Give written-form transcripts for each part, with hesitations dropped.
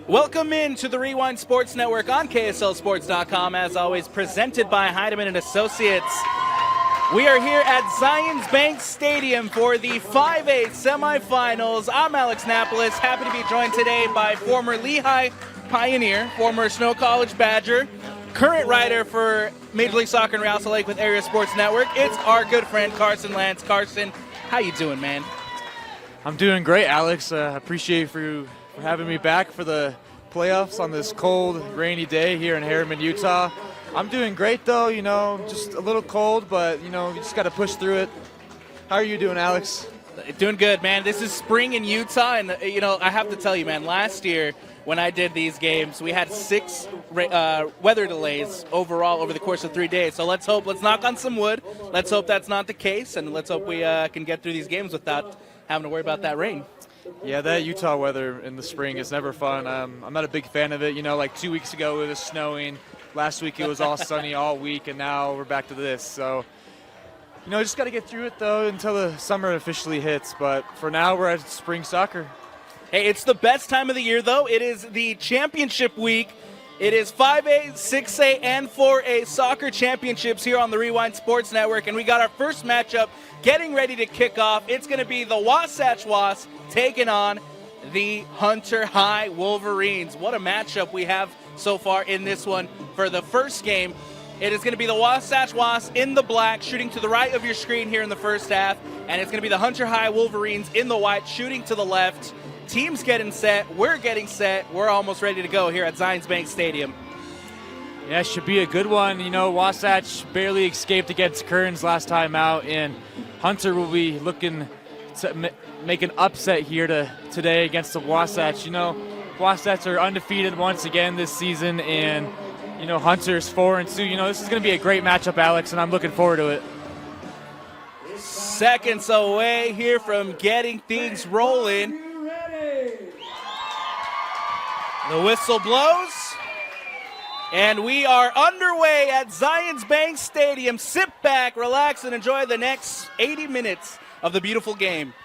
Welcome in to the Rewind Sports Network on KSLSports.com, as always, presented by Heidemann and Associates. We are here at Zions Bank Stadium for the 5A semifinals. I'm Alex Napolis, happy to be joined today by former Lehigh Pioneer, former Snow College Badger, current writer for Major League Soccer and Rialto Lake with Area Sports Network. It's our good friend Carson Lance. Carson, how you doing, man? I'm doing great, Alex. Appreciate you for having me back for the playoffs on this cold, rainy day here in Harriman, Utah. I'm doing great, though, just a little cold, but, you just got to push through it. How are you doing, Alex? Doing good, man. This is spring in Utah, and, I have to tell you, man, last year when I did these games, we had 6 weather delays overall over the course of 3 days. So let's knock on some wood. Let's hope that's not the case, and let's hope we can get through these games without having to worry about that rain. Yeah, that Utah weather in the spring is never fun. I'm not a big fan of it. Like 2 weeks ago it was snowing. Last week it was all sunny all week, and now we're back to this. So, just got to get through it, though, until the summer officially hits. But for now, we're at spring soccer. Hey, it's the best time of the year, though. It is the championship week. It is 5A, 6A, and 4A soccer championships here on the Rewind Sports Network, and we got our first matchup getting ready to kick off. It's going to be the Wasatch Wasps taking on the Hunter High Wolverines. What a matchup we have so far in this one. For the first game, it is going to be the Wasatch Wasps in the black, shooting to the right of your screen here in the first half, and it's going to be the Hunter High Wolverines in the white, shooting to the left. Team's getting set. We're getting set. We're almost ready to go here at Zions Bank Stadium. Yeah, it should be a good one. Wasatch barely escaped against Kearns last time out, and Hunter will be looking to make an upset here today against the Wasatch. Wasatch are undefeated once again this season, and, Hunter's 4-2. This is going to be a great matchup, Alex, and I'm looking forward to it. Seconds away here from getting things rolling. The whistle blows, and we are underway at Zions Bank Stadium. Sit back, relax, and enjoy the next 80 minutes of the beautiful game.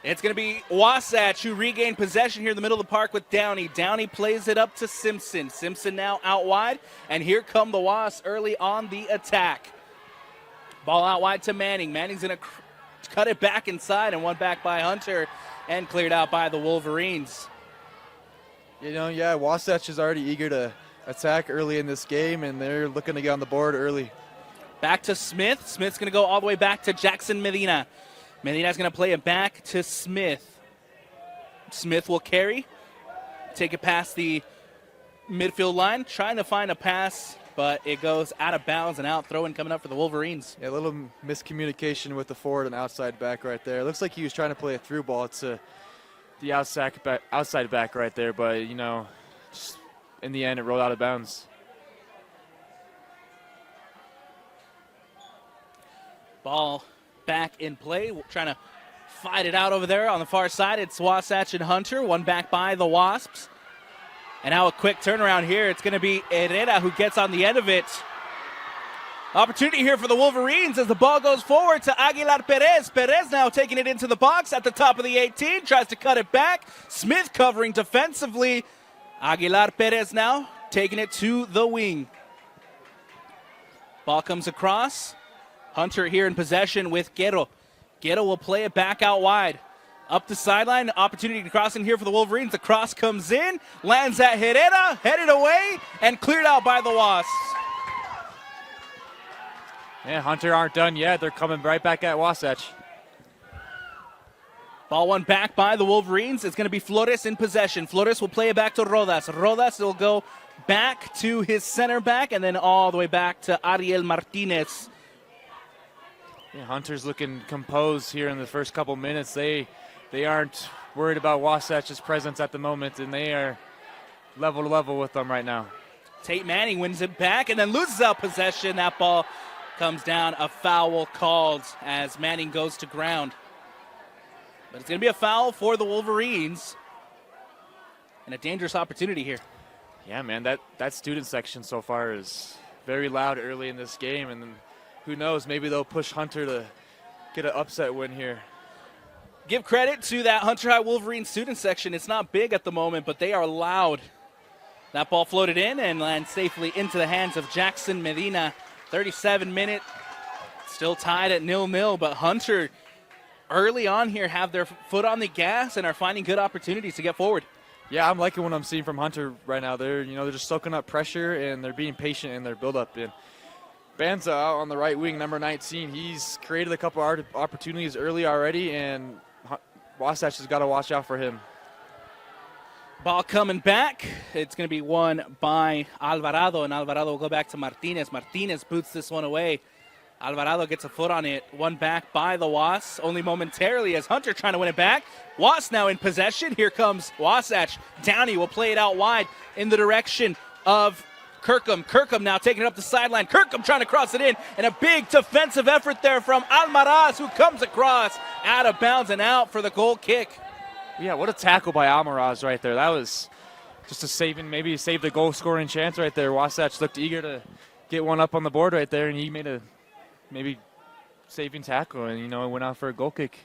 It's going to be Wasatch who regained possession here in the middle of the park with Downey. Downey plays it up to Simpson. Simpson now out wide, and here come the Wasps early on the attack. Ball out wide to Manning. Manning's going to cut it back inside, and one back by Hunter, and cleared out by the Wolverines. Wasatch is already eager to attack early in this game, and they're looking to get on the board early. Back to Smith. Smith's going to go all the way back to Jackson Medina. Medina's going to play it back to Smith. Smith will carry, take it past the midfield line, trying to find a pass, but it goes out of bounds and out. Throw-in coming up for the Wolverines. Yeah, a little miscommunication with the forward and outside back right there. It looks like he was trying to play a through ball to the outside back right there, but, just in the end it rolled out of bounds. Ball back in play, trying to fight it out over there on the far side. It's Wasatch and Hunter, one back by the Wasps. And now a quick turnaround here. It's going to be Herrera who gets on the end of it. Opportunity here for the Wolverines as the ball goes forward to Aguilar Perez. Perez now taking it into the box at the top of the 18, tries to cut it back. Smith covering defensively. Aguilar Perez now taking it to the wing. Ball comes across. Hunter here in possession with Guerrero. Guerrero will play it back out wide. Up the sideline, opportunity to cross in here for the Wolverines. The cross comes in, lands at Herrera, headed away, and cleared out by the Wasps. Yeah, Hunter aren't done yet. They're coming right back at Wasatch. Ball one back by the Wolverines. It's going to be Flores in possession. Flores will play it back to Rodas. Rodas will go back to his center back and then all the way back to Ariel Martinez. Yeah, Hunter's looking composed here in the first couple minutes. They aren't worried about Wasatch's presence at the moment, and they are level to level with them right now. Tate Manning wins it back and then loses out possession. That ball comes down, a foul called as Manning goes to ground. But it's going to be a foul for the Wolverines and a dangerous opportunity here. Yeah, man, that student section so far is very loud early in this game, and then who knows, maybe they'll push Hunter to get an upset win here. Give credit to that Hunter High Wolverine student section. It's not big at the moment, but they are loud. That ball floated in and lands safely into the hands of Jackson Medina. 37-minute, still tied at 0-0, but Hunter early on here have their foot on the gas and are finding good opportunities to get forward. Yeah, I'm liking what I'm seeing from Hunter right now. They're just soaking up pressure and they're being patient in their build-up. And Banza out on the right wing, number 19, he's created a couple opportunities early already, and Wasatch has got to watch out for him. Ball coming back. It's going to be won by Alvarado, and Alvarado will go back to Martinez. Martinez boots this one away. Alvarado gets a foot on it. One back by the Wasps, only momentarily as Hunter trying to win it back. Wasps now in possession. Here comes Wasatch. Downey will play it out wide in the direction of Kirkham. Kirkham now taking it up the sideline. Kirkham trying to cross it in, and a big defensive effort there from Almaraz, who comes across out of bounds and out for the goal kick. Yeah, what a tackle by Almaraz right there. That was just maybe save the goal scoring chance right there. Wasatch looked eager to get one up on the board right there, and he made a maybe saving tackle, and it went out for a goal kick.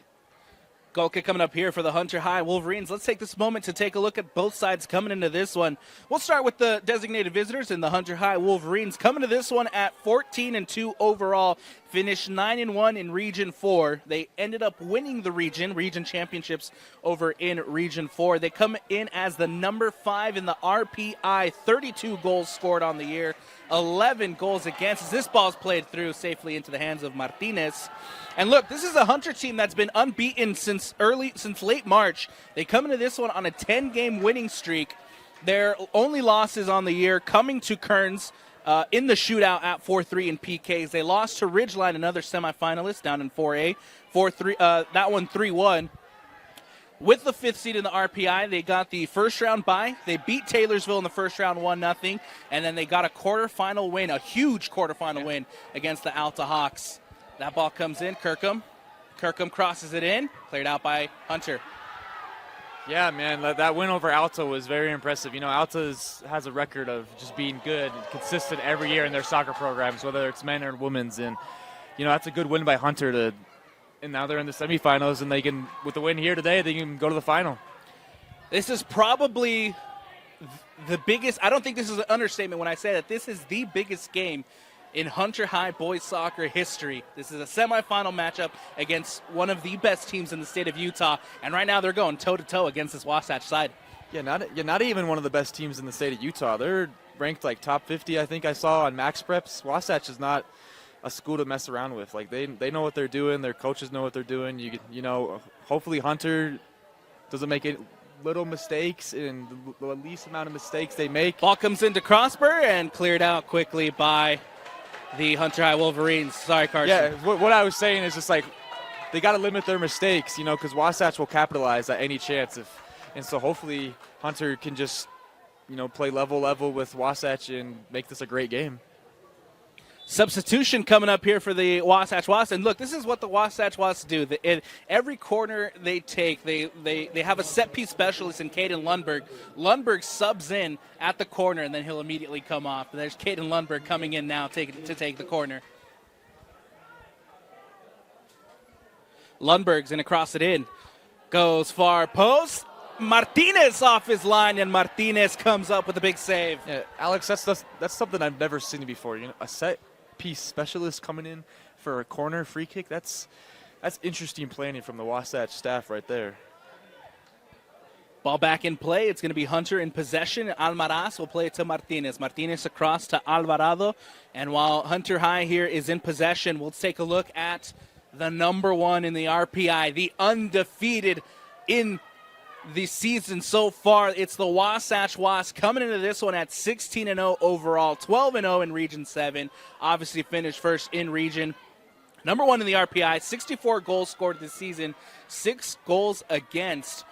Goal kick coming up here for the Hunter High Wolverines. Let's take this moment to take a look at both sides coming into this one. We'll start with the designated visitors and the Hunter High Wolverines coming to this one at 14-2 overall. Finished 9-1 in Region 4. They ended up winning the region championships over in Region 4. They come in as the number 5 in the RPI. 32 goals scored on the year, 11 goals against. As this ball's played through safely into the hands of Martinez. And look, this is a Hunter team that's been unbeaten since late March. They come into this one on a 10-game winning streak. Their only losses on the year coming to Kearns in the shootout at 4-3 in PKs. They lost to Ridgeline, another semifinalist down in 4A, 4-3. That one 3-1. With the 5th seed in the RPI, they got the first round bye. They beat Taylorsville in the first round 1-0, and then they got a quarterfinal win, a huge quarterfinal win against the Alta Hawks. That ball comes in. Kirkham crosses it in. Cleared out by Hunter. Yeah, man, that win over Alta was very impressive. Alta has a record of just being good and consistent every year in their soccer programs, whether it's men or women's. And, that's a good win by Hunter. And now they're in the semifinals, and they can, with the win here today, they can go to the final. This is probably the biggest. I don't think this is an understatement when I say that this is the biggest game in Hunter High boys soccer history. This is a semifinal matchup against one of the best teams in the state of Utah, and right now they're going toe-to-toe against this Wasatch side. Yeah, not even one of the best teams in the state of Utah. They're ranked like top 50, I think I saw on Max Preps. Wasatch is not a school to mess around with. Like they know what they're doing. Their coaches know what they're doing. Hopefully Hunter doesn't make it little mistakes and the least amount of mistakes they make. Ball comes into Crossbar and cleared out quickly by the Hunter High Wolverines. Sorry, Carson. Yeah, what I was saying is just like they got to limit their mistakes, because Wasatch will capitalize at any chance. And so hopefully Hunter can just, play level with Wasatch and make this a great game. Substitution coming up here for the Wasatch Wasps. And look, this is what the Wasatch Wasps do. In every corner they take, they have a set-piece specialist in Caden Lundberg. Lundberg subs in at the corner, and then he'll immediately come off. And there's Caden Lundberg coming in now to take the corner. Lundberg's going to cross it in. Goes far post. Martinez off his line, and Martinez comes up with a big save. Yeah, Alex, that's something I've never seen before. A set-piece specialist coming in for a corner free kick. That's interesting planning from the Wasatch staff right there. Ball back in play. It's going to be Hunter in possession. Almaraz will play it to Martinez. Martinez across to Alvarado. And while Hunter High here is in possession, we'll take a look at the number 1 in the RPI, the undefeated in the season so far. It's the Wasatch Wasps coming into this one at 16-0 overall, 12-0 in Region 7. Obviously finished first in region. Number 1 in the RPI, 64 goals scored this season, 6 goals against.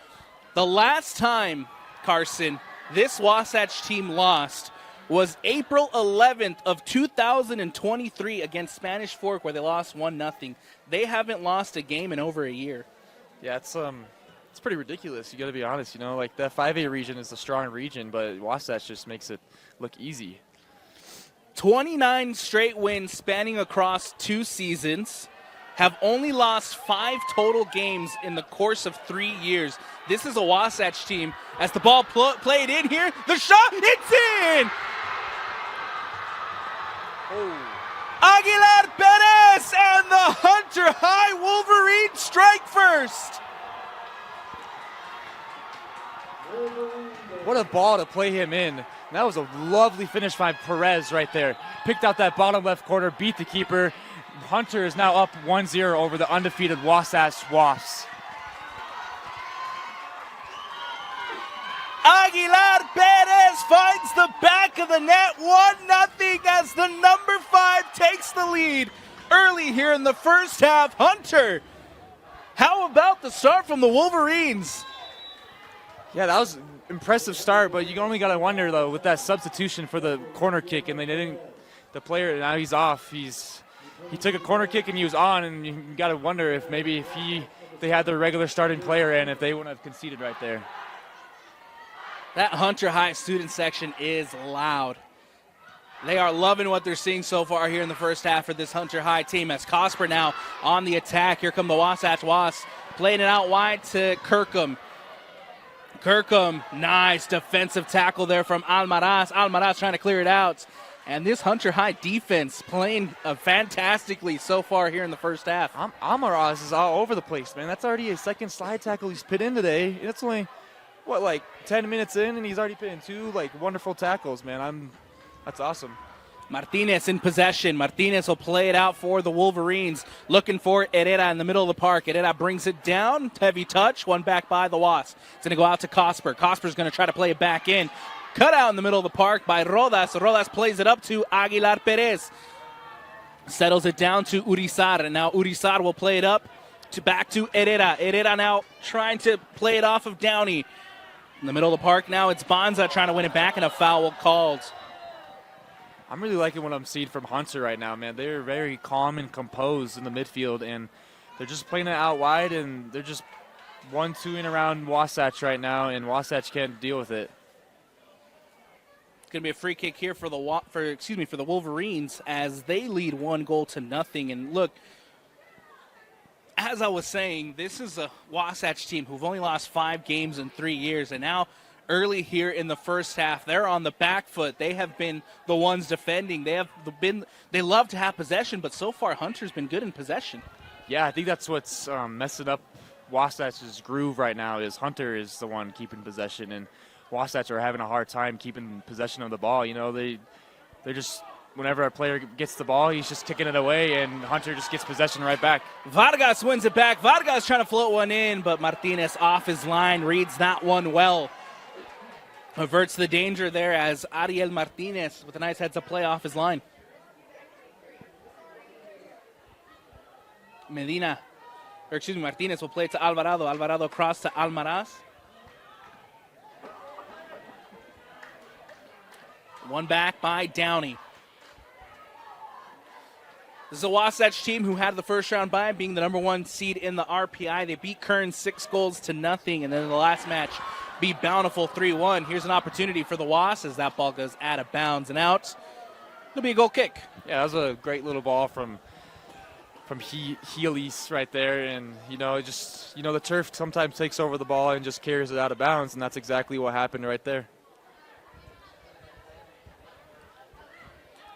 The last time, Carson, this Wasatch team lost was April 11th of 2023 against Spanish Fork, where they lost 1-0. They haven't lost a game in over a year. Yeah, it's pretty ridiculous. You got to be honest. Like that 5A region is a strong region, but Wasatch just makes it look easy. 29 straight wins spanning across 2 seasons. have only lost 5 total games in the course of 3 years. This is a Wasatch team. As the ball played in here, the shot, it's in! Oh. Aguilar Perez and the Hunter High Wolverines strike first. What a ball to play him in. That was a lovely finish by Perez right there. Picked out that bottom left corner, beat the keeper. Hunter is now up 1-0 over the undefeated Wasatch Wasps. Aguilar Perez finds the back of the net, 1-0 as the number 5 takes the lead early here in the first half. Hunter, how about the start from the Wolverines? Yeah, that was an impressive start, but you only got to wonder, though, with that substitution for the corner kick, and they didn't, the player, now he's off. He took a corner kick and he was on, and you got to wonder if maybe if they had their regular starting player in, if they wouldn't have conceded right there. That Hunter High student section is loud. They are loving what they're seeing so far here in the first half for this Hunter High team. As Cosper now on the attack. Here come the Wasatch Wasps, playing it out wide to Kirkham. Kirkham, nice defensive tackle there from Almaraz. Almaraz trying to clear it out. And this Hunter High defense playing fantastically so far here in the first half. Almaraz is all over the place, man. That's already a second slide tackle he's put in today. It's only, like 10 minutes in, and he's already put in 2, wonderful tackles, man. That's awesome. Martinez in possession. Martinez will play it out for the Wolverines. Looking for Herrera in the middle of the park. Herrera brings it down. Heavy touch. One back by the Wasps. It's going to go out to Cosper. Cosper's going to try to play it back in. Cut out in the middle of the park by Rodas. Rodas plays it up to Aguilar Perez. Settles it down to Urizar. And now Urizar will play it up back to Herrera. Herrera now trying to play it off of Downey. In the middle of the park now, it's Banza trying to win it back, and a foul called. I'm really liking what I'm seeing from Hunter right now, man. They're very calm and composed in the midfield, and they're just playing it out wide, and they're just 1-2ing around Wasatch right now, and Wasatch can't deal with it. It's going to be a free kick here for the Wolverines as they lead 1-0. And look, as I was saying, this is a Wasatch team who've only lost 5 games in 3 years, and now early here in the first half, they're on the back foot. They have been the ones defending. They love to have possession, but so far Hunter's been good in possession. Yeah, I think that's what's messing up Wasatch's groove right now. Is Hunter is the one keeping possession, and Wasatch are having a hard time keeping possession of the ball. You know, they're just, whenever a player gets the ball, he's just kicking it away, and Hunter just gets possession right back. Vargas wins it back. Vargas trying to float one in, but Martinez off his line, reads that one well. Averts the danger there as Ariel Martinez with a nice heads-up play off his line. Martinez will play to Alvarado. Alvarado across to Almaraz. One back by Downey. This is a Wasatch team who had the first round bye, being the number 1 seed in the RPI. They beat Kern 6-0, and then in the last match, beat Bountiful 3-1. Here's an opportunity for the Wasps as that ball goes out of bounds and out. It'll be a goal kick. Yeah, that was a great little ball from Healy's right there, and the turf sometimes takes over the ball and just carries it out of bounds, and that's exactly what happened right there.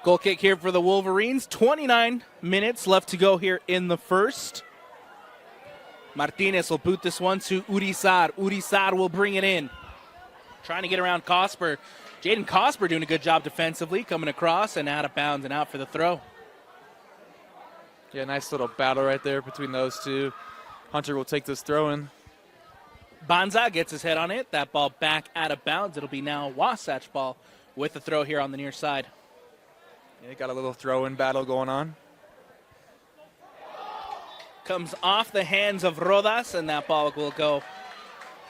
Goal kick here for the Wolverines. 29 minutes left to go here in the first. Martinez will boot this one to Urizar. Urizar will bring it in. Trying to get around Cosper. Jaden Cosper doing a good job defensively, coming across and out of bounds and out for the throw. Yeah, nice little battle right there between those two. Hunter will take this throw in. Banza gets his head on it. That ball back out of bounds. It'll be now Wasatch ball with the throw here on the near side. Yeah, got a little throw-in battle going on. Comes off the hands of Rodas, and that ball will go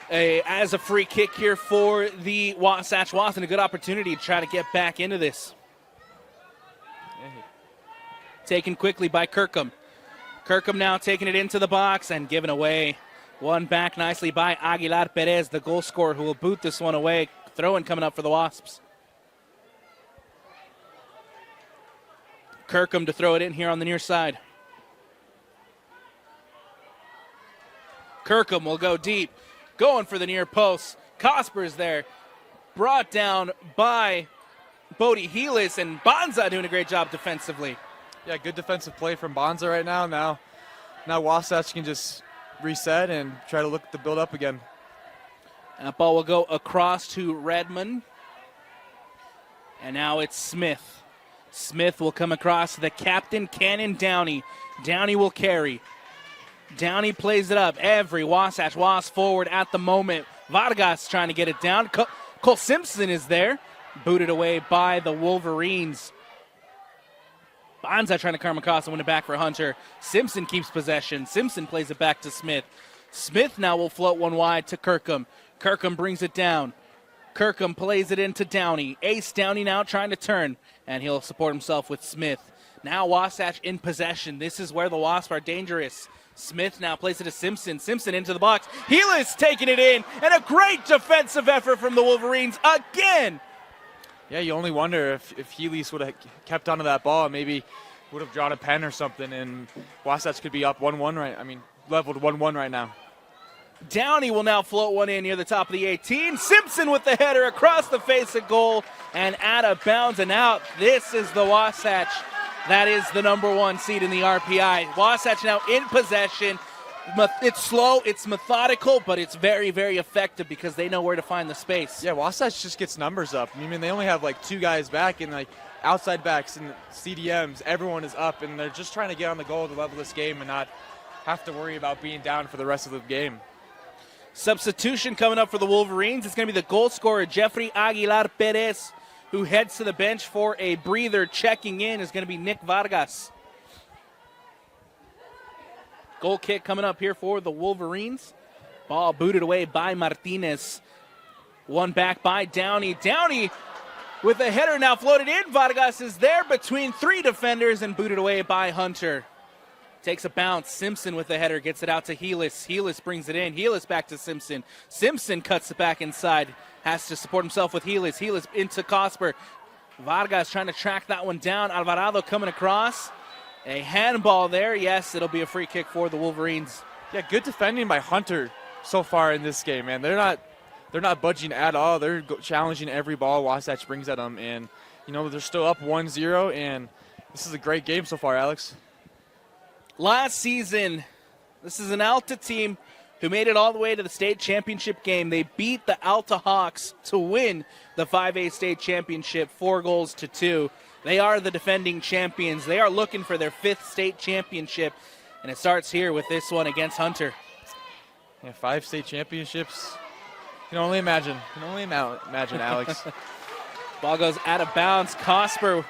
as a free kick here for the Wasatch Wasps, and a good opportunity to try to get back into this. Taken quickly by Kirkham. Kirkham now taking it into the box and giving away. One back nicely by Aguilar Perez, the goal scorer, who will boot this one away. Throw-in coming up for the Wasps. Kirkham to throw it in here on the near side. Kirkham will go deep, going for the near post. Cosper's there, brought down by Bodie Helis, and Bonza doing a great job defensively. Yeah, good defensive play from Bonza right now. Now Wasatch can just reset and try to look at the build up again. And that ball will go across to Redmond. And now it's Smith. Smith will come across to the captain, Cannon Downey. Downey will carry. Downey plays it up. Every Wasatch Wasp forward at the moment. Vargas trying to get it down. Cole Simpson is there. Booted away by the Wolverines. Bonza trying to come across and win it back for Hunter. Simpson keeps possession. Simpson plays it back to Smith. Smith now will float one wide to Kirkham. Kirkham brings it down. Kirkham plays it into Downey. Ace Downey now trying to turn, and he'll support himself with Smith. Now Wasatch in possession. This is where the Wasps are dangerous. Smith now plays it to Simpson. Simpson into the box. Helis taking it in, and a great defensive effort from the Wolverines again. Yeah, you only wonder if Helis would have kept onto that ball, maybe would have drawn a pen or something, and Wasatch could be up 1-1 leveled 1-1 right now. Downey will now float one in near the top of the 18. Simpson with the header across the face of goal and out of bounds and out. This is the Wasatch. That is the number 1 seed in the RPI. Wasatch now in possession. It's slow, it's methodical, but it's very, very effective because they know where to find the space. Yeah, Wasatch just gets numbers up. I mean, they only have like 2 guys back, and like outside backs and CDMs, everyone is up, and they're just trying to get on the goal to level this game and not have to worry about being down for the rest of the game. Substitution coming up for the Wolverines. It's going to be the goal scorer, Jeffrey Aguilar Perez, who heads to the bench for a breather. Checking in is going to be Nick Vargas. Goal kick coming up here for the Wolverines. Ball booted away by Martinez. One back by Downey. Downey with a header now floated in. Vargas is there between 3 defenders and booted away by Hunter. Takes a bounce. Simpson with the header gets it out to Helis. Helis brings it in. Helis back to Simpson. Simpson cuts it back inside. Has to support himself with Helis. Helis into Cosper. Vargas trying to track that one down. Alvarado coming across. A handball there. Yes, it'll be a free kick for the Wolverines. Yeah, good defending by Hunter so far in this game, man. They're not budging at all. They're challenging every ball Wasatch brings at them, and they're still up 1-0, and this is a great game so far, Alex. Last season, this is an Alta team who made it all the way to the state championship game. They beat the Alta Hawks to win the 5A state championship 4-2. They are the defending champions. They are looking for their 5th state championship, and it starts here with this one against Hunter. Yeah, 5 state championships. You can only imagine. Imagine, Alex. Ball goes out of bounds. Cosper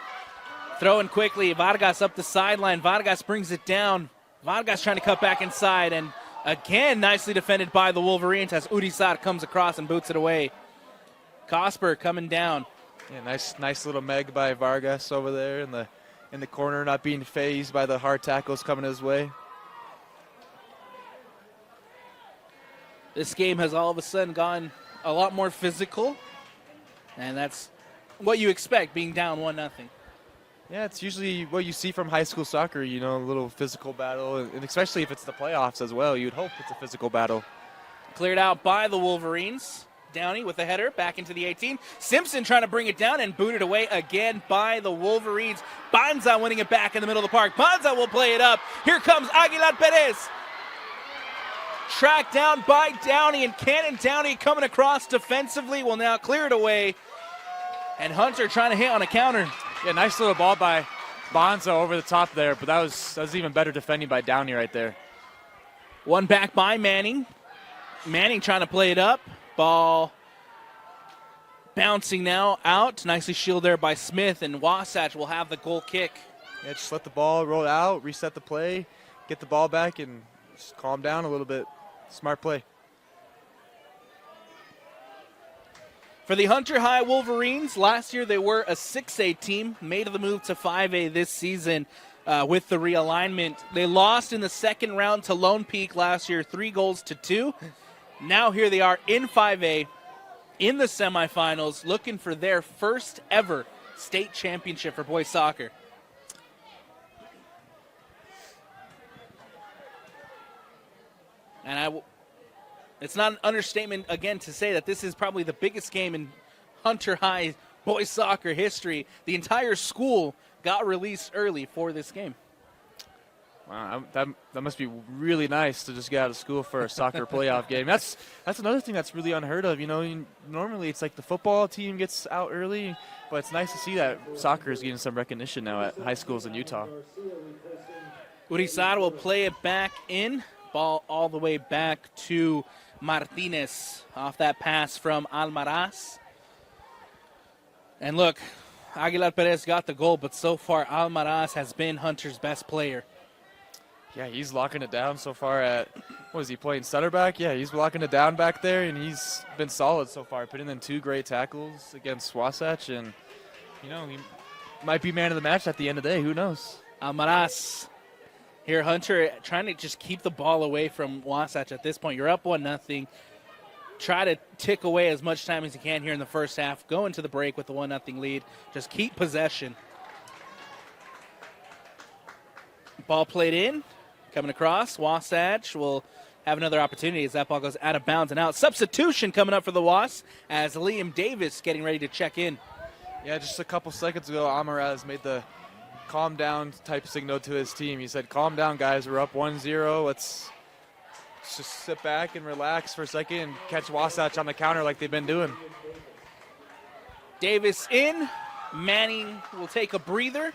throwing quickly. Vargas up the sideline. Vargas brings it down. Vargas trying to cut back inside, and again nicely defended by the Wolverines as Urizar comes across and boots it away. Cosper coming down. Yeah, nice little meg by Vargas over there in the corner, not being phased by the hard tackles coming his way. This game has all of a sudden gone a lot more physical, and that's what you expect being down 1-0. Yeah, it's usually what you see from high school soccer, a little physical battle, and especially if it's the playoffs as well. You'd hope it's a physical battle. Cleared out by the Wolverines. Downey with the header back into the 18. Simpson trying to bring it down and booted away again by the Wolverines. Bonza winning it back in the middle of the park. Bonza will play it up. Here comes Aguilar Perez. Tracked down by Downey, and Cannon Downey coming across defensively will now clear it away. And Hunter trying to hit on a counter. Yeah, nice little ball by Bonza over the top there, but that was even better defending by Downey right there. One back by Manning. Manning trying to play it up. Ball bouncing now out. Nicely shielded there by Smith, and Wasatch will have the goal kick. Yeah, just let the ball roll out, reset the play, get the ball back, and just calm down a little bit. Smart play. For the Hunter High Wolverines, last year they were a 6A team, made the move to 5A this season with the realignment. They lost in the second round to Lone Peak last year, 3-2. Now here they are in 5A, in the semifinals, looking for their first ever state championship for boys soccer. And It's not an understatement, again, to say that this is probably the biggest game in Hunter High boys soccer history. The entire school got released early for this game. Wow, that must be really nice to just get out of school for a soccer playoff game. That's another thing that's really unheard of. Normally it's like the football team gets out early, but it's nice to see that soccer is getting some recognition now at high schools in Utah. Urizar will play it back in. Ball all the way back to Martinez off that pass from Almaraz. And look, Aguilar Perez got the goal, but so far Almaraz has been Hunter's best player. Yeah, he's locking it down so far at, what is he playing, center back? Yeah, he's locking it down back there, and he's been solid so far, putting in 2 great tackles against Wasatch, and, he might be man of the match at the end of the day. Who knows? Almaraz. Here, Hunter trying to just keep the ball away from Wasatch at this point. You're up 1-0. Try to tick away as much time as you can here in the first half. Go into the break with the 1-0 lead. Just keep possession. Ball played in. Coming across. Wasatch will have another opportunity as that ball goes out of bounds and out. Substitution coming up for the Wasps as Liam Davis getting ready to check in. Yeah, just a couple seconds ago, Almaraz made the calm down type signal to his team. He said, calm down, guys. We're up 1-0. Let's just sit back and relax for a second and catch Wasatch on the counter like they've been doing. Davis in. Manning will take a breather.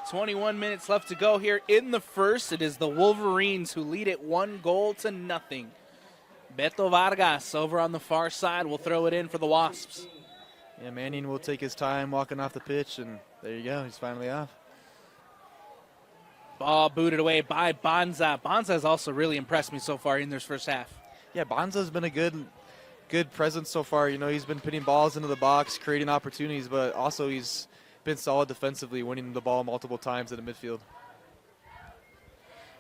21 minutes left to go here in the first. It is the Wolverines who lead it 1-0. Beto Vargas over on the far side will throw it in for the Wasps. Yeah, Manning will take his time walking off the pitch, and there you go. He's finally off. Ball booted away by Banza. Banza has also really impressed me so far in this first half. Yeah, Banza's been a good presence so far. He's been putting balls into the box, creating opportunities, but also he's been solid defensively, winning the ball multiple times in the midfield.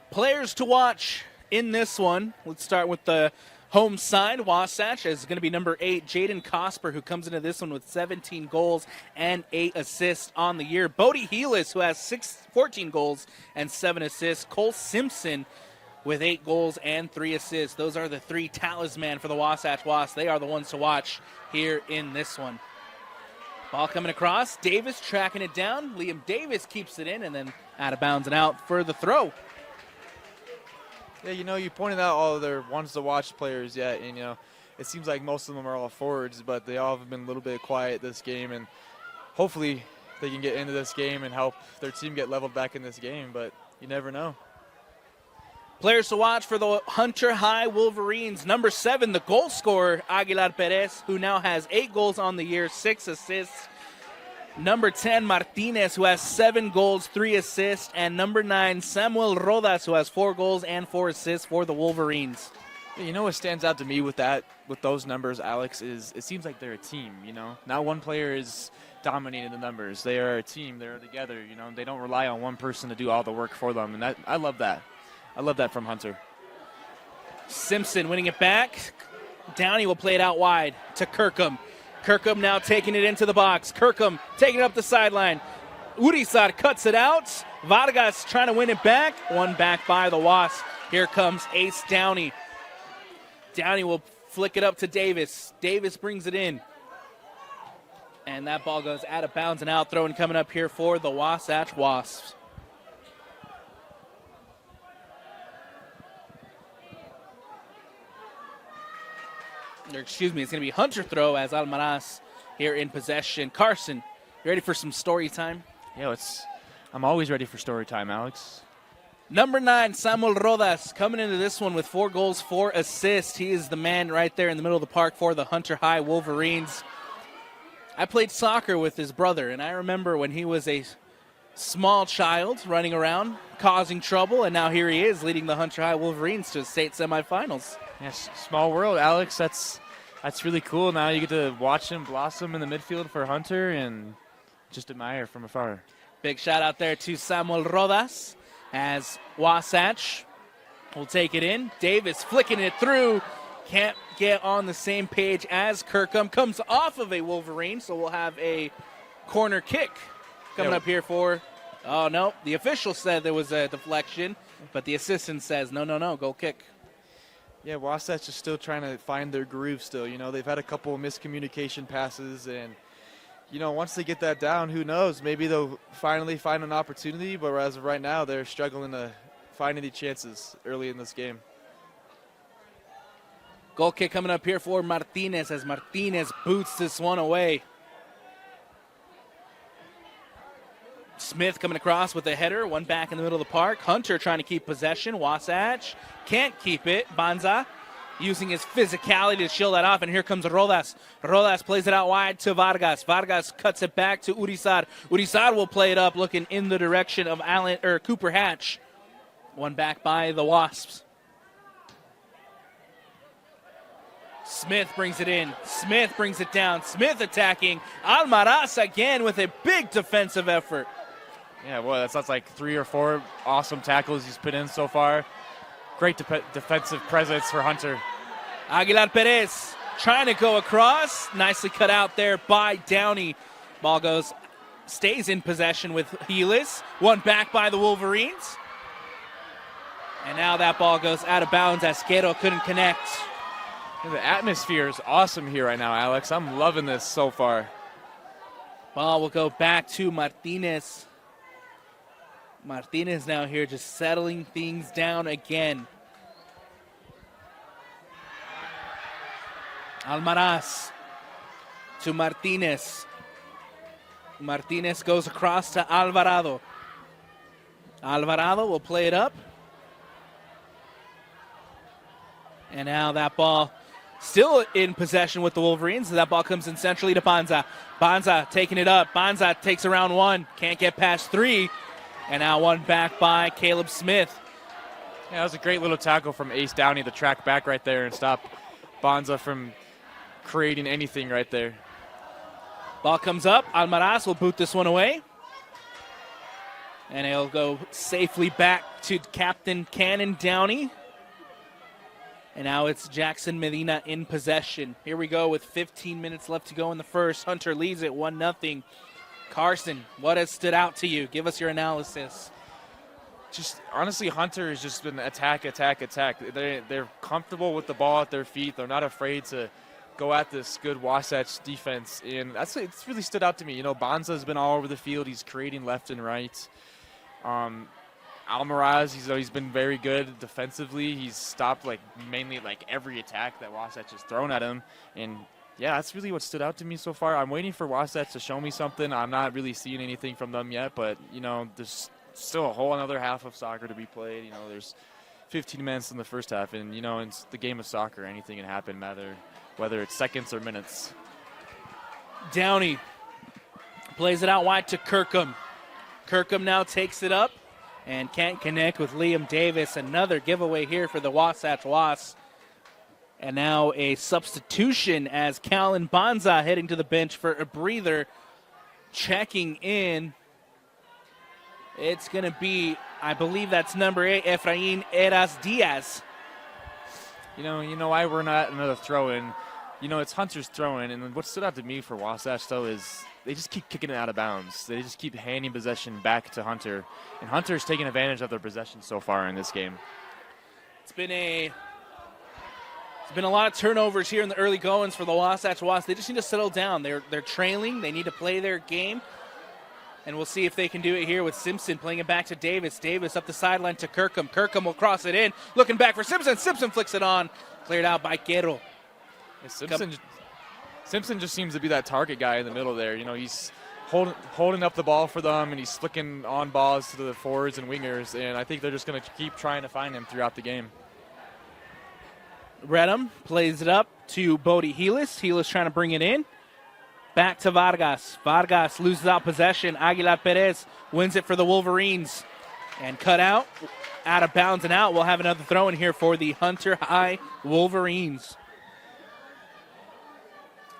Players to watch in this one. Let's start with the home side. Wasatch is going to be number 8, Jaden Cosper, who comes into this one with 17 goals and 8 assists on the year. Bodie Heelis, who has 14 goals and 7 assists. Cole Simpson with 8 goals and 3 assists. Those are the 3 talisman for the Wasatch Wasps. They are the ones to watch here in this one. Ball coming across. Davis tracking it down. Liam Davis keeps it in and then out of bounds and out for the throw. Yeah, you pointed out all of their ones to watch players yet, and it seems like most of them are all forwards, but they all have been a little bit quiet this game, and hopefully they can get into this game and help their team get leveled back in this game, but you never know. Players to watch for the Hunter High Wolverines. Number 7, the goal scorer, Aguilar Perez, who now has 8 goals on the year, 6 assists. Number 10, Martinez, who has 7 goals, 3 assists. And number 9, Samuel Rodas, who has 4 goals and 4 assists for the Wolverines. Yeah, what stands out to me with those numbers, Alex, is it seems like they're a team, Not one player is dominating the numbers. They are a team. They're together, They don't rely on one person to do all the work for them, and I love that. I love that from Hunter. Simpson winning it back. Downey will play it out wide to Kirkham. Kirkham now taking it into the box. Kirkham taking it up the sideline. Urizar cuts it out. Vargas trying to win it back. One back by the Wasps. Here comes Ace Downey. Downey will flick it up to Davis. Davis brings it in. And that ball goes out of bounds and out. Throwing coming up here for the Wasatch Wasps. It's going to be Hunter throw as Almaraz here in possession. Carson, you ready for some story time? Yeah, I'm always ready for story time, Alex. Number 9, Samuel Rodas, coming into this one with 4 goals, 4 assists. He is the man right there in the middle of the park for the Hunter High Wolverines. I played soccer with his brother, and I remember when he was a small child running around, causing trouble, and now here he is leading the Hunter High Wolverines to state semifinals. Yes, small world, Alex. That's really cool. Now you get to watch him blossom in the midfield for Hunter and just admire from afar. Big shout out there to Samuel Rodas as Wasatch will take it in. Davis flicking it through. Can't get on the same page as Kirkham. Comes off of a Wolverine, so we'll have a corner kick coming up here for... Oh, no. The official said there was a deflection, but the assistant says, no, goal kick. Yeah, Wasatch is still trying to find their groove still. You know, they've had a couple of miscommunication passes, and, you know, once they get that down, who knows? Maybe they'll finally find an opportunity, but as of right now, they're struggling to find any chances early in this game. Goal kick coming up here for Martinez as Martinez boots this one away. Smith coming across with a header, one back in the middle of the park. Hunter trying to keep possession. Wasatch can't keep it. Banza using his physicality to shield that off, and here comes Rodas. Rodas plays it out wide to Vargas. Vargas cuts it back to Urizar. Urizar will play it up, looking in the direction of Cooper Hatch. One back by the Wasps. Smith brings it in. Smith brings it down. Smith attacking. Almaraz again with a big defensive effort. Yeah, well, that's like 3 or 4 awesome tackles he's put in so far. Great defensive presence for Hunter. Aguilar Perez trying to go across. Nicely cut out there by Downey. Ball stays in possession with Helis. One back by the Wolverines. And now that ball goes out of bounds. Asquero couldn't connect. The atmosphere is awesome here right now, Alex. I'm loving this so far. Ball will go back to Martinez. Martinez now here just settling things down again. Almaraz to Martinez. Martinez goes across to Alvarado. Alvarado will play it up. And now that ball still in possession with the Wolverines. That ball comes in centrally to Banza. Banza taking it up. Banza takes around 1. Can't get past 3. And now one back by Caleb Smith. Yeah, that was a great little tackle from Ace Downey to track back right there and stop Banza from creating anything right there. Ball comes up. Almaraz will boot this one away. And it'll go safely back to Captain Cannon Downey. And now it's Jackson Medina in possession. Here we go with 15 minutes left to go in the first. Hunter leads it 1-0. Carson, what has stood out to you? Give us your analysis. Just honestly, Hunter has just been attack. They're comfortable with the ball at their feet. They're not afraid to go at this good Wasatch defense, and it's really stood out to me. You know, Banza's been all over the field. He's creating left and right. Almaraz, he's been very good defensively. He's stopped mainly every attack that Wasatch has thrown at him, and yeah, that's really what stood out to me so far. I'm waiting for Wasatch to show me something. I'm not really seeing anything from them yet, but, you know, there's still a whole another half of soccer to be played. You know, there's 15 minutes in the first half, and, you know, it's the game of soccer. Anything can happen, whether it's seconds or minutes. Downey plays it out wide to Kirkham. Kirkham now takes it up and can't connect with Liam Davis. Another giveaway here for the Wasatch Wasps. And now a substitution as Callan Banza heading to the bench for a breather. Checking in. It's going to be, I believe that's number 8, Efrain Eras Diaz. You know why we're not another throw-in? You know, it's Hunter's throw-in, and what stood out to me for Wasatch, though, is they just keep kicking it out of bounds. They just keep handing possession back to Hunter, and Hunter's taking advantage of their possession so far in this game. It's been a lot of turnovers here in the early goings for the Wasatch Wasps. They just need to settle down. They're trailing. They need to play their game. And we'll see if they can do it here with Simpson playing it back to Davis. Davis up the sideline to Kirkham. Kirkham will cross it in. Looking back for Simpson. Simpson flicks it on. Cleared out by Quero. Yeah, Simpson just seems to be that target guy in the middle there. You know, he's holding up the ball for them, and he's flicking on balls to the forwards and wingers. And I think they're just going to keep trying to find him throughout the game. Redham plays it up to Bodie Helis. Helis trying to bring it in. Back to Vargas. Vargas loses out possession. Aguilar Perez wins it for the Wolverines. And cut out of bounds and out. We'll have another throw in here for the Hunter High Wolverines.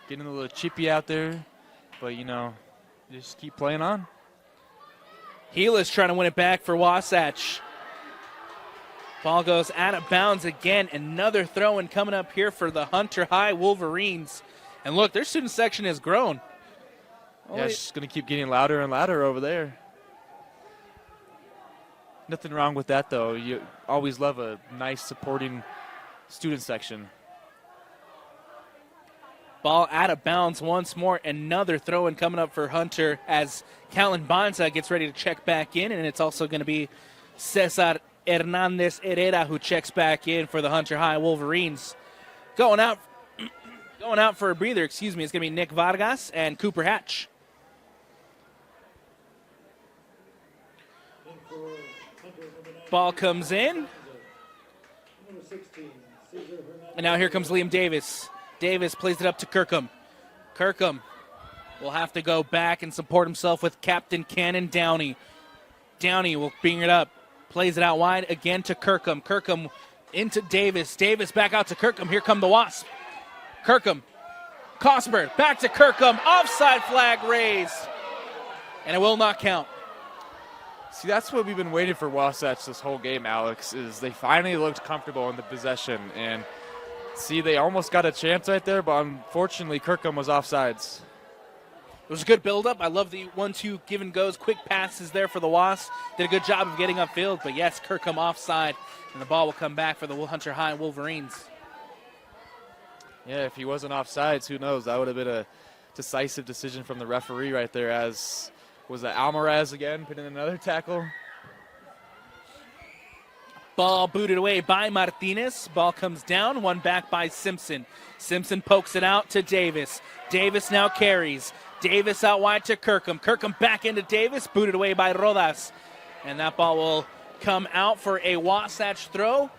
Getting a little chippy out there, but, you know, just keep playing on. Helis trying to win it back for Wasatch. Ball goes out of bounds again. Another throw-in coming up here for the Hunter High Wolverines. And look, their student section has grown. Yeah, it's just going to keep getting louder and louder over there. Nothing wrong with that, though. You always love a nice supporting student section. Ball out of bounds once more. Another throw-in coming up for Hunter as Callan Banza gets ready to check back in, and it's also going to be Cesar Hernandez Herrera who checks back in for the Hunter High Wolverines. Going out for a breather, it's going to be Nick Vargas and Cooper Hatch. Ball comes in. And now here comes Liam Davis. Davis plays it up to Kirkham. Kirkham will have to go back and support himself with Captain Cannon Downey. Downey will bring it up. Plays it out wide again to Kirkham. Kirkham into Davis. Davis back out to Kirkham. Here come the Wasps. Kirkham. Cosper back to Kirkham. Offside flag raised. And it will not count. See, that's what we've been waiting for Wasatch this whole game, Alex, is they finally looked comfortable in the possession. And see, they almost got a chance right there, but unfortunately Kirkham was offsides. It was a good build-up. I love the 1-2 give and goes, quick passes there for the Wasps. Did a good job of getting upfield, but yes, Kirkham offside, and the ball will come back for the Hunter High Wolverines. Yeah, if he wasn't offsides, who knows? That would have been a decisive decision from the referee right there, as was it Almaraz again putting in another tackle? Ball booted away by Martinez. Ball comes down, one back by Simpson. Simpson pokes it out to Davis. Davis now carries. Davis out wide to Kirkham. Kirkham back into Davis, booted away by Rodas. And that ball will come out for a Wasatch throw.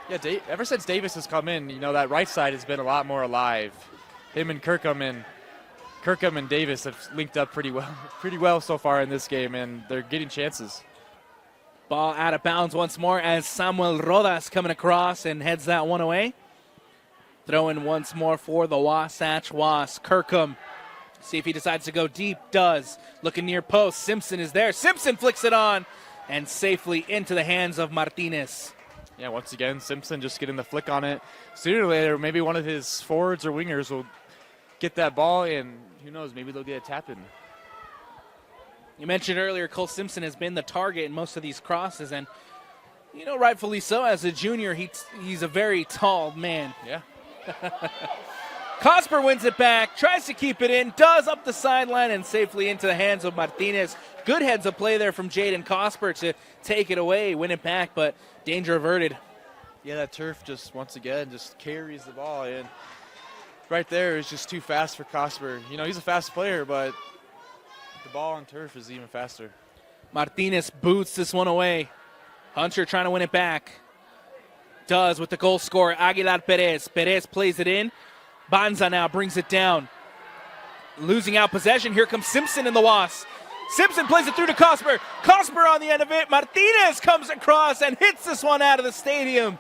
Yeah, ever since Davis has come in, that right side has been a lot more alive. Him and Kirkham and Davis have linked up pretty well so far in this game, and they're getting chances. Ball out of bounds once more as Samuel Rodas coming across and heads that one away. Throwing once more for the Wasatch Wasps. Kirkham, see if he decides to go deep. Does. Looking near post. Simpson is there. Simpson flicks it on and safely into the hands of Martinez. Yeah, once again, Simpson just getting the flick on it. Sooner or later, maybe one of his forwards or wingers will get that ball, and who knows, maybe they'll get a tap in. You mentioned earlier Cole Simpson has been the target in most of these crosses, and, rightfully so. As a junior, he's a very tall man. Yeah. Cosper wins it back, tries to keep it in, does up the sideline and safely into the hands of Martinez. Good heads of play there from Jaden Cosper to take it away, win it back, but danger averted. Yeah, that turf just, once again, just carries the ball in. Right there is just too fast for Cosper. He's a fast player, but the ball on turf is even faster. Martinez boots this one away. Hunter trying to win it back. Does with the goal scorer, Aguilar Perez. Perez plays it in. Banza now brings it down. Losing out possession. Here comes Simpson in the Wasps. Simpson plays it through to Cosper. Cosper on the end of it. Martinez comes across and hits this one out of the stadium.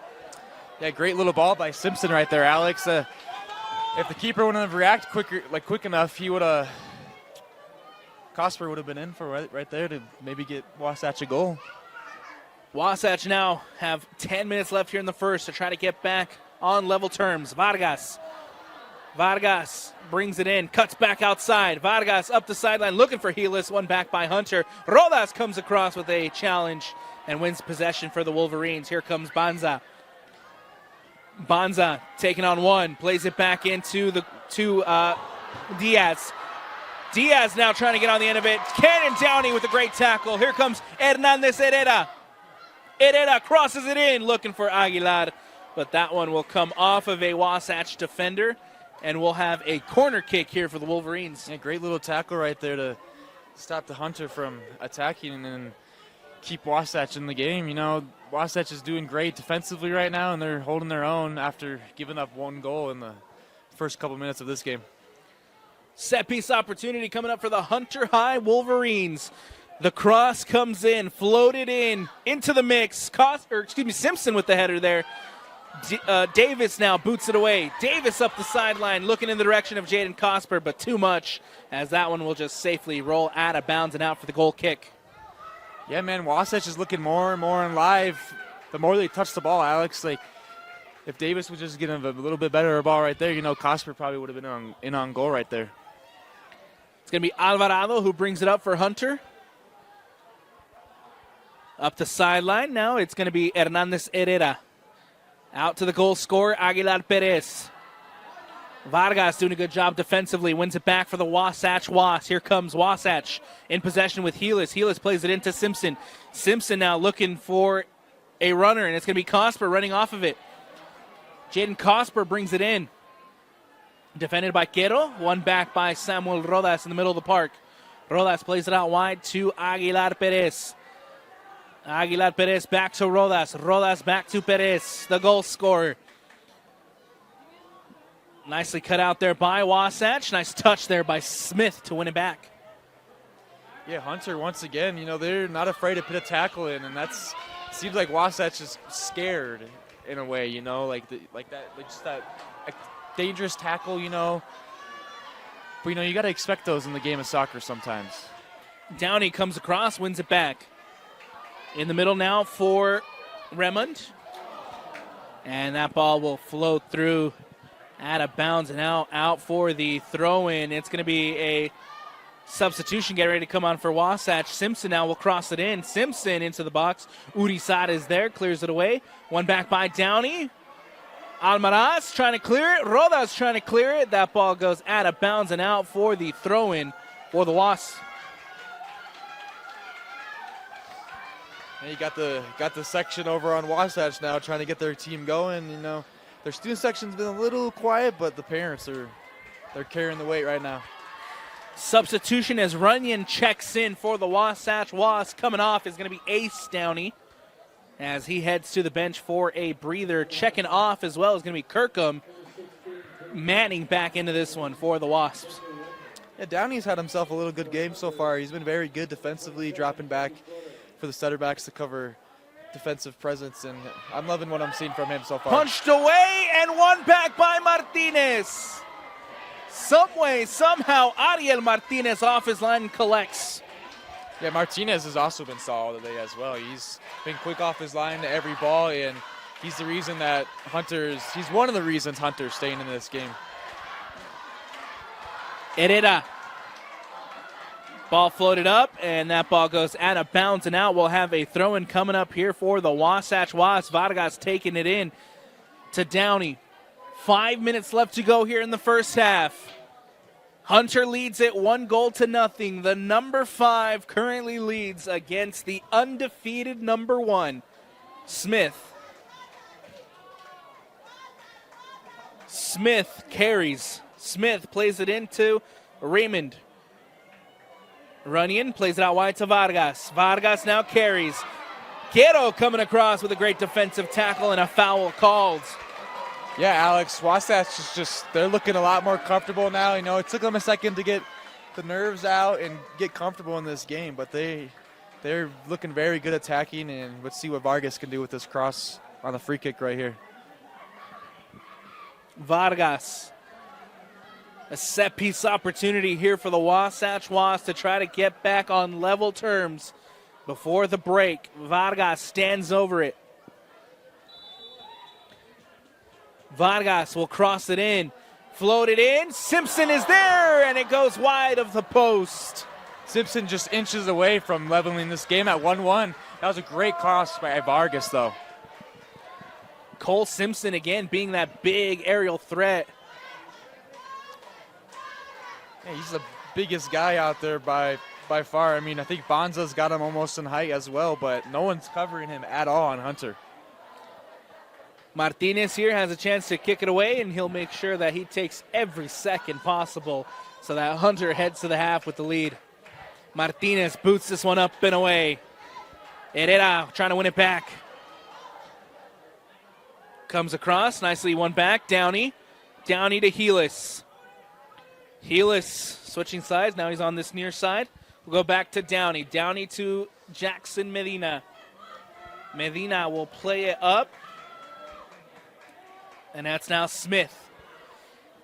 Yeah, great little ball by Simpson right there, Alex. If the keeper wouldn't have reacted quick enough, he would have. Cosper would have been in for right there to maybe get Wasatch a goal. Wasatch now have 10 minutes left here in the first to try to get back on level terms. Vargas brings it in, cuts back outside. Vargas up the sideline looking for Helis, one back by Hunter. Rodas comes across with a challenge and wins possession for the Wolverines. Here comes Banza. Banza taking on one, plays it back into Diaz. Diaz now trying to get on the end of it. Cannon Downey with a great tackle. Here comes Hernandez Herrera. Herrera crosses it in, looking for Aguilar, but that one will come off of a Wasatch defender, and we'll have a corner kick here for the Wolverines. Yeah, great little tackle right there to stop the Hunter from attacking and keep Wasatch in the game. Wasatch is doing great defensively right now, and they're holding their own after giving up one goal in the first couple minutes of this game. Set piece opportunity coming up for the Hunter High Wolverines. The cross comes in, floated into the mix. Simpson with the header there. Davis now boots it away. Davis up the sideline, looking in the direction of Jaden Cosper, but too much, as that one will just safely roll out of bounds and out for the goal kick. Yeah, man, Wasatch is looking more and more alive the more they touch the ball, Alex. If Davis would just get a little bit better ball right there, Cosper probably would have been in on goal right there. It's going to be Alvarado who brings it up for Hunter. Up the sideline now, it's going to be Hernandez Herrera. Out to the goal scorer, Aguilar Perez. Vargas doing a good job defensively, wins it back for the Wasatch Wasps. Here comes Wasatch in possession with Helis. Helis plays it into Simpson. Simpson now looking for a runner, and it's going to be Cosper running off of it. Jaden Cosper brings it in. Defended by Quero, won back by Samuel Rodas in the middle of the park. Rodas plays it out wide to Aguilar Perez. Aguilar Perez back to Rodas. Rodas back to Perez, the goal scorer. Nicely cut out there by Wasatch. Nice touch there by Smith to win it back. Yeah, Hunter, once again, they're not afraid to put a tackle in, and seems like Wasatch is scared in a way, just that dangerous tackle, But, you got to expect those in the game of soccer sometimes. Downey comes across, wins it back. In the middle now for Remond. And that ball will float through out of bounds and out for the throw-in. It's going to be a substitution. Get ready to come on for Wasatch. Simpson now will cross it in. Simpson into the box. Urizar is there, clears it away. One back by Downey. Almaraz trying to clear it. Rodas trying to clear it. That ball goes out of bounds and out for the throw-in for the Wasps. And you got the section over on Wasatch now trying to get their team going. Their student section's been a little quiet, but the parents they're carrying the weight right now. Substitution as Runyon checks in for the Wasatch Wasps. Coming off is going to be Ace Downey as he heads to the bench for a breather. Checking off as well is going to be Kirkham. Manning back into this one for the Wasps. Yeah, Downey's had himself a little good game so far. He's been very good defensively, dropping back for the center backs to cover defensive presence, and I'm loving what I'm seeing from him so far. Punched away and one back by Martinez. Some way, somehow, Ariel Martinez off his line collects. Yeah, Martinez has also been solid today as well. He's been quick off his line to every ball, and he's the reason that he's one of the reasons Hunter's staying in this game. Herrera. Ball floated up, and that ball goes out of bounds and out. We'll have a throw-in coming up here for the Wasatch Wasps. Vargas taking it in to Downey. 5 minutes left to go here in the first half. Hunter leads it 1-0. The number 5 currently leads against the undefeated number 1, Smith. Smith carries. Smith plays it into Raymond. Runyon plays it out wide to Vargas. Vargas now carries. Quero coming across with a great defensive tackle and a foul called. Yeah, Alex, Wasatch is they're looking a lot more comfortable now. It took them a second to get the nerves out and get comfortable in this game, but they're looking very good attacking, and let's see what Vargas can do with this cross on the free kick right here. Vargas. A set-piece opportunity here for the Wasatch Wasps to try to get back on level terms before the break. Vargas stands over it. Vargas will cross it in. Float it in. Simpson is there, and it goes wide of the post. Simpson just inches away from leveling this game at 1-1. That was a great cross by Vargas, though. Cole Simpson, again, being that big aerial threat. Yeah, he's the biggest guy out there by far. I think Bonza's got him almost in height as well, but no one's covering him at all on Hunter. Martinez here has a chance to kick it away, and he'll make sure that he takes every second possible so that Hunter heads to the half with the lead. Martinez boots this one up and away. Herrera trying to win it back. Comes across, nicely won back. Downey to Helis. Helis switching sides. Now he's on this near side. We'll go back to Downey. Downey to Jackson Medina. Medina will play it up. And that's now Smith.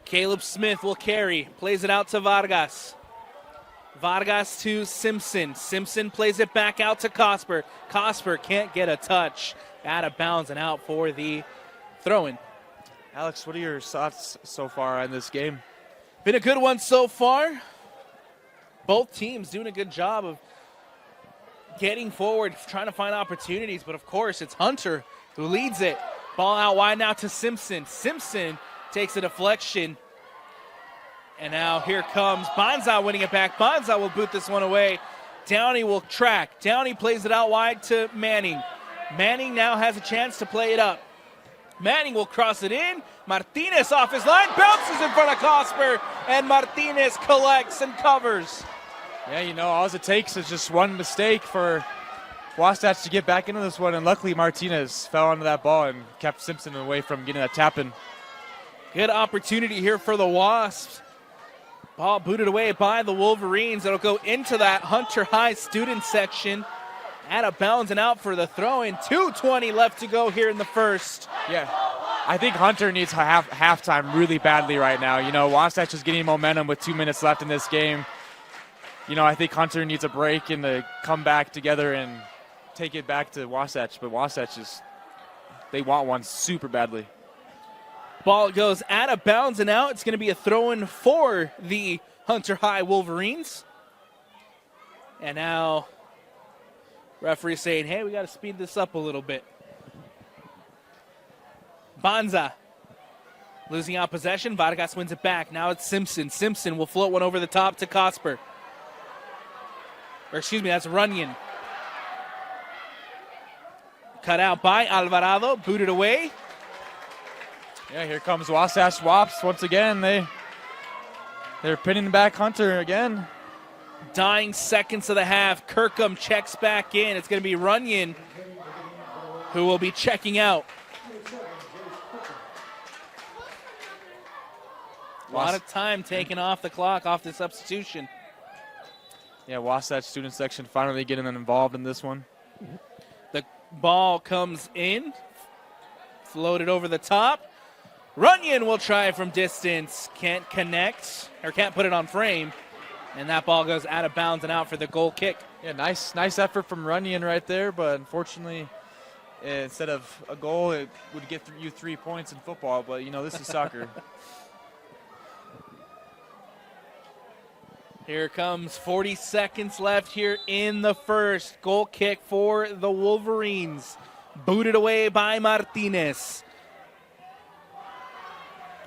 Caleb Smith will carry. Plays it out to Vargas. Vargas to Simpson. Simpson plays it back out to Cosper. Cosper can't get a touch. Out of bounds and out for the throw-in. Alex, what are your thoughts so far on this game? Been a good one so far. Both teams doing a good job of getting forward, trying to find opportunities. But, of course, it's Hunter who leads it. Ball out wide now to Simpson. Simpson takes a deflection. And now here comes Banza winning it back. Banza will boot this one away. Downey will track. Downey plays it out wide to Manning. Manning now has a chance to play it up. Manning will cross it in. Martinez off his line, bounces in front of Cosper, and Martinez collects and covers. Yeah, all it takes is just one mistake for Wasatch to get back into this one, and luckily Martinez fell onto that ball and kept Simpson away from getting that tap in. Good opportunity here for the Wasps. Ball booted away by the Wolverines. It'll go into that Hunter High student section. Out of bounds and out for the throw-in. 2:20 left to go here in the first. Yeah, I think Hunter needs halftime really badly right now. Wasatch is getting momentum with 2 minutes left in this game. I think Hunter needs a break and to come back together and take it back to Wasatch. But Wasatch they want one super badly. Ball goes out of bounds and out. It's going to be a throw-in for the Hunter High Wolverines. And now referee saying, hey, we got to speed this up a little bit. Banza losing out possession. Vargas wins it back. Now it's Simpson. Simpson will float one over the top to Cosper. That's Runyon. Cut out by Alvarado. Booted away. Yeah, here comes Wasatch Wasps once again. They're pinning back Hunter again. Dying seconds of the half. Kirkham checks back in. It's going to be Runyon who will be checking out. A lot of time taken off the clock, off the substitution. Yeah, Wasatch student section finally getting involved in this one. The ball comes in. Floated over the top. Runyon will try from distance. Can't connect, or can't put it on frame. And that ball goes out of bounds and out for the goal kick. Yeah, nice effort from Runyon right there, but unfortunately, instead of a goal, it would get you 3 points in football, but this is soccer. Here comes 40 seconds left here in the first. Goal kick for the Wolverines. Booted away by Martinez.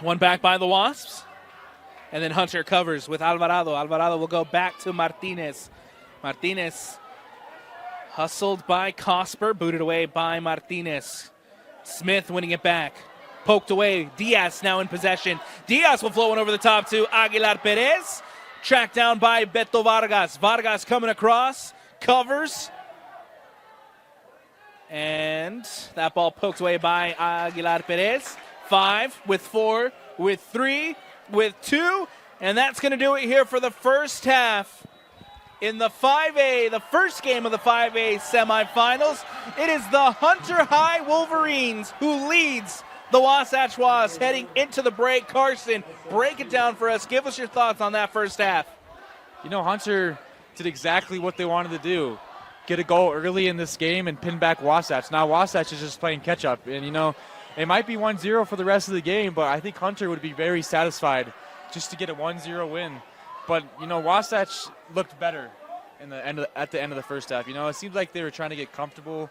One back by the Wasps. And then Hunter covers with Alvarado. Alvarado will go back to Martinez. Martinez hustled by Cosper. Booted away by Martinez. Smith winning it back. Poked away. Diaz now in possession. Diaz will float one over the top to Aguilar Perez. Tracked down by Beto Vargas. Vargas coming across. Covers. And that ball poked away by Aguilar Perez. 5 with 4 with 3 with 2. And that's going to do it here for the first half. In the 5A, the first game of the 5A semifinals, it is the Hunter High Wolverines who leads the Wasatch Wasps heading into the break. Carson, break it down for us. Give us your thoughts on that first half. Hunter did exactly what they wanted to do. Get a goal early in this game and pin back Wasatch. Now Wasatch is just playing catch-up. And, it might be 1-0 for the rest of the game, but I think Hunter would be very satisfied just to get a 1-0 win. But, Wasatch looked better at the end of the first half. It seemed like they were trying to get comfortable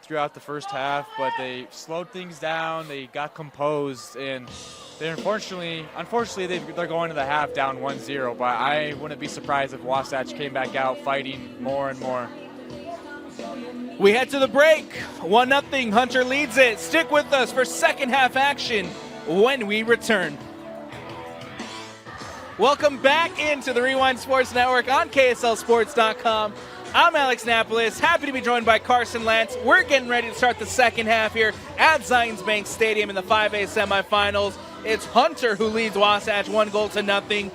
throughout the first half, but they slowed things down. They got composed, and they unfortunately they're going to the half down 1-0. But I wouldn't be surprised if Wasatch came back out fighting more and more. We head to the break. 1-0. Hunter leads it. Stick with us for second half action when we return. Welcome back into the Rewind Sports Network on KSLSports.com. I'm Alex Napolis, happy to be joined by Carson Lantz. We're getting ready to start the second half here at Zions Bank Stadium in the 5A semifinals. It's Hunter who leads Wasatch 1-0.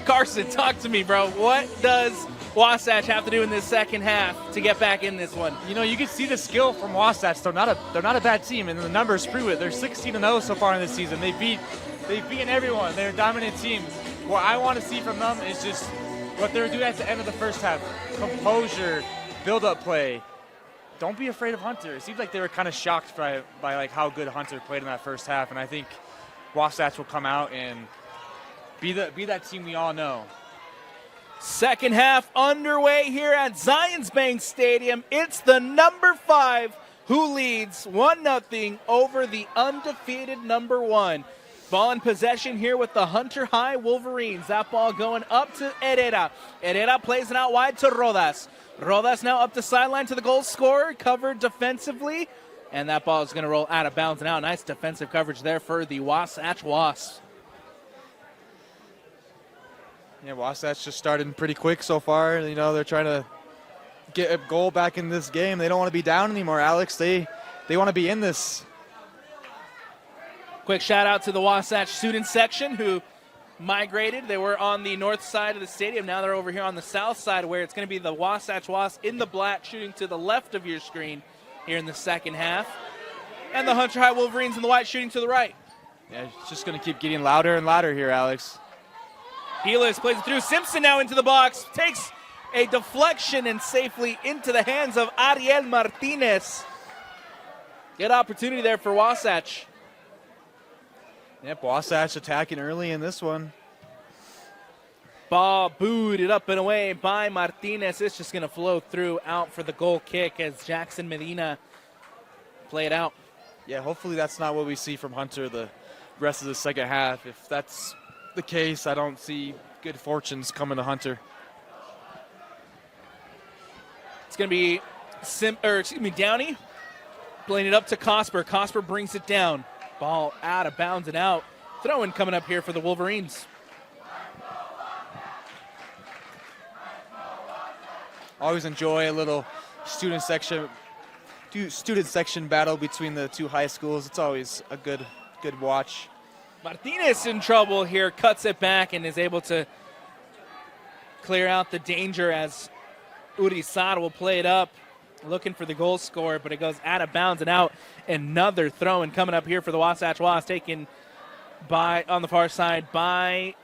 Carson, talk to me, bro. What does Wasatch have to do in this second half to get back in this one? You can see the skill from Wasatch. They're not a bad team, and the numbers prove it. They're 16-0 so far in this season. They've beaten everyone. They're a dominant team. What I want to see from them is just what they're doing at the end of the first half. Composure, build-up play. Don't be afraid of Hunter. It seems like they were kind of shocked by how good Hunter played in that first half, and I think Wasatch will come out and be that team we all know. Second half underway here at Zions Bank Stadium. It's the number 5 who leads 1-0 over the undefeated number 1. Ball in possession here with the Hunter High Wolverines. That ball going up to Herrera. Herrera plays it out wide to Rodas. Rodas now up the sideline to the goal scorer, covered defensively. And that ball is going to roll out of bounds and out. Nice defensive coverage there for the Wasatch Wasps. Yeah, Wasatch just started pretty quick so far. You know, they're trying to get a goal back in this game. They don't want to be down anymore, Alex. They want to be in this. Quick shout out to the Wasatch student section who migrated. They were on the north side of the stadium. Now they're over here on the south side where it's going to be the Wasatch Wasps in the black shooting to the left of your screen here in the second half. And the Hunter High Wolverines in the white shooting to the right. Yeah, it's just going to keep getting louder and louder here, Alex. Helis plays it through. Simpson now into the box. Takes a deflection and safely into the hands of Ariel Martinez. Good opportunity there for Wasatch. Yep, Wasatch attacking early in this one. Ball booted up and away by Martinez. It's just going to flow through out for the goal kick as Jackson Medina play it out. Yeah, hopefully that's not what we see from Hunter the rest of the second half. If that's the case, I don't see good fortunes coming to Hunter. It's going to be Downey playing it up to Cosper. Cosper brings it down. Ball out of bounds and out. Throw-in coming up here for the Wolverines. Always enjoy a little student section battle between the two high schools. It's always a good watch. Martinez in trouble here, cuts it back and is able to clear out the danger as Urizar will play it up, looking for the goal scorer, but it goes out of bounds and out. Another throw-in coming up here for the Wasatch Wasps, taken by, on the far side by,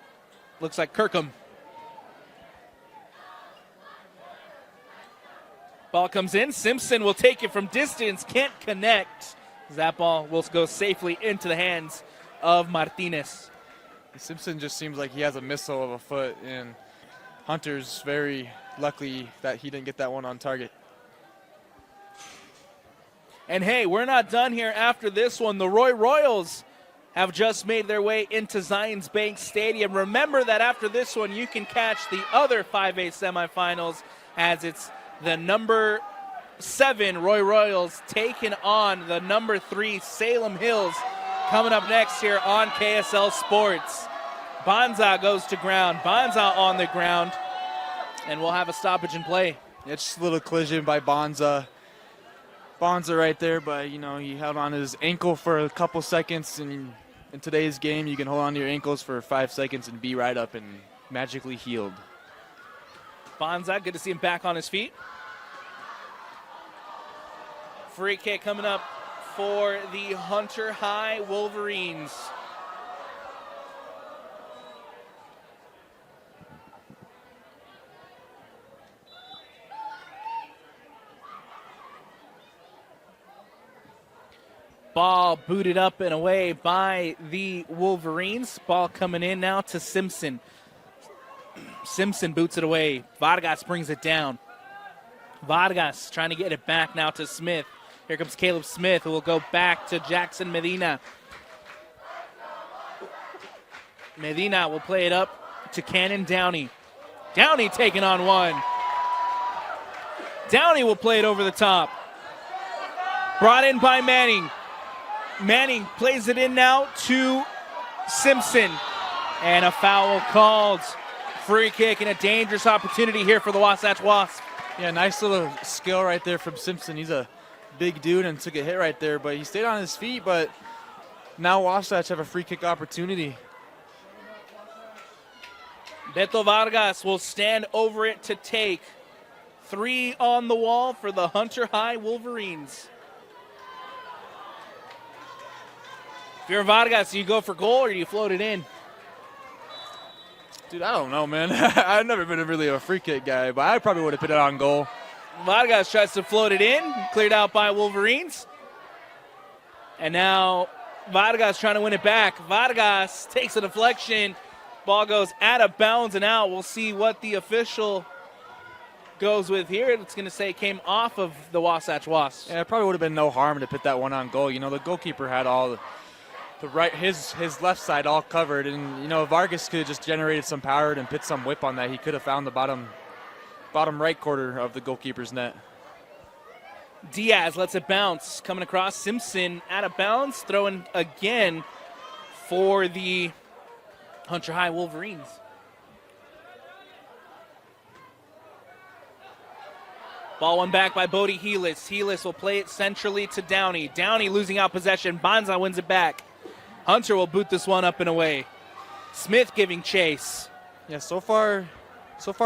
looks like Kirkham. Ball comes in. Simpson will take it from distance. Can't connect. That ball will go safely into the hands of Martinez. Simpson just seems like he has a missile of a foot, and Hunter's very lucky that he didn't get that one on target. And hey, we're not done here after this one. The Roy Royals have just made their way into Zions Bank Stadium. Remember that after this one, you can catch the other 5A semifinals as it's the number 7 Roy Royals taking on the number 3 Salem Hills coming up next here on KSL Sports. Bonza goes to ground. Bonza on the ground. And we'll have a stoppage in play. It's just a little collision by Bonza. Bonza right there, but you know, he held on his ankle for a couple seconds. And in today's game, you can hold on to your ankles for 5 seconds and be right up and magically healed. Bonza, good to see him back on his feet. Free kick coming up for the Hunter High Wolverines. Ball booted up and away by the Wolverines. Ball coming in now to Simpson. Simpson boots it away. Vargas brings it down. Vargas trying to get it back now to Smith. Here comes Caleb Smith, who will go back to Jackson Medina. Medina will play it up to Cannon Downey. Downey taking on one. Downey will play it over the top. Brought in by Manning. Manning plays it in now to Simpson. And a foul called. Free kick and a dangerous opportunity here for the Wasatch Wasps. Yeah, nice little skill right there from Simpson. He's a big dude and took a hit right there, but he stayed on his feet, but now Wasatch have a free kick opportunity. Beto Vargas will stand over it to take. 3 on the wall for the Hunter High Wolverines. If you're Vargas, do you go for goal or do you float it in? Dude, I don't know, man. I've never been really a free kick guy, but I probably would have put it on goal. Vargas tries to float it in, cleared out by Wolverines. And now Vargas trying to win it back. Vargas takes a deflection. Ball goes out of bounds and out. We'll see what the official goes with here. It's going to say it came off of the Wasatch Wasps. Yeah, it probably would have been no harm to put that one on goal. You know, the goalkeeper had all the right, his left side all covered, and you know, Vargas could have just generated some power and put some whip on that. He could have found the bottom right corner of the goalkeeper's net. Diaz lets it bounce. Coming across, Simpson out of bounds. Throwing again for the Hunter High Wolverines. Ball won back by Bodie Helis. Helis will play it centrally to Downey. Downey losing out possession. Bonza wins it back. Hunter will boot this one up and away. Smith giving chase. Yeah, so far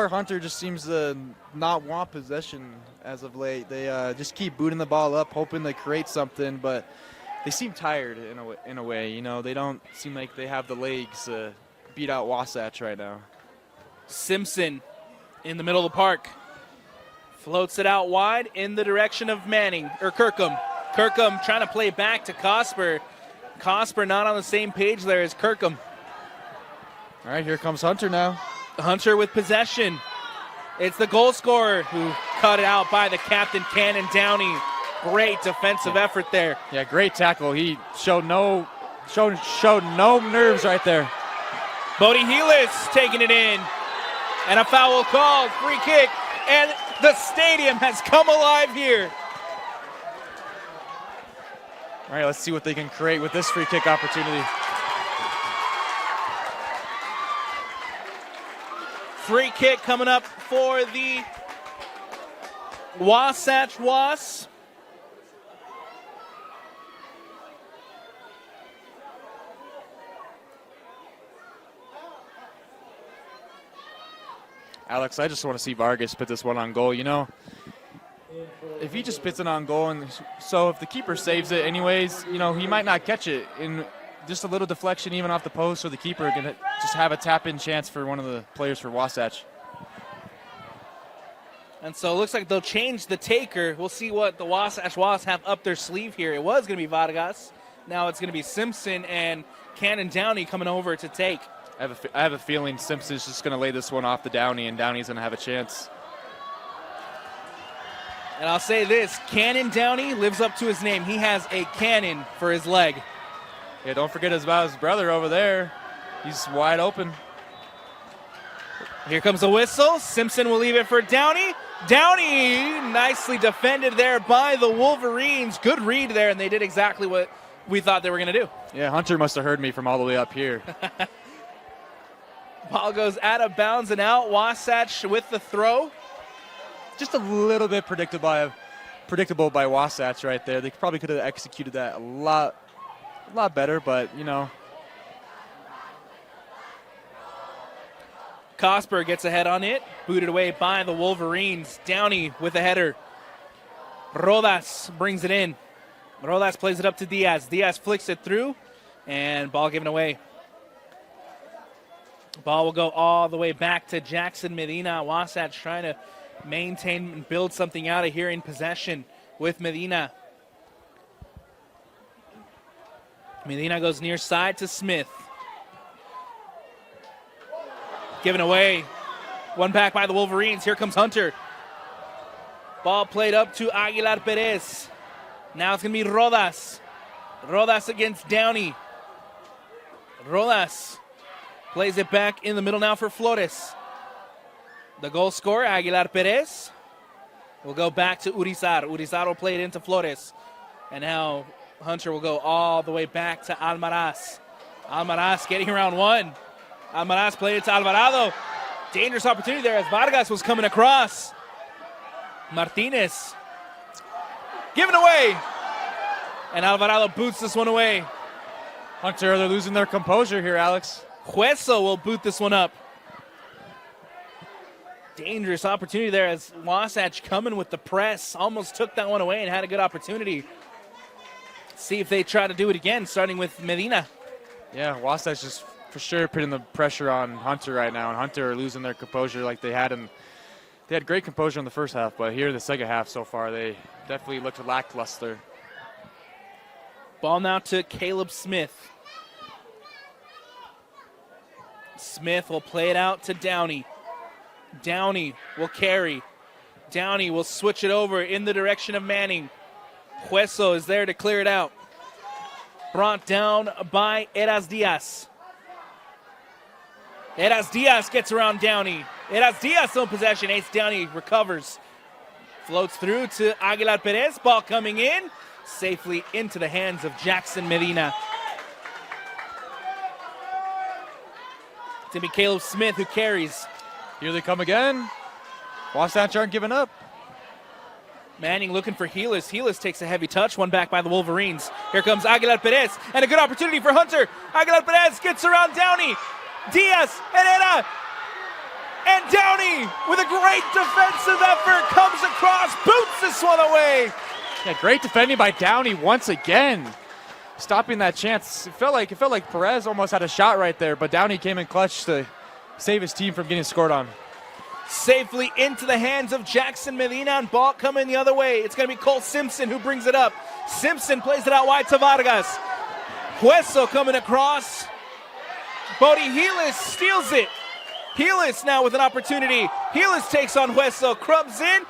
Hunter just seems to not want possession as of late. They just keep booting the ball up, hoping to create something, but they seem tired in a way. You know, they don't seem like they have the legs to beat out Wasatch right now. Simpson in the middle of the park. Floats it out wide in the direction of Kirkham. Kirkham trying to play back to Cosper. Cosper not on the same page there as Kirkham. All right, here comes Hunter now. Hunter with possession. It's the goal scorer who cut it out by the captain, Cannon Downey. Great defensive effort there. Yeah, great tackle. He showed no nerves right there. Bodie Helis taking it in. And a foul called. Free kick. And the stadium has come alive here. All right, let's see what they can create with this free kick opportunity. Free kick coming up for the Wasatch Wasps. Alex, I just want to see Vargas put this one on goal. You know, if he just puts it on goal, and so if the keeper saves it anyways, you know, he might not catch it. In just a little deflection even off the post, or the keeper can just have a tap-in chance for one of the players for Wasatch. And so it looks like they'll change the taker. We'll see what the Wasatch Wasps have up their sleeve here. It was going to be Vargas. Now it's going to be Simpson and Cannon Downey coming over to take. I have a feeling Simpson's just going to lay this one off to Downey, and Downey's going to have a chance. And I'll say this, Cannon Downey lives up to his name. He has a cannon for his leg. Yeah, don't forget about his brother over there. He's wide open. Here comes the whistle. Simpson will leave it for Downey. Downey nicely defended there by the Wolverines. Good read there, and they did exactly what we thought they were going to do. Yeah, Hunter must have heard me from all the way up here. Ball goes out of bounds and out. Wasatch with the throw. Just a little bit predictable by Wasatch right there. They probably could have executed that a lot better, but, you know. Cosper gets ahead on it. Booted away by the Wolverines. Downey with a header. Rodas brings it in. Rodas plays it up to Diaz. Diaz flicks it through, and ball given away. Ball will go all the way back to Jackson Medina. Wasatch trying to maintain and build something out of here in possession with Medina. Medina goes near side to Smith. Given away. One back by the Wolverines. Here comes Hunter. Ball played up to Aguilar Perez. Now it's going to be Rodas. Rodas against Downey. Rodas plays it back in the middle now for Flores. The goal scorer, Aguilar Perez, will go back to Urizar. Urizar will play it into Flores. And now Hunter will go all the way back to Almaraz. Almaraz getting around one. Almaraz played it to Alvarado. Dangerous opportunity there as Vargas was coming across. Martinez given away. And Alvarado boots this one away. Hunter, they're losing their composure here, Alex. Hueso will boot this one up. Dangerous opportunity there as Wasatch coming with the press. Almost took that one away and had a good opportunity. See if they try to do it again, starting with Medina. Yeah, Wasatch is for sure putting the pressure on Hunter right now, and Hunter are losing their composure like they had. They had great composure in the first half, but here in the second half so far, they definitely looked lackluster. Ball now to Caleb Smith. Smith will play it out to Downey. Downey will carry. Downey will switch it over in the direction of Manning. Hueso is there to clear it out. Brought down by Eras Diaz. Eras Diaz gets around Downey. Eras Diaz on possession. Ace Downey recovers. Floats through to Aguilar Perez. Ball coming in. Safely into the hands of Jackson Medina. It's going to be Caleb Smith who carries. Here they come again. Wasatch aren't giving up. Manning looking for Helis. Helis takes a heavy touch. One back by the Wolverines. Here comes Aguilar Perez. And a good opportunity for Hunter. Aguilar Perez gets around Downey. Diaz, Herrera, and Downey with a great defensive effort comes across, boots this one away. Yeah, great defending by Downey once again, stopping that chance. It felt like Perez almost had a shot right there, but Downey came in clutch to save his team from getting scored on. Safely into the hands of Jackson Medina, and ball coming the other way. It's going to be Cole Simpson who brings it up. Simpson plays it out wide to Vargas. Hueso coming across. Bodie Helis steals it. Helis now with an opportunity. Helis takes on Hueso, crubs in.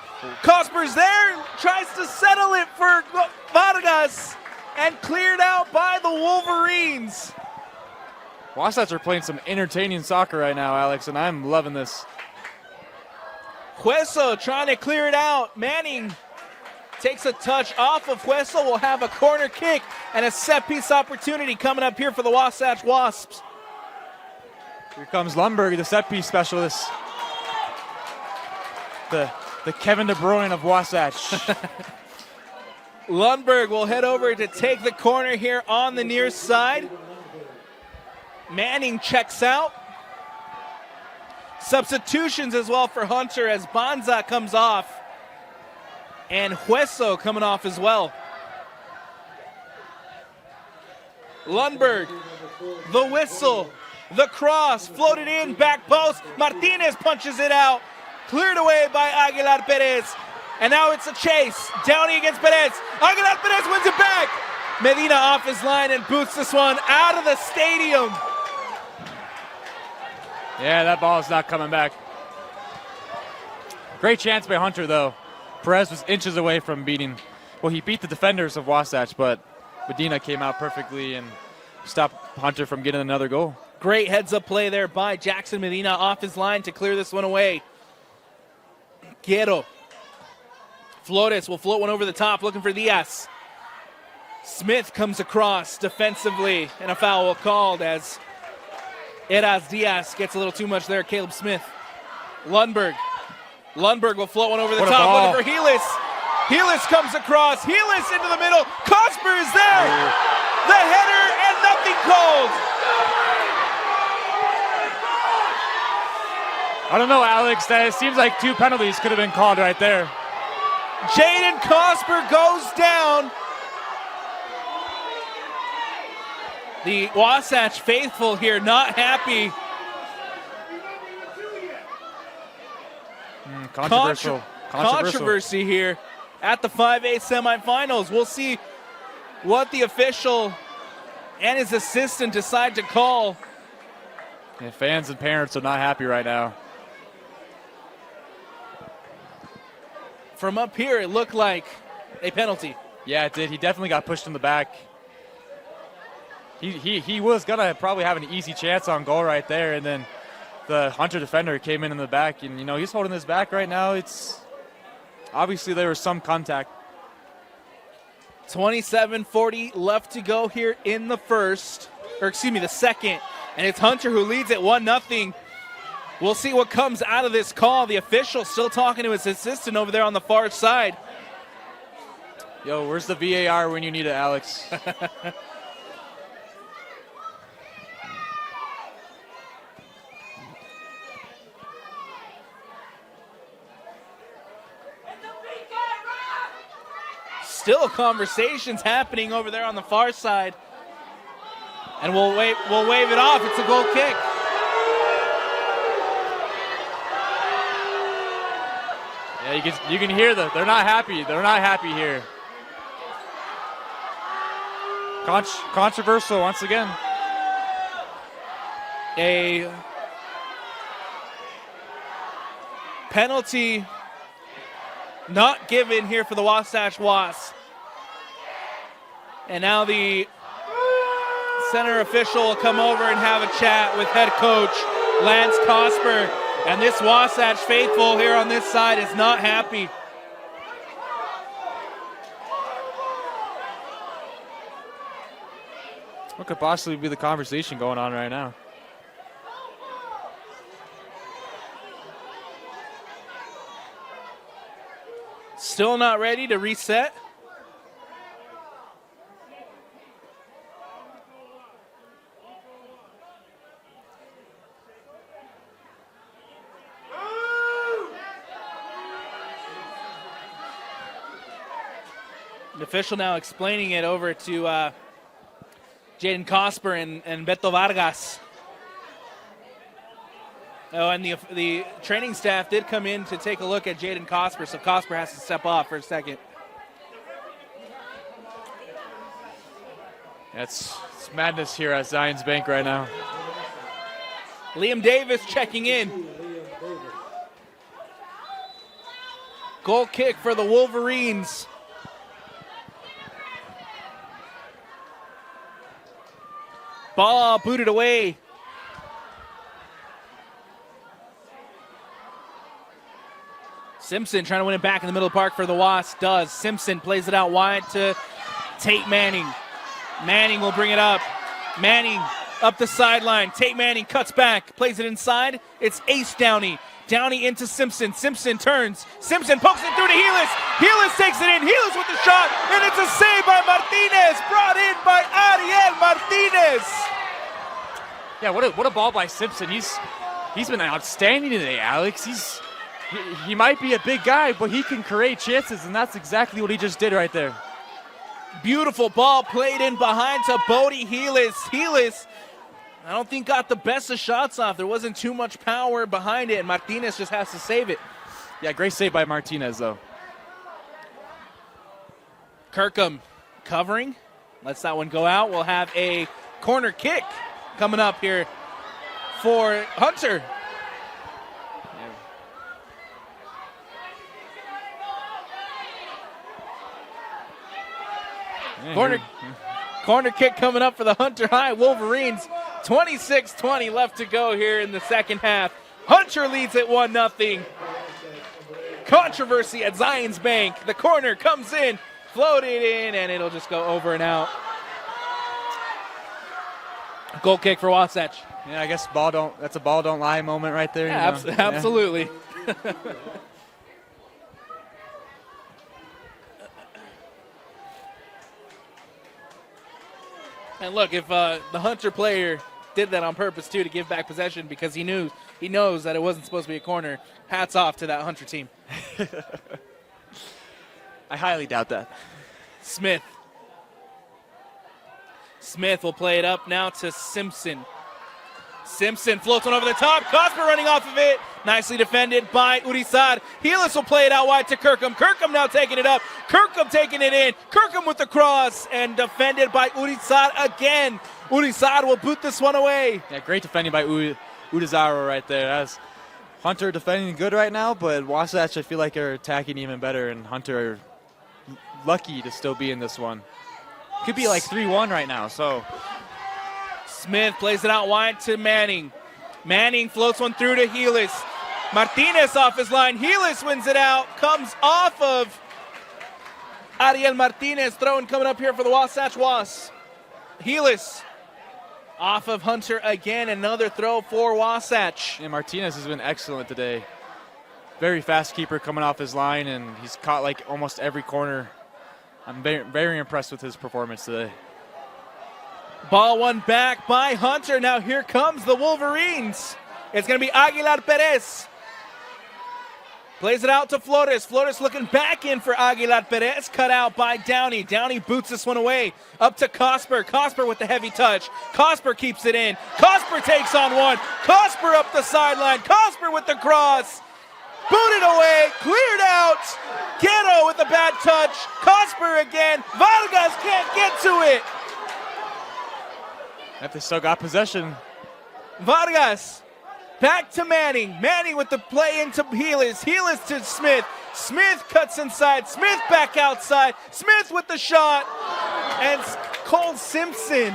Cosper's there, tries to settle it for Vargas, and cleared out by the Wolverines. Wasatch are playing some entertaining soccer right now, Alex, and I'm loving this. Hueso trying to clear it out. Manning takes a touch off of Hueso. Will have a corner kick and a set-piece opportunity coming up here for the Wasatch Wasps. Here comes Lundberg, the set-piece specialist. The Kevin De Bruyne of Wasatch. Lundberg will head over to take the corner here on the near side. Manning checks out. Substitutions as well for Hunter as Bonza comes off. And Hueso coming off as well. Lundberg, the whistle, the cross, floated in, back post. Martinez punches it out. Cleared away by Aguilar Perez. And now it's a chase. Downey against Perez. Aguilar Perez wins it back. Medina off his line and boots this one out of the stadium. Yeah, that ball is not coming back. Great chance by Hunter, though. Perez was inches away from beating. Well, he beat the defenders of Wasatch, but Medina came out perfectly and stopped Hunter from getting another goal. Great heads-up play there by Jackson Medina off his line to clear this one away. Guerrero. Flores will float one over the top, looking for Diaz. Smith comes across defensively, and a foul will called as Eras Diaz gets a little too much there. Caleb Smith. Lundberg. Lundberg will float one over the top, looking for Helis. Helis comes across. Helis into the middle. Cosper is there. The header and nothing called. I don't know, Alex. It seems like two penalties could have been called right there. Jaden Cosper goes down. The Wasatch faithful here not happy. Controversy here at the 5A semifinals. We'll see what the official and his assistant decide to call. Yeah, fans and parents are not happy right now. From up here, it looked like a penalty. Yeah, it did. He definitely got pushed in the back. He was going to probably have an easy chance on goal right there, and then the Hunter defender came in the back, and, you know, he's holding his back right now. It's obviously there was some contact. 27:40 left to go here in the the second, and it's Hunter who leads it 1-0. We'll see what comes out of this call. The official still talking to his assistant over there on the far side. Yo, where's the VAR when you need it, Alex? Still conversations happening over there on the far side. And we'll wave it off. It's a goal kick. Yeah, you can hear them. They're not happy. They're not happy here. Controversial once again. A penalty not given here for the Wasatch Wasps. And now the center official will come over and have a chat with head coach Lance Cosper. And this Wasatch faithful here on this side is not happy. What could possibly be the conversation going on right now? Still not ready to reset. The official now explaining it over to Jaden Cosper and Beto Vargas. Oh, and the training staff did come in to take a look at Jaden Cosper, so Cosper has to step off for a second. It's madness here at Zions Bank right now. Liam Davis checking in. Goal kick for the Wolverines. Ball booted away. Simpson trying to win it back in the middle of the park for the Wasps. Does. Simpson plays it out wide to Tate Manning. Manning will bring it up. Manning up the sideline. Tate Manning cuts back. Plays it inside. It's Ace Downey. Downey into Simpson. Simpson turns. Simpson pokes it through to Helis. Helis takes it in. Helis with the shot. And it's a save by Martinez. Brought in by Ariel Martinez. Yeah, what a ball by Simpson. He's been outstanding today, Alex. He might be a big guy, but he can create chances, and that's exactly what he just did right there. Beautiful ball played in behind to Bodie Helis. Helis, I don't think got the best of shots off. There wasn't too much power behind it, and Martinez just has to save it. Yeah, great save by Martinez, though. Kirkham covering. Lets that one go out. We'll have a corner kick coming up here for Hunter. Corner kick coming up for the Hunter High Wolverines. 26-20 left to go here in the second half. Hunter leads it 1-0. Controversy at Zions Bank. The corner comes in, floated in, and it'll just go over and out. Goal kick for Wasatch. Yeah, I guess that's a ball don't lie moment right there. Yeah, you know? Absolutely. And look, if the Hunter player did that on purpose too to give back possession because he knows that it wasn't supposed to be a corner, hats off to that Hunter team. I highly doubt that. Smith will play it up now to Simpson. Simpson floats one over the top. Cosper running off of it. Nicely defended by Urizar. Helis will play it out wide to Kirkham. Kirkham now taking it up. Kirkham taking it in. Kirkham with the cross and defended by Urizar again. Urizar will boot this one away. Yeah, great defending by Urizar right there. That's Hunter defending good right now, but Wasatch I feel like are attacking even better, and Hunter are lucky to still be in this one. Could be like 3-1 right now, so. Smith plays it out wide to Manning. Manning floats one through to Helis. Martinez off his line. Helis wins it out. Comes off of Ariel Martinez. Throwing coming up here for the Wasatch Wasps. Helis off of Hunter again. Another throw for Wasatch. And Martinez has been excellent today. Very fast keeper coming off his line, and he's caught like almost every corner. I'm very, very impressed with his performance today. Ball won back by Hunter. Now here comes the Wolverines. It's going to be Aguilar Perez. Plays it out to Flores. Flores looking back in for Aguilar Perez. Cut out by Downey. Downey boots this one away. Up to Cosper. Cosper with the heavy touch. Cosper keeps it in. Cosper takes on one. Cosper up the sideline. Cosper with the cross. Booted away. Cleared out. Guerrero with a bad touch. Cosper again. Vargas can't get to it. If they still got possession. Vargas Back to Manning. Manning with the play into Helis. Helis to Smith. Smith cuts inside. Smith back outside. Smith with the shot. And Cole Simpson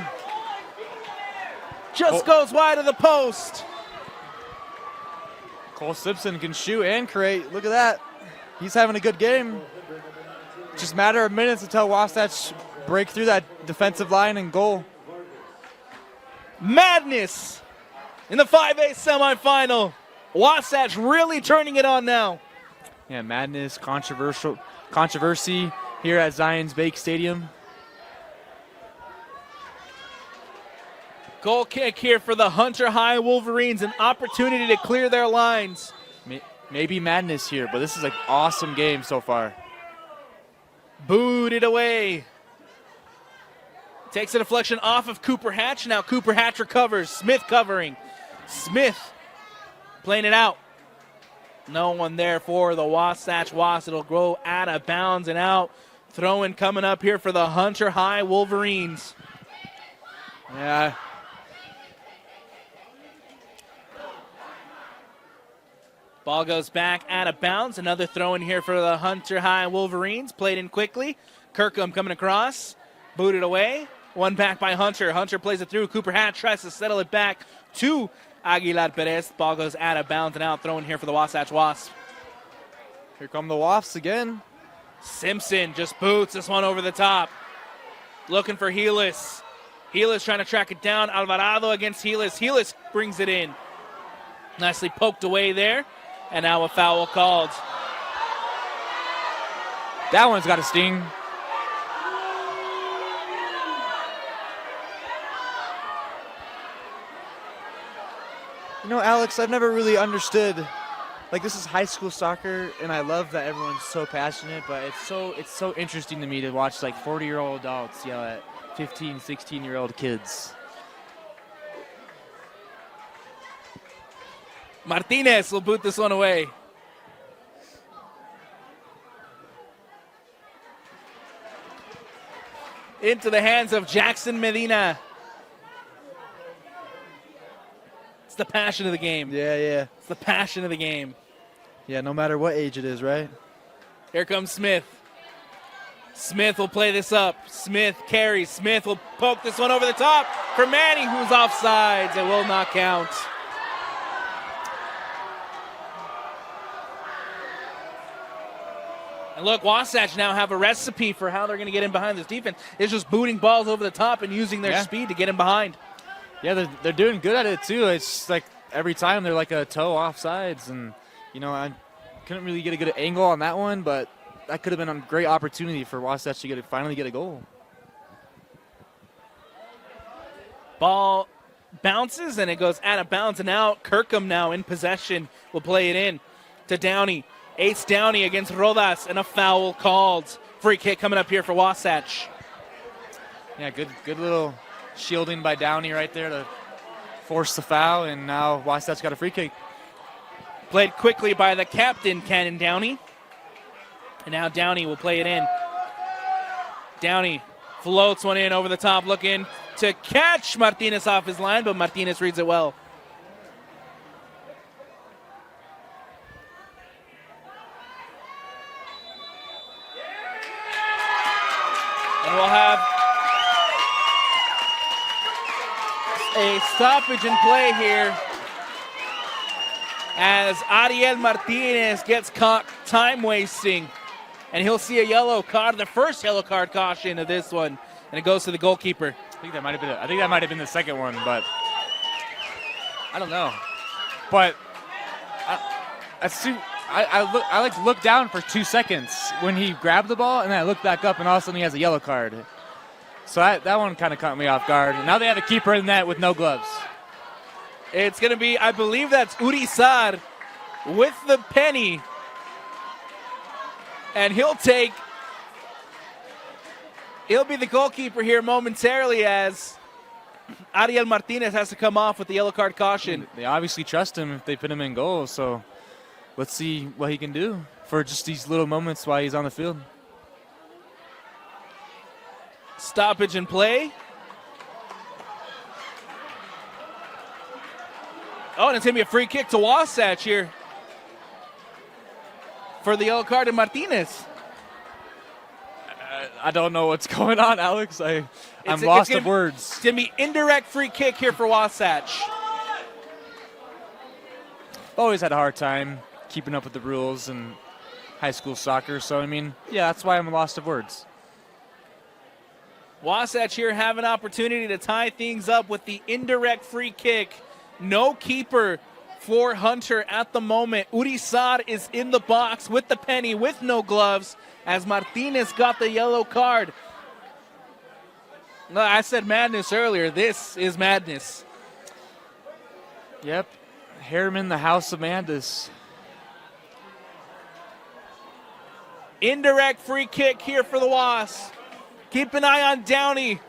just goes wide of the post. Cole Simpson can shoot and create. Look at that. He's having a good game. Just a matter of minutes until Wasatch break through that defensive line and goal. Madness in the 5A semifinal. Wasatch really turning it on now. Yeah, madness, controversy here at Zions Bank Stadium. Goal kick here for the Hunter High Wolverines. An opportunity to clear their lines. Maybe madness here, but this is an awesome game so far. Booted away. Takes a deflection off of Cooper Hatch. Now Cooper Hatch recovers. Smith covering. Smith playing it out. No one there for the Wasatch Wasps. It'll go out of bounds and out. Throw-in coming up here for the Hunter High Wolverines. Yeah. Ball goes back out of bounds. Another throw-in here for the Hunter High Wolverines. Played in quickly. Kirkham coming across. Booted away. One back by Hunter. Hunter plays it through. Cooper Hatch tries to settle it back to Aguilar Perez. Ball goes out of bounds and out. Throw-in here for the Wasatch Wasps. Here come the Wasps again. Simpson just boots this one over the top. Looking for Helis. Helis trying to track it down. Alvarado against Helis. Helis brings it in. Nicely poked away there. And now a foul called. That one's got a sting. You know, Alex, I've never really understood. Like, this is high school soccer, and I love that everyone's so passionate, but it's so interesting to me to watch, like, 40-year-old adults yell at 15, 16-year-old kids. Martinez will boot this one away. Into the hands of Jackson Medina. It's the passion of the game. Yeah. It's the passion of the game. Yeah, no matter what age it is, right? Here comes Smith. Smith will play this up. Smith carries. Smith will poke this one over the top for Manning, who's offsides. It will not count. And look, Wasatch now have a recipe for how they're going to get in behind this defense. It's just booting balls over the top and using their speed to get in behind. Yeah, they're doing good at it, too. It's just like every time they're like a toe offsides. And, you know, I couldn't really get a good angle on that one, but that could have been a great opportunity for Wasatch to finally get a goal. Ball bounces, and it goes out of bounds and out. Kirkham now in possession will play it in to Downey. Ace Downey against Rodas, and a foul called. Free kick coming up here for Wasatch. Yeah, good little shielding by Downey right there to force the foul, and now Wasatch got a free kick. Played quickly by the captain, Cannon Downey. And now Downey will play it in. Downey floats one in over the top, looking to catch Martinez off his line, but Martinez reads it well. And we'll have a stoppage in play here as Ariel Martinez gets caught time wasting. And he'll see a yellow card, the first yellow card caution of this one. And it goes to the goalkeeper. I think that might have been the second one, but I don't know. But I looked down for 2 seconds when he grabbed the ball, and then I looked back up, and all of a sudden he has a yellow card. So that one kind of caught me off guard. And now they have a keeper in net with no gloves. It's going to be, I believe that's Urizar with the penny. And he'll be the goalkeeper here momentarily as Ariel Martinez has to come off with the yellow card caution. They obviously trust him if they put him in goal, so let's see what he can do for just these little moments while he's on the field. Stoppage in play. Oh, and it's going to be a free kick to Wasatch here for the yellow card to Martinez. I don't know what's going on, Alex. I'm lost of words. It's going to be indirect free kick here for Wasatch. I've always had a hard time keeping up with the rules in high school soccer. So, I mean, yeah, that's why I'm lost of words. Wasatch here have an opportunity to tie things up with the indirect free kick. No keeper for Hunter at the moment. Urizar is in the box with the penny, with no gloves, as Martinez got the yellow card. No, I said madness earlier. This is madness. Yep. Harriman, the House of Madness. Indirect free kick here for the Wasps. Keep an eye on Downey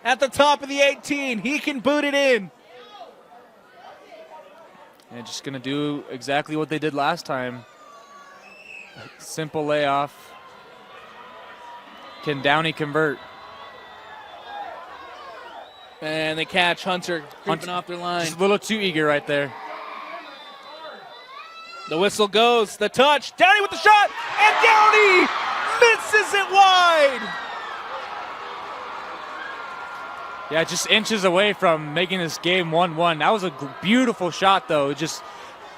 at the top of the 18. He can boot it in. And just going to do exactly what they did last time. Simple layoff. Can Downey convert? And they catch Hunter creeping off their line. Just a little too eager right there. The whistle goes. The touch. Downey with the shot. And Downey misses it wide. Yeah, just inches away from making this game 1-1. That was a beautiful shot, though. Just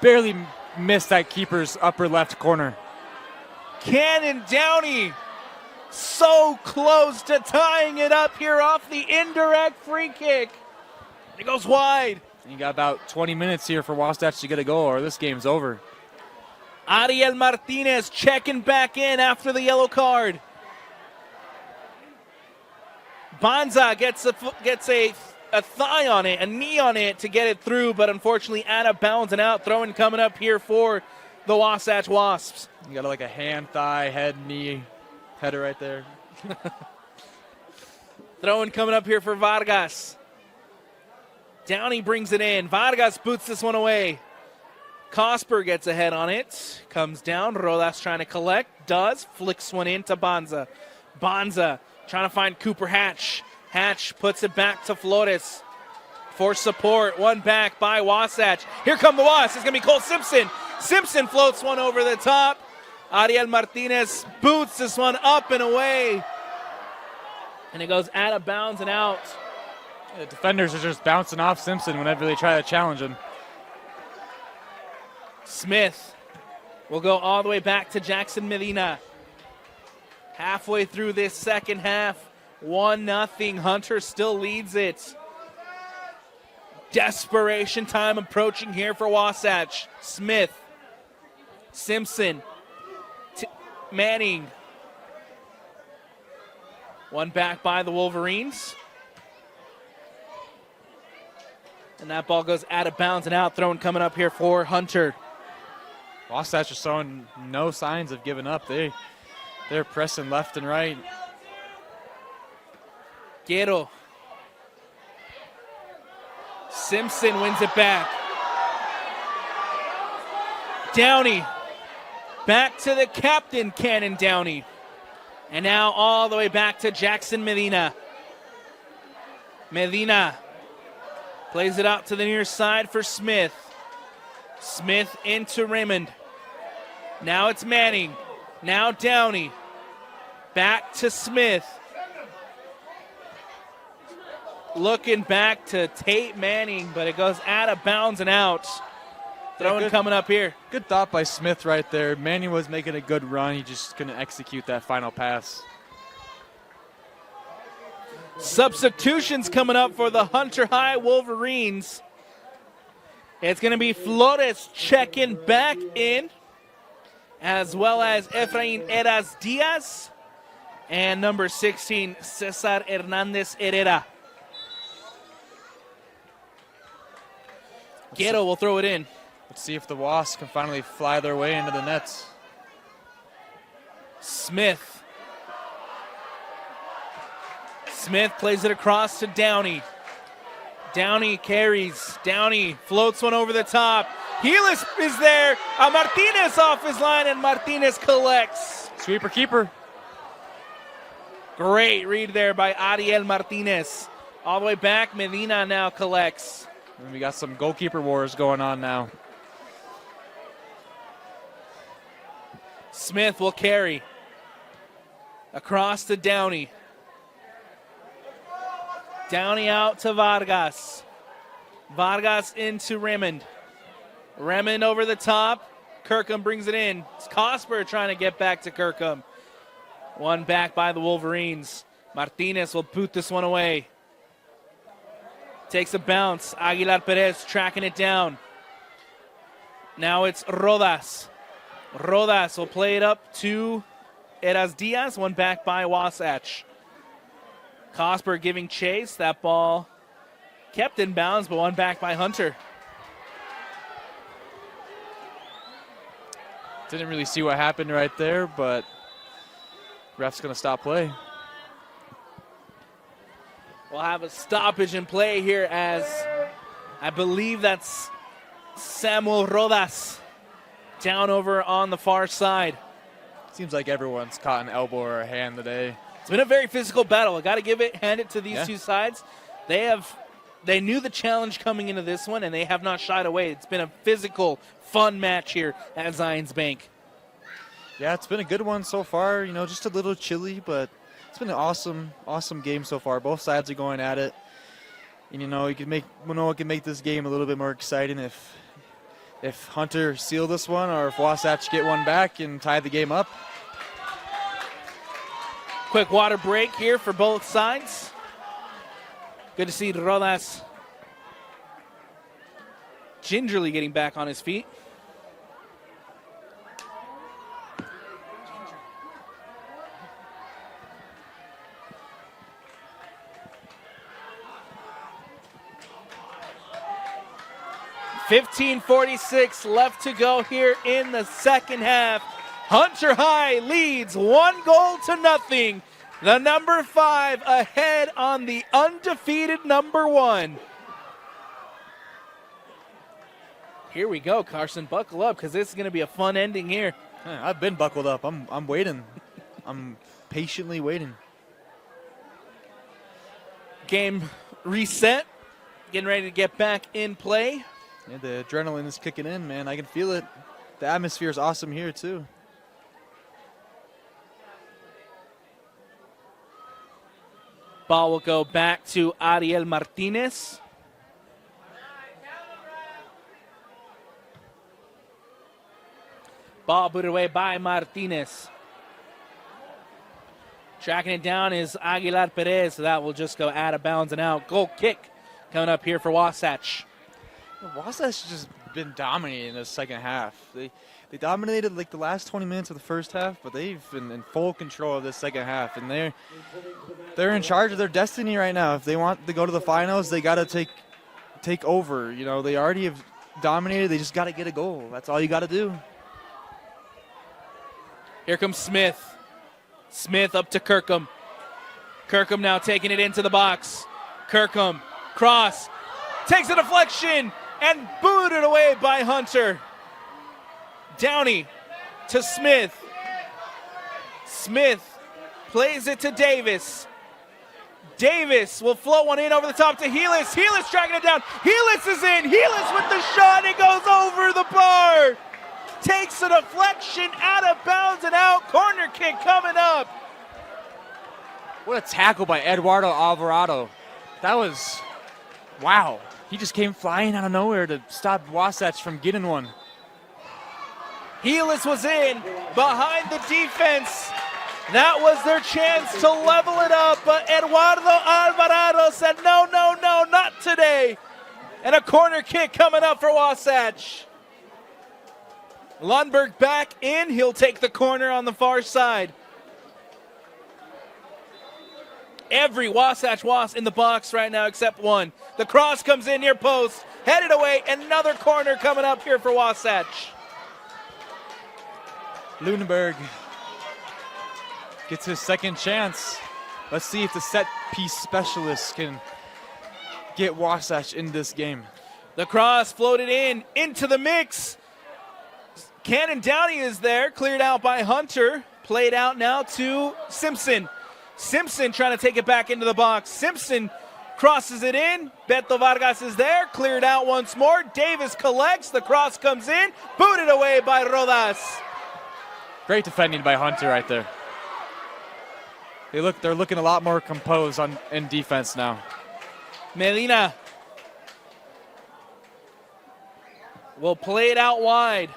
barely missed that keeper's upper left corner. Cannon Downey so close to tying it up here off the indirect free kick. It goes wide. You got about 20 minutes here for Wasatch to get a goal, or this game's over. Ariel Martinez checking back in after the yellow card. Banza gets a thigh on it, a knee on it to get it through, but unfortunately out of bounds and out. Throwing coming up here for the Wasatch Wasps. You got like a hand, thigh, head, knee, header right there. Throwing coming up here for Vargas. Downey brings it in. Vargas boots this one away. Cosper gets a head on it. Comes down. Rodas trying to collect. Does. Flicks one into Banza. Banza trying to find Cooper Hatch. Hatch puts it back to Flores for support. One back by Wasatch. Here come the Wasps. It's going to be Cole Simpson. Simpson floats one over the top. Ariel Martinez boots this one up and away. And it goes out of bounds and out. The defenders are just bouncing off Simpson whenever they try to challenge him. Smith will go all the way back to Jackson Medina. Halfway through this second half, 1-0. Hunter still leads it. Desperation time approaching here for Wasatch. Smith, Simpson, Manning. One back by the Wolverines. And that ball goes out of bounds and out. Throwing coming up here for Hunter. Wasatch are showing no signs of giving up. They're pressing left and right. Guerrero. Simpson wins it back. Downey. Back to the captain, Cannon Downey. And now all the way back to Jackson Medina. Medina plays it out to the near side for Smith. Smith into Raymond. Now it's Manning. Now Downey. Back to Smith. Looking back to Tate Manning, but it goes out of bounds and out. Throwing coming up here. Good thought by Smith right there. Manning was making a good run. He just couldn't execute that final pass. Substitutions coming up for the Hunter High Wolverines. It's going to be Flores checking back in, as well as Efrain Eras Diaz and number 16, Cesar Hernandez Herrera. Guerrero will throw it in. Let's see if the Wasps can finally fly their way into the nets. Smith. Smith plays it across to Downey. Downey carries. Downey floats one over the top. Healis is there. Martinez off his line, and Martinez collects. Sweeper keeper. Great read there by Ariel Martinez. All the way back, Medina now collects. And we got some goalkeeper wars going on now. Smith will carry across to Downey. Downey out to Vargas. Vargas into Remond. Remond over the top. Kirkham brings it in. It's Cosper trying to get back to Kirkham. One back by the Wolverines. Martinez will boot this one away. Takes a bounce. Aguilar Perez tracking it down. Now it's Rodas. Rodas will play it up to Eras Diaz. One back by Wasatch. Cosper giving chase. That ball kept in bounds, but one back by Hunter. Didn't really see what happened right there, but ref's going to stop play. We'll have a stoppage in play here as I believe that's Samuel Rodas down over on the far side. Seems like everyone's caught an elbow or a hand today. It's been a very physical battle. I got to hand it to these two sides. They knew the challenge coming into this one, and they have not shied away. It's been a physical, fun match here at Zions Bank. Yeah, it's been a good one so far. You know, just a little chilly, but it's been an awesome game so far. Both sides are going at it. And, you know, it can make this game a little bit more exciting if Hunter seal this one or if Wasatch get one back and tie the game up. Quick water break here for both sides. Good to see Rodas gingerly getting back on his feet. .46 left to go here in the second half. Hunter High leads 1-0. The number 5 ahead on the undefeated number 1. Here we go, Carson. Buckle up because this is going to be a fun ending here. I've been buckled up. I'm waiting. I'm patiently waiting. Game reset. Getting ready to get back in play. Yeah, the adrenaline is kicking in, man. I can feel it. The atmosphere is awesome here, too. Ball will go back to Ariel Martinez. Ball booted away by Martinez. Tracking it down is Aguilar Perez, so that will just go out of bounds and out. Goal kick coming up here for Wasatch. Wasatch has just been dominating in the second half. They dominated like the last 20 minutes of the first half, but they've been in full control of this second half, and they're in charge of their destiny right now. If they want to go to the finals, they got to take over. You know, they already have dominated. They just got to get a goal. That's all you got to do. Here comes Smith. Smith up to Kirkham. Kirkham now taking it into the box. Kirkham, cross, takes a deflection, and booted away by Hunter. Downey to Smith. Smith plays it to Davis. Davis will float one in over the top to Helis. Helis tracking it down. Helis is in. Helis with the shot. It goes over the bar. Takes a deflection out of bounds and out. Corner kick coming up. What a tackle by Eduardo Alvarado. That was, wow. He just came flying out of nowhere to stop Wasatch from getting one. Helis was in behind the defense. That was their chance to level it up, but Eduardo Alvarado said, no, not today. And a corner kick coming up for Wasatch. Lundberg back in. He'll take the corner on the far side. Every Wasatch Wasp in the box right now except one. The cross comes in near post. Headed away. Another corner coming up here for Wasatch. Lunenberg gets his second chance. Let's see if the set piece specialist can get Wasatch in this game. The cross floated into the mix. Cannon Downey is there, cleared out by Hunter. Played out now to Simpson. Simpson trying to take it back into the box. Simpson crosses it in. Beto Vargas is there, cleared out once more. Davis collects, the cross comes in, booted away by Rodas. Great defending by Hunter right there. They're looking a lot more composed in defense now. Medina will play it out wide.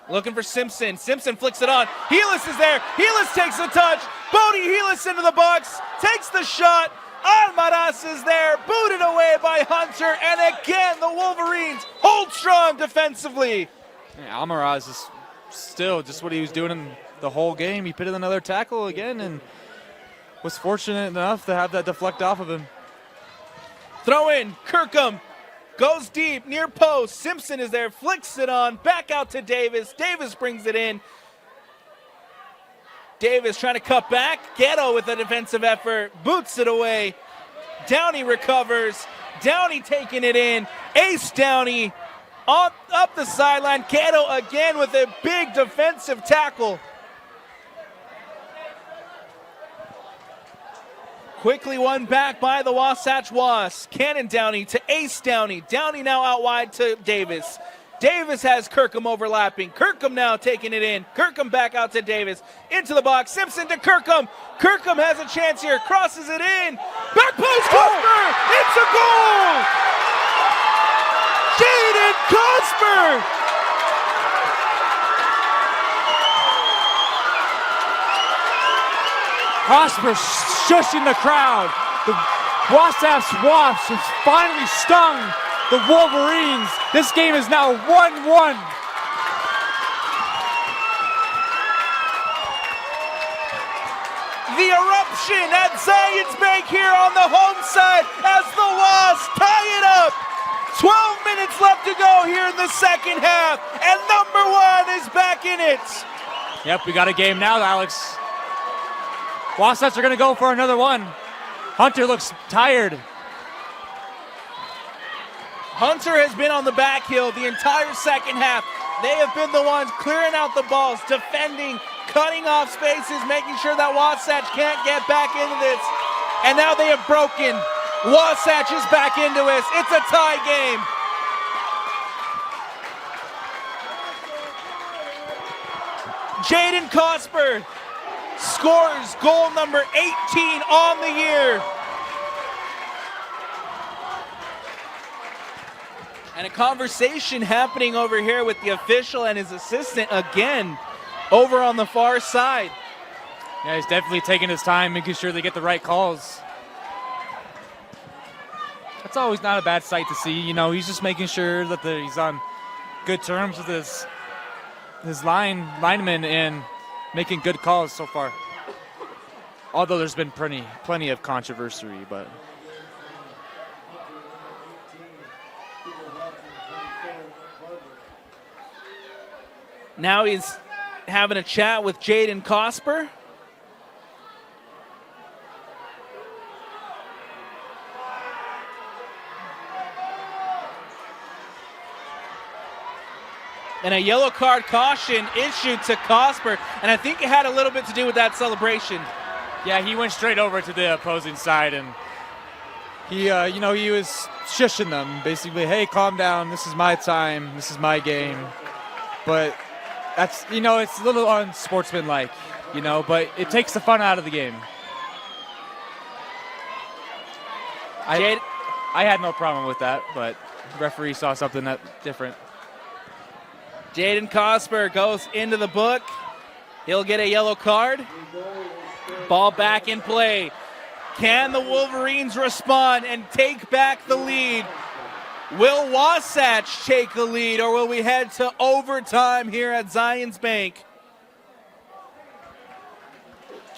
Looking for Simpson. Simpson flicks it on. Helis is there. Helis takes the touch. Bodie Helis into the box. Takes the shot. Almaraz is there. Booted away by Hunter. And again, the Wolverines hold strong defensively. Yeah, Almaraz is still just what he was doing in the whole game. He pitted another tackle again and was fortunate enough to have that deflect off of him. Throw in. Kirkham goes deep, near post. Simpson is there, flicks it on, back out to Davis. Davis brings it in. Davis trying to cut back. Ghetto with a defensive effort, boots it away. Downey recovers. Downey taking it in. Ace Downey up the sideline. Ghetto again with a big defensive tackle. Quickly won back by the Wasatch Wasps. Cannon Downey to Ace Downey. Downey now out wide to Davis. Davis has Kirkham overlapping. Kirkham now taking it in. Kirkham back out to Davis. Into the box. Simpson to Kirkham. Kirkham has a chance here. Crosses it in. Back post. Cosper. It's a goal. Jaden Cosper. Prosper shushing the crowd. The Wasatch Wasps has finally stung the Wolverines. This game is now 1-1. The eruption at Zions Bank here on the home side as the Wasps tie it up. 12 minutes left to go here in the second half, and number one is back in it. Yep, we got a game now, Alex. Wasatch are going to go for another one. Hunter looks tired. Hunter has been on the back hill the entire second half. They have been the ones clearing out the balls, defending, cutting off spaces, making sure that Wasatch can't get back into this. And now they have broken. Wasatch is back into it. It's a tie game. Jaden Cosper scores goal number 18 on the year. And a conversation happening over here with the official and his assistant again over on the far side. Yeah, he's definitely taking his time, making sure they get the right calls. That's always not a bad sight to see. You know, he's just making sure that he's on good terms with his linemen and making good calls so far. Although there's been plenty of controversy, but now he's having a chat with Jaden Cosper. And a yellow card caution issued to Cosper, and I think it had a little bit to do with that celebration. yeah, he went straight over to the opposing side, and he was shushing them, basically, hey, calm down, this is my time, this is my game. But that's, it's a little unsportsmanlike, but it takes the fun out of the game. I had no problem with that, but the referee saw something that different. Jaden Cosper goes into the book. He'll get a yellow card. Ball back in play. Can the Wolverines respond and take back the lead? Will Wasatch take the lead, or will we head to overtime here at Zions Bank?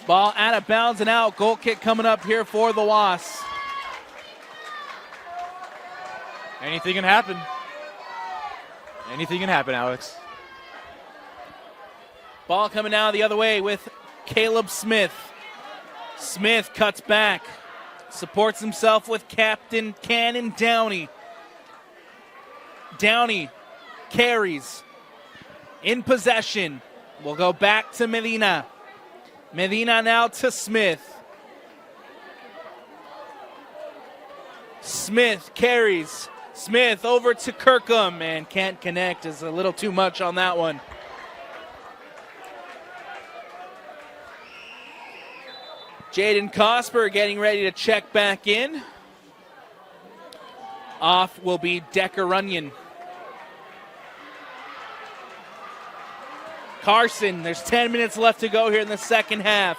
Ball out of bounds and out. Goal kick coming up here for the Wasps. Anything can happen. Anything can happen, Alex. Ball coming out the other way with Caleb Smith. Smith cuts back. Supports himself with Captain Cannon Downey. Downey carries. In possession. We'll go back to Medina. Medina now to Smith. Smith carries. Smith over to Kirkham and can't connect. Is a little too much on that one. Jaden Cosper getting ready to check back in. Off will be Decker Runyon. Carson, there's 10 minutes left to go here in the second half.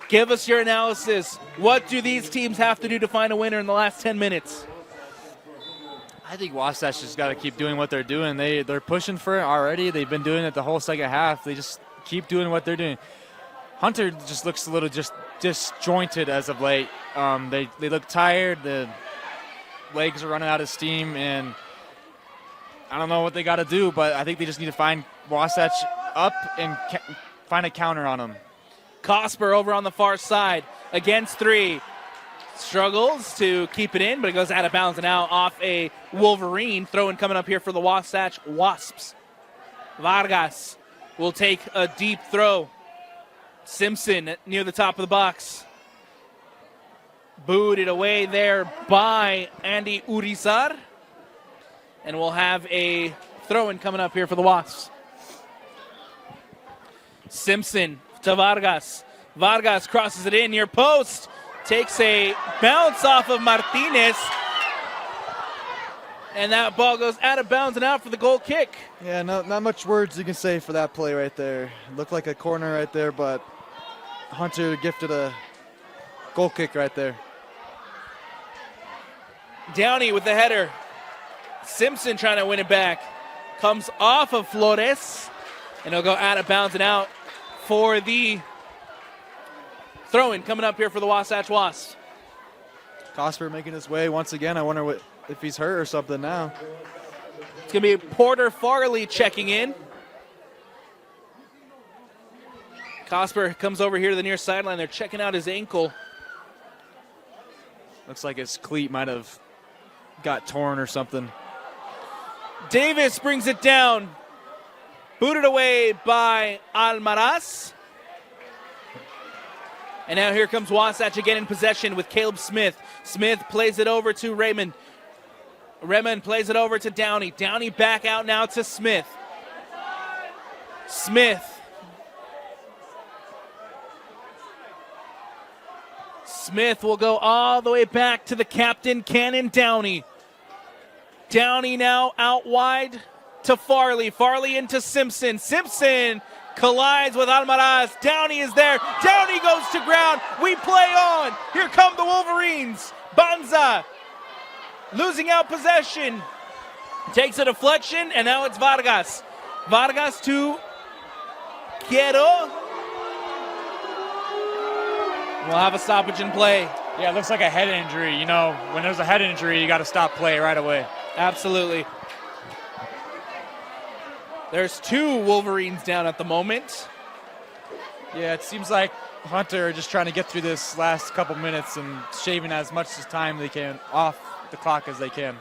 Give us your analysis. What do these teams have to do to find a winner in the last 10 minutes? I think Wasatch just got to keep doing what they're doing. They're pushing for it already. They've been doing it the whole second half. They just keep doing what they're doing. Hunter just looks a little just disjointed as of late. They look tired. The legs are running out of steam, and I don't know what they got to do, but I think they just need to find Wasatch up and find a counter on them. Cosper over on the far side against three. Struggles to keep it in, but it goes out of bounds and out off a Wolverine. Throw-in coming up here for the Wasatch Wasps. Vargas will take a deep throw. Simpson near the top of the box. Booted away there by Andy Urizar. And we'll have a throw-in coming up here for the Wasps. Simpson to Vargas. Vargas crosses it in near post. Takes a bounce off of Martinez. And that ball goes out of bounds and out for the goal kick. Yeah, not much words you can say for that play right there. It looked like a corner right there, but Hunter gifted a goal kick right there. Downey with the header. Simpson trying to win it back. Comes off of Flores. And it'll go out of bounds and out for the throw-in coming up here for the Wasatch Wasps. Cosper making his way once again. I wonder if he's hurt or something now. It's going to be Porter Farley checking in. Cosper comes over here to the near sideline. They're checking out his ankle. Looks like his cleat might have got torn or something. Davis brings it down. Booted away by Almaraz. And now here comes Wasatch again in possession with Caleb Smith. Smith plays it over to Raymond. Raymond plays it over to Downey. Downey back out now to Smith. Smith. Smith will go all the way back to the captain, Cannon Downey. Downey now out wide to Farley. Farley into Simpson. Simpson collides with Almaraz. Downey is there. Downey goes to ground. We play on. Here come the Wolverines. Banza losing out possession. Takes a deflection, and now it's Vargas. Vargas to Quiero. We'll have a stoppage in play. Yeah, it looks like a head injury. You know, when there's a head injury, you got to stop play right away. Absolutely. There's two Wolverines down at the moment. Yeah, it seems like Hunter are just trying to get through this last couple minutes and shaving as much time they can off the clock as they can.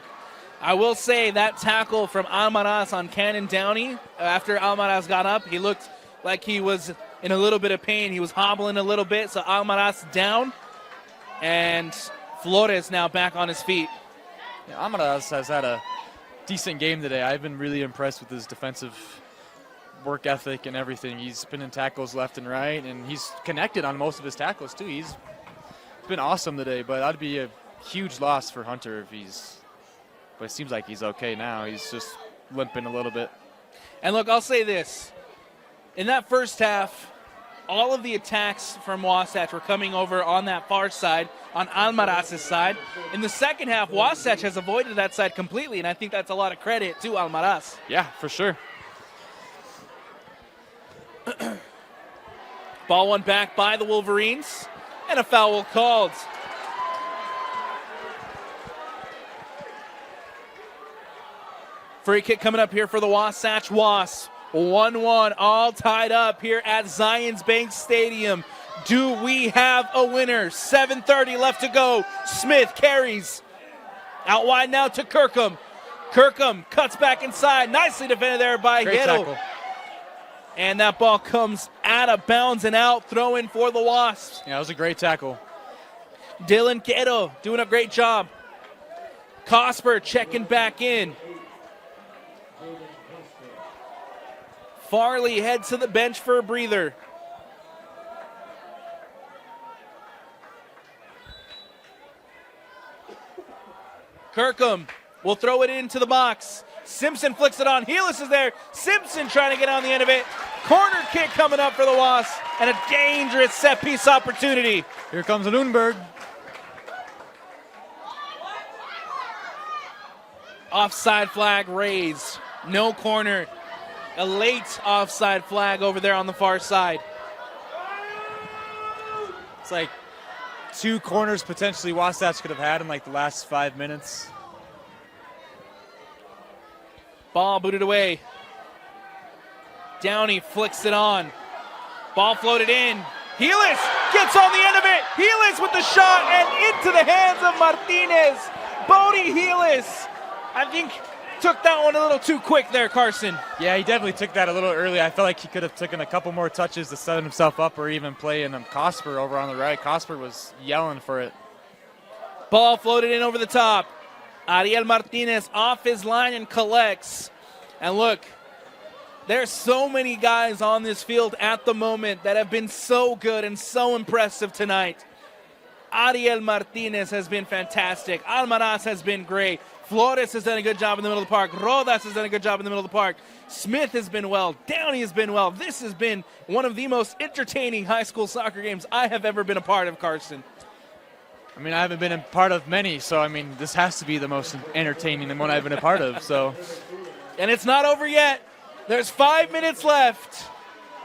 I will say that tackle from Almaraz on Cannon Downey, after Almaraz got up, he looked like he was in a little bit of pain. He was hobbling a little bit, so Almaraz down. And Flores now back on his feet. Yeah, Almaraz has had a decent game today. I've been really impressed with his defensive work ethic and everything. He's been in tackles left and right, and he's connected on most of his tackles too. He's been awesome today, but that'd be a huge loss for Hunter if he's, but it seems like he's okay now. He's just limping a little bit. And look, I'll say this. In that first half, all of the attacks from Wasatch were coming over on that far side, on Almaraz's side. In the second half, Wasatch has avoided that side completely, and I think that's a lot of credit to Almaraz. Yeah, for sure. Ball won back by the Wolverines, and a foul called. Free kick coming up here for the Wasatch Wasps. 1-1, all tied up here at Zions Bank Stadium. Do we have a winner? 7:30 left to go. Smith carries. Out wide now to Kirkham. Kirkham cuts back inside. Nicely defended there by Great Guerrero. tackle. And that ball comes out of bounds and out. Throw in for the Wasps. Yeah, that was a great tackle. Dylan Quedo doing a great job. Cosper checking back in. Farley heads to the bench for a breather. Kirkham will throw it into the box. Simpson flicks it on. Helis is there. Simpson trying to get on the end of it. Corner kick coming up for the Wasps, and a dangerous set piece opportunity. Here comes Lundberg. Offside flag raised. No corner. A late offside flag over there on the far side. It's like 2 corners potentially Wasatch could have had in like the last 5 minutes. Ball booted away. Downey flicks it on. Ball floated in. Helis gets on the end of it. Helis with the shot and into the hands of Martinez. Bodie Helis, I think, took that one a little too quick there, Carson. Yeah, he definitely took that a little early. I felt like he could have taken a couple more touches to set himself up, or even playing Cosper over on the right. Cosper was yelling for it. Ball floated in over the top. Ariel Martinez off his line and collects. And look, there's so many guys on this field at the moment that have been so good and so impressive tonight. Ariel Martinez has been fantastic. Almaraz has been great. Flores has done a good job in the middle of the park. Rodas has done a good job in the middle of the park. Smith has been well. Downey has been well. This has been one of the most entertaining high school soccer games I have ever been a part of, Carson. I mean, I haven't been a part of many, so I mean, this has to be the most entertaining one I've been a part of. So, and it's not over yet. There's 5 minutes left.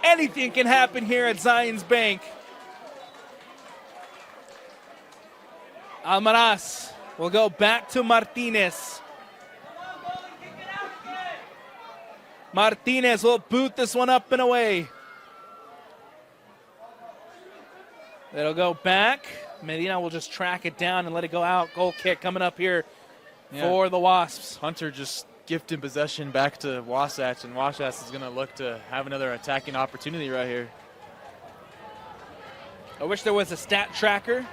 Anything can happen here at Zions Bank. Almaraz will go back to Martinez. Martinez will boot this one up and away. It'll go back. Medina will just track it down and let it go out. Goal kick coming up here for the Wasps. Hunter just gifted possession back to Wasatch, and Wasatch is going to look to have another attacking opportunity right here. I wish there was a stat tracker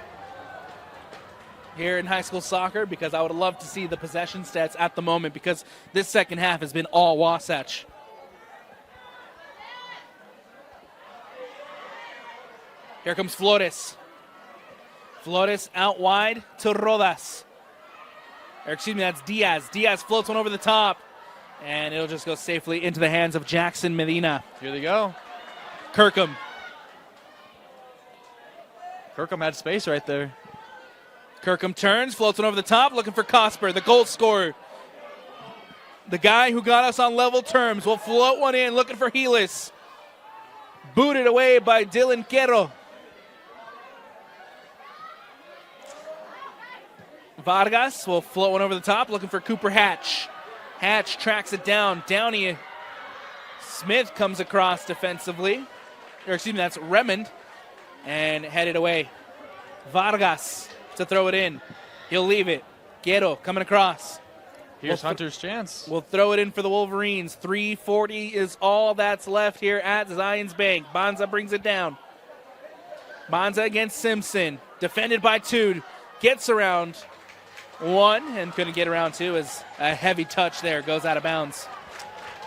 here in high school soccer, because I would love to see the possession stats at the moment, because this second half has been all Wasatch. Here comes Flores. Flores out wide to Rodas. Or excuse me, that's Diaz. Diaz floats one over the top, and it'll just go safely into the hands of Jackson Medina. Here they go. Kirkham. Kirkham had space right there. Kirkham turns, floats one over the top, looking for Cosper, the goal scorer. The guy who got us on level terms will float one in, looking for Helis. Booted away by Dylan Quero. Vargas will float one over the top, looking for Cooper Hatch. Hatch tracks it down. Downey. Smith comes across defensively. Or excuse me, that's Remond. And headed away. Vargas to throw it in. He'll leave it. Guerrero coming across. Here's Hunter's chance. We'll throw it in for the Wolverines. 3:40 is all that's left here at Zions Bank. Bonza brings it down. Bonza against Simpson. Defended by two. Gets around one and couldn't get around two, as a heavy touch there goes out of bounds.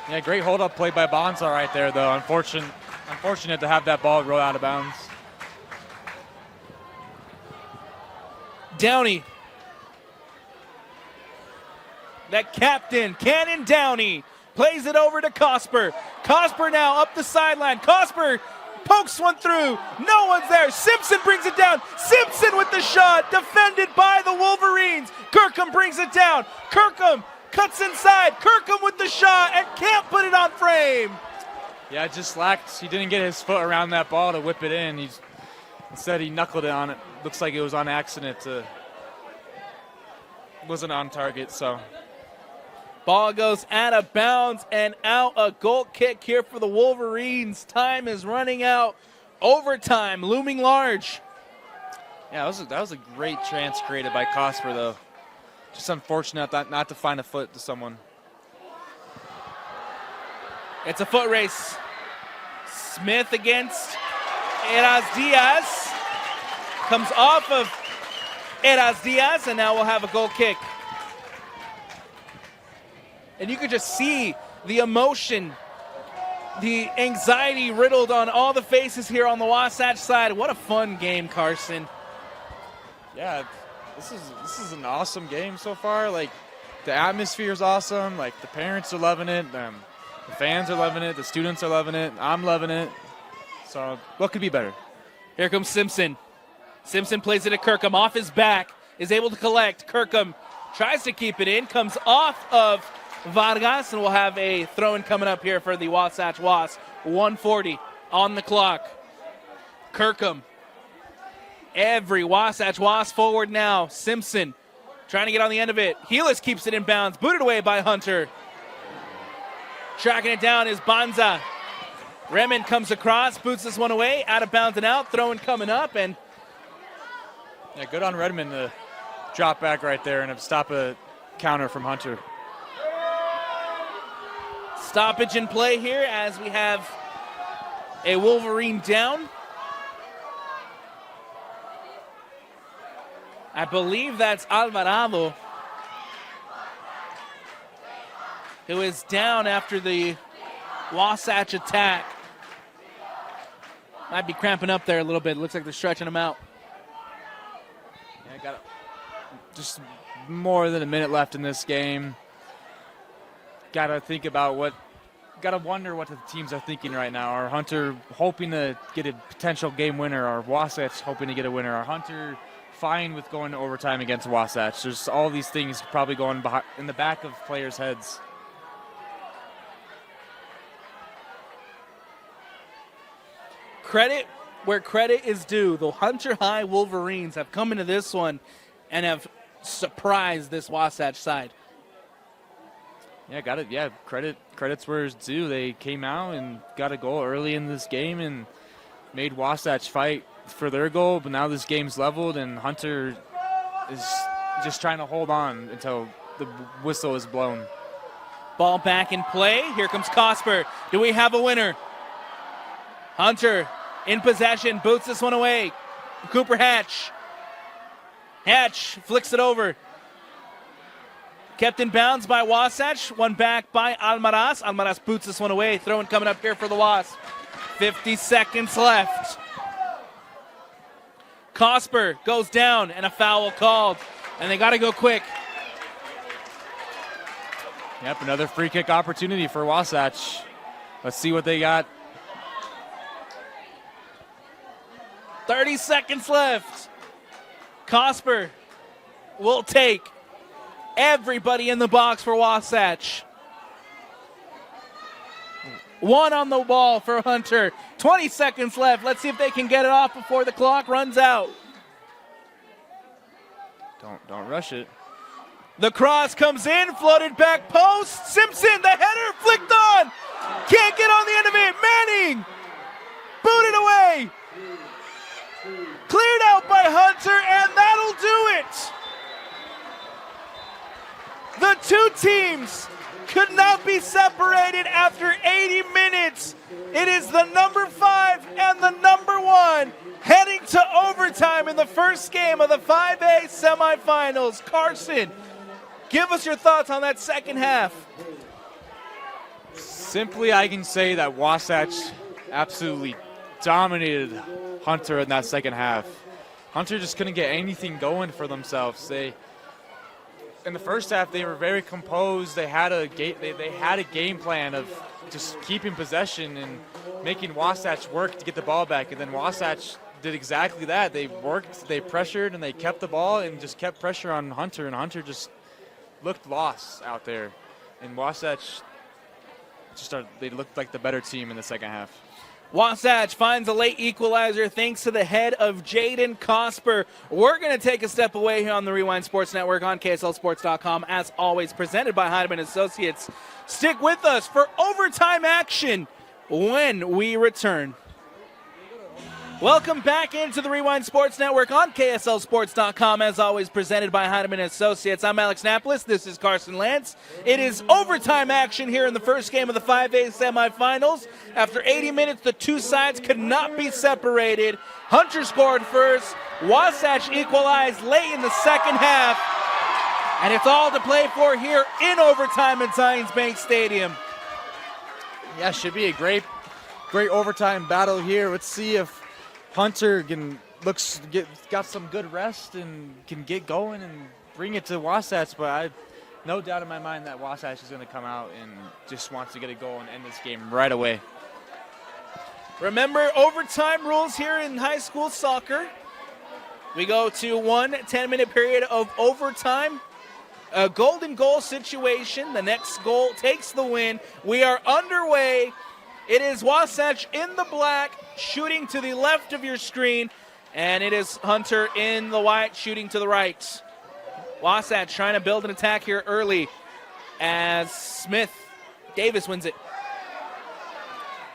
Yeah, great hold-up play by Bonza right there, though. Unfortunate to have that ball roll out of bounds. Downey. That captain, Cannon Downey, plays it over to Cosper. Cosper now up the sideline. Cosper pokes one through. No one's there. Simpson brings it down. Simpson with the shot, defended by the Wolverines. Kirkham brings it down. Kirkham cuts inside. Kirkham with the shot and can't put it on frame. Yeah, it just lacked. He didn't get his foot around that ball to whip it in. Instead, he knuckled it on it. Looks like it was on accident. Wasn't on target, so. Ball goes out of bounds and out. A goal kick here for the Wolverines. Time is running out. Overtime looming large. Yeah, that was a great chance created by Cosper, though. Just unfortunate not to find a foot to someone. It's a foot race. Smith against Eras Diaz. Comes off of Eras Diaz, and now we'll have a goal kick. And you could just see the emotion, the anxiety riddled on all the faces here on the Wasatch side. What a fun game, Carson. Yeah, this is an awesome game so far. Like, the atmosphere is awesome. Like, the parents are loving it. The fans are loving it. The students are loving it. I'm loving it. So what could be better? Here comes Simpson. Simpson plays it to Kirkham off his back, is able to collect. Kirkham tries to keep it in, comes off of Vargas, and we'll have a throw-in coming up here for the Wasatch Wasps. 1:40 on the clock. Kirkham. Every Wasatch Wasp forward now. Simpson trying to get on the end of it. Heelis keeps it in bounds, booted away by Hunter. Tracking it down is Banza. Redmond comes across, boots this one away, out of bounds and out, throwing coming up, and yeah, good on Redmond to drop back right there and stop a counter from Hunter. Stoppage in play here as we have a Wolverine down. I believe that's Alvarado, who is down after the Wasatch attack. Might be cramping up there a little bit. Looks like they're stretching him out. Yeah, got just more than a minute left in this game. Got to think about got to wonder what the teams are thinking right now. Are Hunter hoping to get a potential game winner? Are Wasatch hoping to get a winner? Are Hunter fine with going to overtime against Wasatch? There's all these things probably going in the back of players' heads. Credit where credit is due. The Hunter High Wolverines have come into this one and have surprised this Wasatch side. Yeah, got it. Yeah, credit's where it's due. They came out and got a goal early in this game and made Wasatch fight for their goal, but now this game's leveled and Hunter is just trying to hold on until the whistle is blown. Ball back in play. Here comes Cosper. Do we have a winner? Hunter in possession, boots this one away. Cooper Hatch. Hatch flicks it over. Kept in bounds by Wasatch. One back by Almaraz. Almaraz boots this one away. Throwing coming up here for the Wasps. 50 seconds left. Cosper goes down and a foul called. And they got to go quick. Yep, another free kick opportunity for Wasatch. Let's see what they got. 30 seconds left. Cosper will take everybody in the box for Wasatch. One on the ball for Hunter. 20 seconds left. Let's see if they can get it off before the clock runs out. Don't rush it. The cross comes in, floated back post. Simpson, the header flicked on. Can't get on the end of it. Manning booted away. Cleared out by Hunter, and that'll do it. The two teams could not be separated after 80 minutes. It is the number 5 and the number 1 heading to overtime in the first game of the 5A semifinals. Carson, give us your thoughts on that second half. Simply, I can say that Wasatch absolutely dominated Hunter in that second half. Hunter just couldn't get anything going for themselves. In the first half, they were very composed. They had a game plan of just keeping possession and making Wasatch work to get the ball back. And then Wasatch did exactly that. They worked, they pressured, and they kept the ball and just kept pressure on Hunter. And Hunter just looked lost out there. And Wasatch they looked like the better team in the second half. Wasatch finds a late equalizer thanks to the head of Jaden Cosper. We're going to take a step away here on the Rewind Sports Network on KSLSports.com, as always, presented by Heidemann Associates. Stick with us for overtime action when we return. Welcome back into the Rewind Sports Network on KSLSports.com, as always, presented by Heidemann Associates. I'm Alex Napolis. This is Carson Lantz. It is overtime action here in the first game of the 5A semifinals. After 80 minutes, the two sides could not be separated. Hunter scored first. Wasatch equalized late in the second half. And it's all to play for here in overtime at Zions Bank Stadium. Yeah, should be a great overtime battle here. Let's see if Hunter got some good rest and can get going and bring it to Wasatch. But no doubt in my mind that Wasatch is going to come out and just wants to get a goal and end this game right away. Remember overtime rules here in high school soccer. We go to 1 10-minute period of overtime. A golden goal situation. The next goal takes the win. We are underway. It is Wasatch in the black, shooting to the left of your screen, and it is Hunter in the white, shooting to the right. Wasatch trying to build an attack here early as Davis wins it.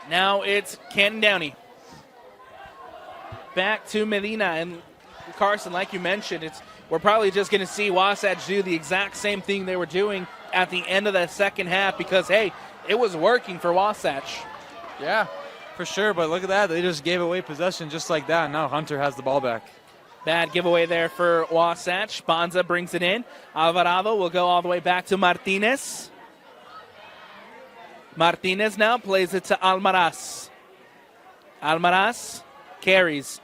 Now it's Cannon Downey. Back to Medina, and Carson, like you mentioned, we're probably just going to see Wasatch do the exact same thing they were doing at the end of the second half because, hey, it was working for Wasatch. Yeah, for sure, but look at that. They just gave away possession just like that. Now Hunter has the ball back. Bad giveaway there for Wasatch. Bonza brings it in. Alvarado will go all the way back to Martinez. Martinez now plays it to Almaraz. Almaraz carries.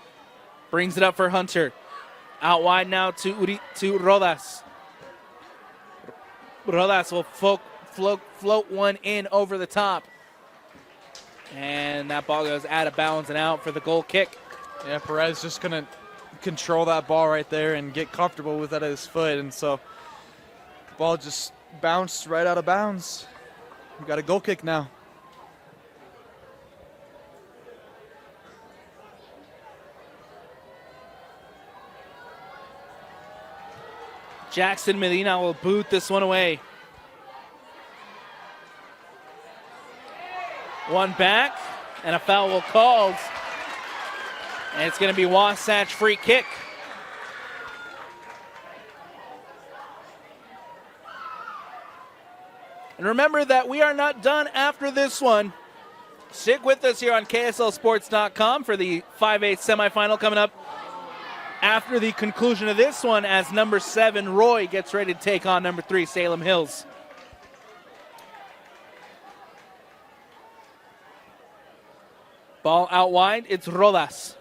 Brings it up for Hunter. Out wide now to Rodas. Rodas will float one in over the top. And that ball goes out of bounds and out for the goal kick. Yeah, Perez just going to control that ball right there and get comfortable with it at his foot. And so the ball just bounced right out of bounds. We got a goal kick now. Jackson Medina will boot this one away. One back, and a foul will called. And it's going to be Wasatch free kick. And remember that we are not done after this one. Stick with us here on KSLSports.com for the 5A semifinal coming up after the conclusion of this one as number 7, Roy, gets ready to take on number 3, Salem Hills. Ball out wide, it's Rodas.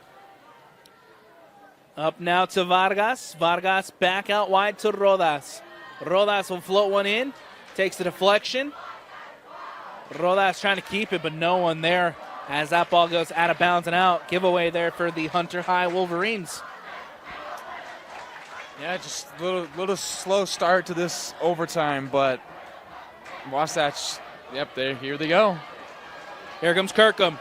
Up now to Vargas. Vargas back out wide to Rodas. Rodas will float one in, takes the deflection. Rodas trying to keep it, but no one there as that ball goes out of bounds and out. Giveaway there for the Hunter High Wolverines. Yeah, just a little slow start to this overtime, but Wasatch, here they go. Here comes Kirkham.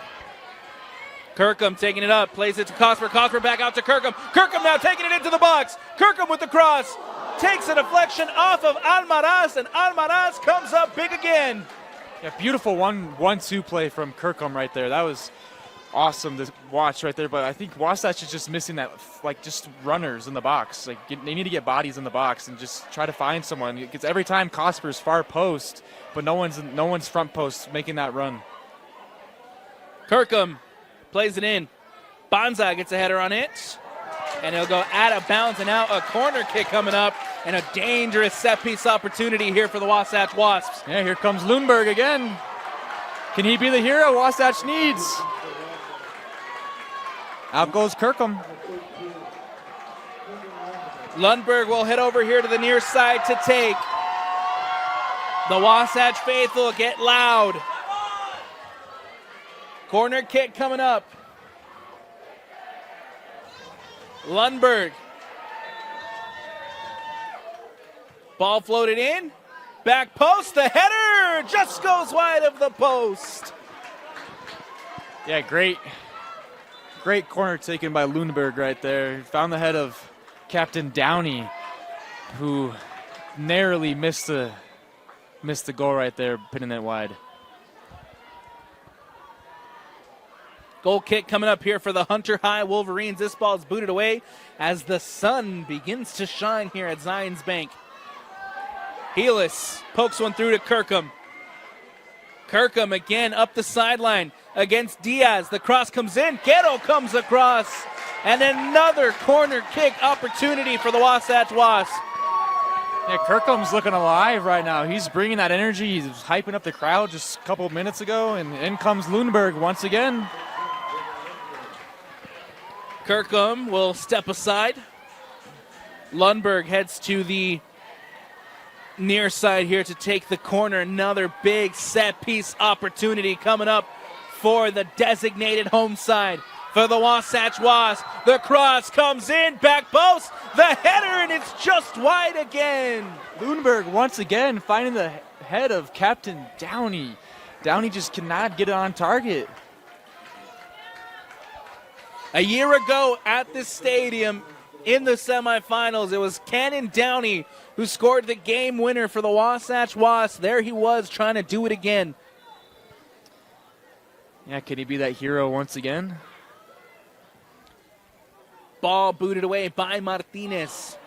Kirkham taking it up, plays it to Cosper. Cosper back out to Kirkham. Kirkham now taking it into the box. Kirkham with the cross. Takes a deflection off of Almaraz, and Almaraz comes up big again. Yeah, beautiful 1-2 play from Kirkham right there. That was awesome to watch right there, but I think Wasatch is just missing that, just runners in the box. They need to get bodies in the box and just try to find someone. Because every time Cosper's far post, but no one's front post making that run. Kirkham plays it in. Bonza gets a header on it, and he'll go out of bounds and out. A corner kick coming up, and a dangerous set-piece opportunity here for the Wasatch Wasps. Yeah, here comes Lundberg again. Can he be the hero Wasatch needs? Out goes Kirkham. Lundberg will head over here to the near side to take. The Wasatch faithful get loud. Corner kick coming up. Lundberg. Ball floated in. Back post. The header just goes wide of the post. Yeah, great corner taken by Lundberg right there. Found the head of Captain Downey, who narrowly missed the goal right there, pinning it wide. Goal kick coming up here for the Hunter High Wolverines. This ball is booted away as the sun begins to shine here at Zions Bank. Helis pokes one through to Kirkham. Kirkham again up the sideline against Diaz. The cross comes in. Guerrero comes across. And another corner kick opportunity for the Wasatch Wasps. Yeah, Kirkham's looking alive right now. He's bringing that energy. He's hyping up the crowd just a couple of minutes ago, and in comes Lundberg once again. Kirkham will step aside. Lundberg heads to the near side here to take the corner. Another big set piece opportunity coming up for the designated home side for the Wasatch Wasps. The cross comes in, back post, the header, and it's just wide again. Lundberg once again finding the head of Captain Downey. Downey just cannot get it on target. A year ago at this stadium in the semifinals, it was Cannon Downey who scored the game winner for the Wasatch Wasps. There he was trying to do it again. Yeah, can he be that hero once again? Ball booted away by Martinez.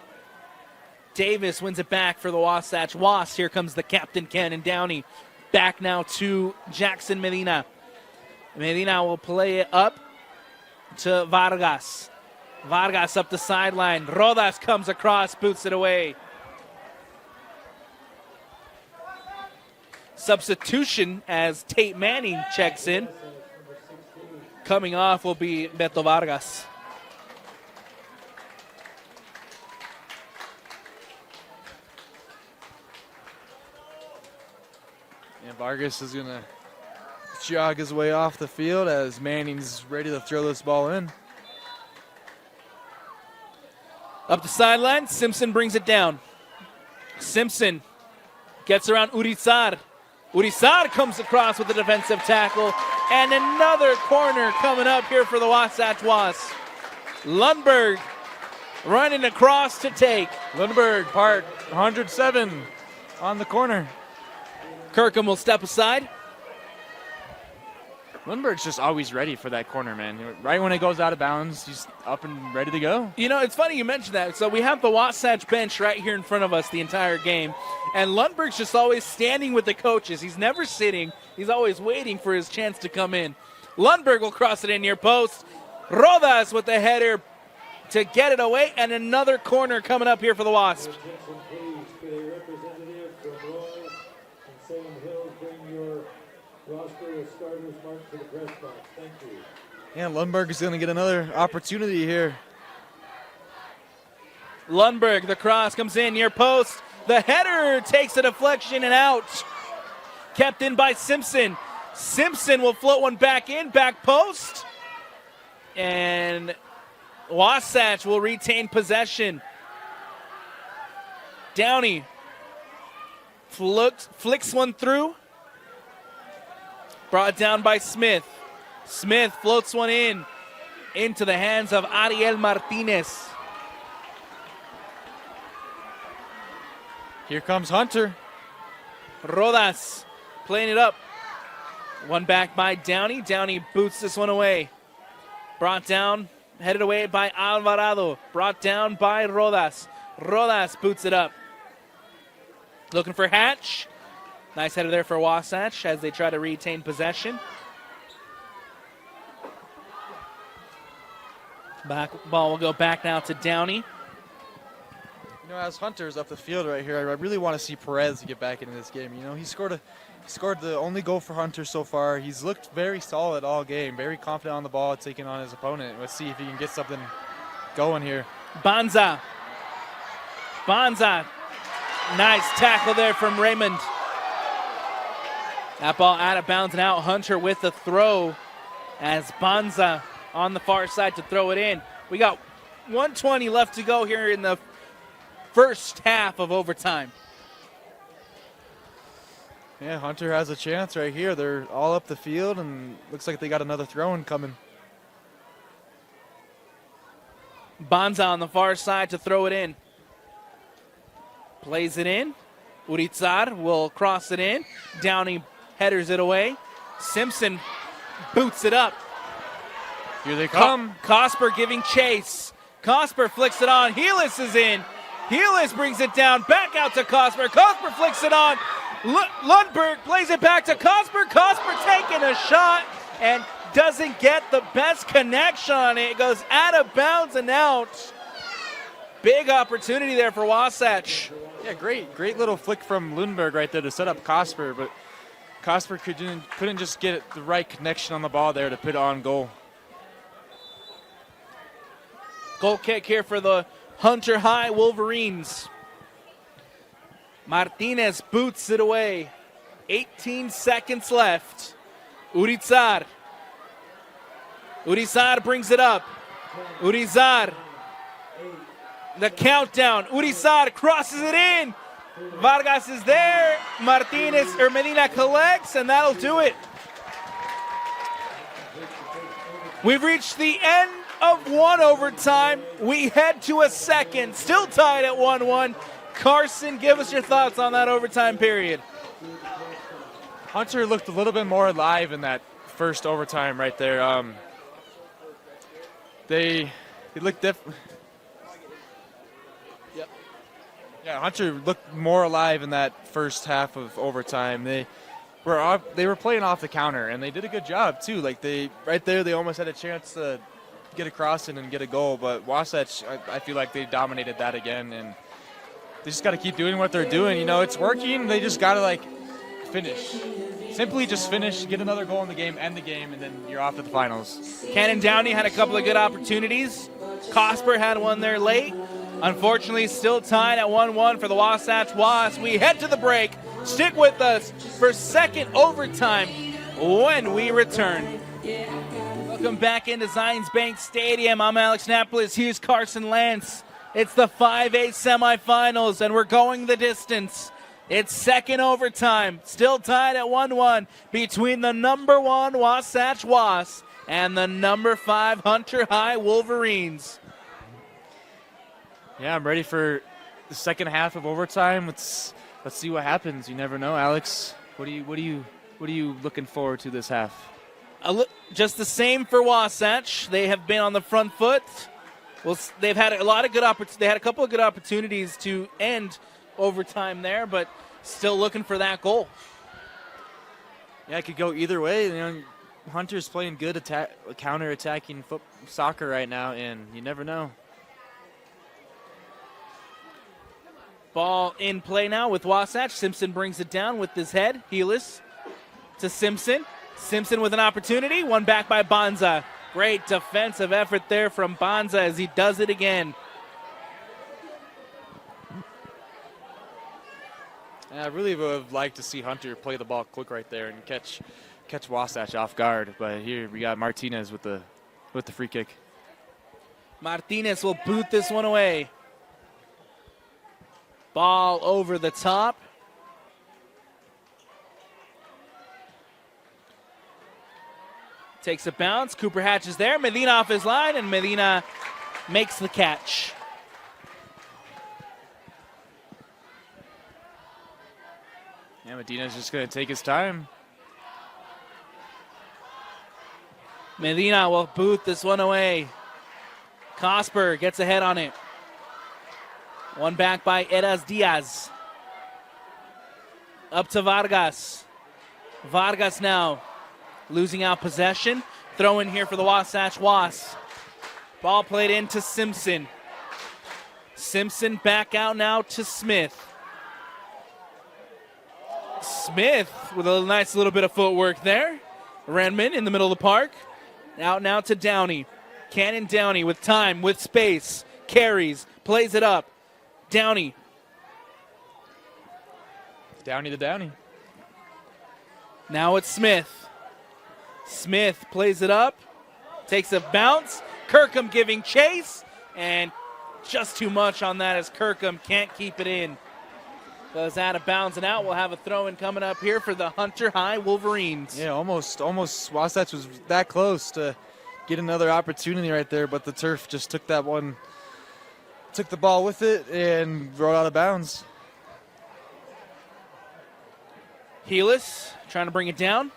Davis wins it back for the Wasatch Wasps. Here comes the captain, Cannon Downey. Back now to Jackson Medina. Medina will play it up to Vargas. Vargas up the sideline. Rodas comes across, boots it away. Substitution as Tate Manning checks in. Coming off will be Beto Vargas. And Vargas is going to jog his way off the field as Manning's ready to throw this ball in. Up the sideline, Simpson brings it down. Simpson gets around Urizar. Urizar comes across with a defensive tackle. And another corner coming up here for the Wasatch Wasps. Lundberg running across to take. Lundberg, part 107 on the corner. Kirkham will step aside. Lundberg's just always ready for that corner, man. Right when it goes out of bounds, he's up and ready to go. You know, it's funny you mentioned that. So we have the Wasatch bench right here in front of us the entire game. And Lundberg's just always standing with the coaches. He's never sitting. He's always waiting for his chance to come in. Lundberg will cross it in near post. Rodas with the header to get it away. And another corner coming up here for the Wasps. And Lundberg is going to get another opportunity here. Lundberg, the cross comes in near post. The header takes a deflection and out. Kept in by Simpson. Simpson will float one back in, back post. And Wasatch will retain possession. Downey flicks one through. Brought down by Smith. Smith floats one in into the hands of Ariel Martinez. Here comes Hunter. Rodas playing it up. One back by Downey. Downey boots this one away. Brought down, headed away by Alvarado. Brought down by Rodas. Rodas boots it up. Looking for Hatch. Nice header there for Wasatch as they try to retain possession. Ball will go back now to Downey. You know, as Hunter's up the field right here, I really want to see Perez get back into this game. You know, he scored the only goal for Hunter so far. He's looked very solid all game, very confident on the ball, taking on his opponent. Let's see if he can get something going here. Banza. Nice tackle there from Raymond. That ball out of bounds and out. Hunter with the throw as Banza on the far side to throw it in. We got 1:20 left to go here in the first half of overtime. Yeah, Hunter has a chance right here. They're all up the field, and looks like they got another throw-in coming. Banza on the far side to throw it in. Plays it in. Urizar will cross it in. Downey headers it away. Simpson boots it up. Here they come. Cosper giving chase. Cosper flicks it on. Helis is in. Helis brings it down. Back out to Cosper. Cosper flicks it on. Lundberg plays it back to Cosper. Cosper taking a shot and doesn't get the best connection on it. It goes out of bounds and out. Big opportunity there for Wasatch. Yeah, great little flick from Lundberg right there to set up Kasper, but Kasper couldn't just get the right connection on the ball there to put on goal. Goal kick here for the Hunter High Wolverines. Martinez boots it away. 18 seconds left. Urizar brings it up. Urizar. The countdown. Urizar crosses it in. Vargas is there. Medina collects, and that'll do it. We've reached the end of one overtime. We head to a second. Still tied at 1-1. Carson, give us your thoughts on that overtime period. Hunter looked a little bit more alive in that first overtime right there. They looked different. Yep. Yeah, Hunter looked more alive in that first half of overtime. They were playing off the counter, and they did a good job too. Like they almost had a chance to get a crossing and get a goal, but Wasatch, I feel like they dominated that again, and they just got to keep doing what they're doing. You know, it's working. They just got to finish. Simply just finish, get another goal in the game, end the game, and then you're off to the finals. Cannon Downey had a couple of good opportunities. Kasper had one there late. Unfortunately, still tied at 1-1 for the Wasatch Wasps. We head to the break. Stick with us for second overtime when we return. Welcome back into Zions Bank Stadium. I'm Alex Napolis. Here's Carson Lance. It's the 5A semifinals, and we're going the distance. It's second overtime, still tied at 1-1 between the number 1 Wasatch Wasps and the number 5 Hunter High Wolverines. Yeah, I'm ready for the second half of overtime. Let's see what happens. You never know, Alex. What are you looking forward to this half? Just the same for Wasatch. They have been on the front foot. Well, they've had a lot of good they had a couple of good opportunities to end overtime there, but still looking for that goal. Yeah, it could go either way. You know, Hunter's playing good counter-attacking soccer right now, and you never know. Ball in play now with Wasatch. Simpson brings it down with his head. Heelis to Simpson. Simpson with an opportunity. One back by Bonza. Great defensive effort there from Bonza as he does it again. I really would have liked to see Hunter play the ball quick right there and catch Wasatch off guard. But here we got Martinez with the free kick. Martinez will boot this one away. Ball over the top. Takes a bounce. Cooper Hatch is there. Medina off his line, and Medina makes the catch. Yeah, Medina's just going to take his time. Medina will boot this one away. Kasper gets ahead on it. One back by Eras Diaz. Up to Vargas. Vargas now losing out possession. Throw in here for the Wasatch Wasps. Ball played into Simpson. Simpson back out now to Smith. Smith with a nice little bit of footwork there. Renman in the middle of the park. Out now to Downey. Cannon Downey with time, with space. Carries, plays it up. Downey. Downey to Downey. Now it's Smith. Smith plays it up. Takes a bounce. Kirkham giving chase. And just too much on that as Kirkham can't keep it in. Goes out of bounds and out. We'll have a throw-in coming up here for the Hunter High Wolverines. Yeah, almost Wasatch was that close to get another opportunity right there, but the turf just took that one, took the ball with it and rolled out of bounds. Heelis trying to bring it down.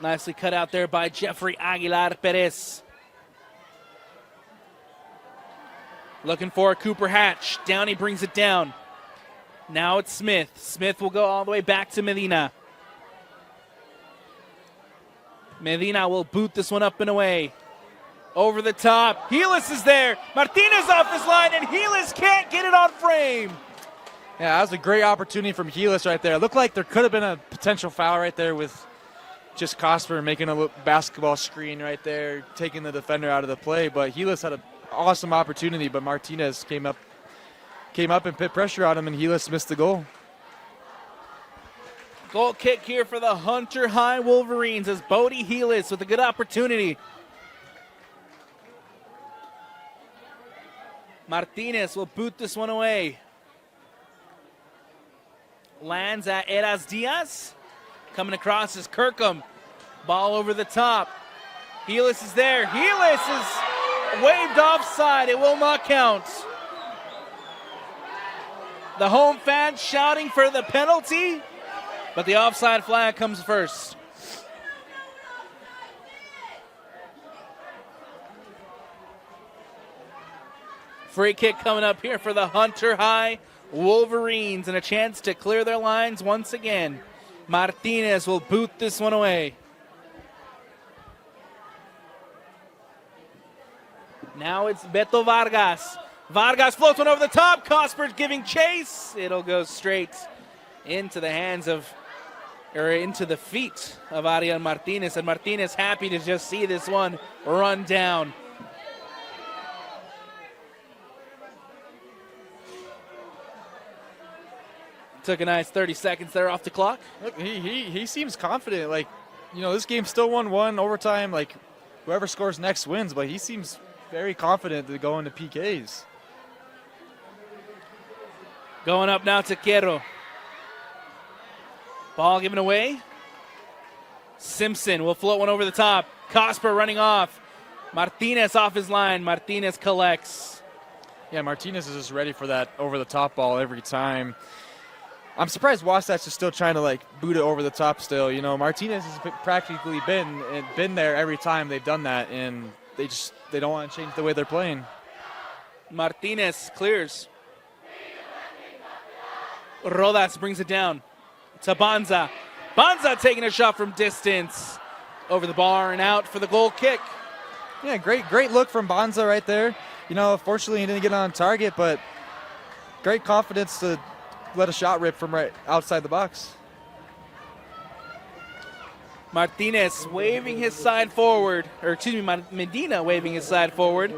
Nicely cut out there by Jeffrey Aguilar Perez. Looking for Cooper Hatch. Downey brings it down. Now it's Smith. Smith will go all the way back to Medina. Medina will boot this one up and away. Over the top. Heelis is there. Martinez off his line, and Heelis can't get it on frame. Yeah, that was a great opportunity from Helis right there. It looked like there could have been a potential foul right there with just Cosper making a basketball screen right there, taking the defender out of the play. But Helis had an awesome opportunity, but Martinez came up and put pressure on him, and Helis missed the goal. Goal kick here for the Hunter High Wolverines as Bodie Helis with a good opportunity. Martinez will boot this one away. Lands at Eras Diaz. Coming across is Kirkham. Ball over the top. Helis is there. Helis is waved offside. It will not count. The home fans shouting for the penalty, but the offside flag comes first. Free kick coming up here for the Hunter High Wolverines and a chance to clear their lines once again. Martinez will boot this one away. Now it's Beto Vargas. Vargas floats one over the top. Cosper's giving chase. It'll go straight into the hands of, or into the feet of Ariel Martinez. And Martinez happy to just see this one run down. Took a nice 30 seconds there off the clock. Look, he seems confident. Like, you know, this game's still 1-1 overtime. Like, whoever scores next wins, but he seems very confident to go into PKs. Going up now to Quero. Ball given away. Simpson will float one over the top. Cosper running off. Martinez off his line. Martinez collects. Yeah, Martinez is just ready for that over-the-top ball every time. I'm surprised Wasatch is still trying to, like, boot it over the top still. You know, Martinez has practically been there every time they've done that, and they don't want to change the way they're playing. Martinez clears. Rodas brings it down to Banza. Banza taking a shot from distance. Over the bar and out for the goal kick. Yeah, great look from Banza right there. You know, fortunately he didn't get on target, but great confidence to let a shot rip from right outside the box. Martinez waving his side forward, or excuse me, Medina waving his side forward.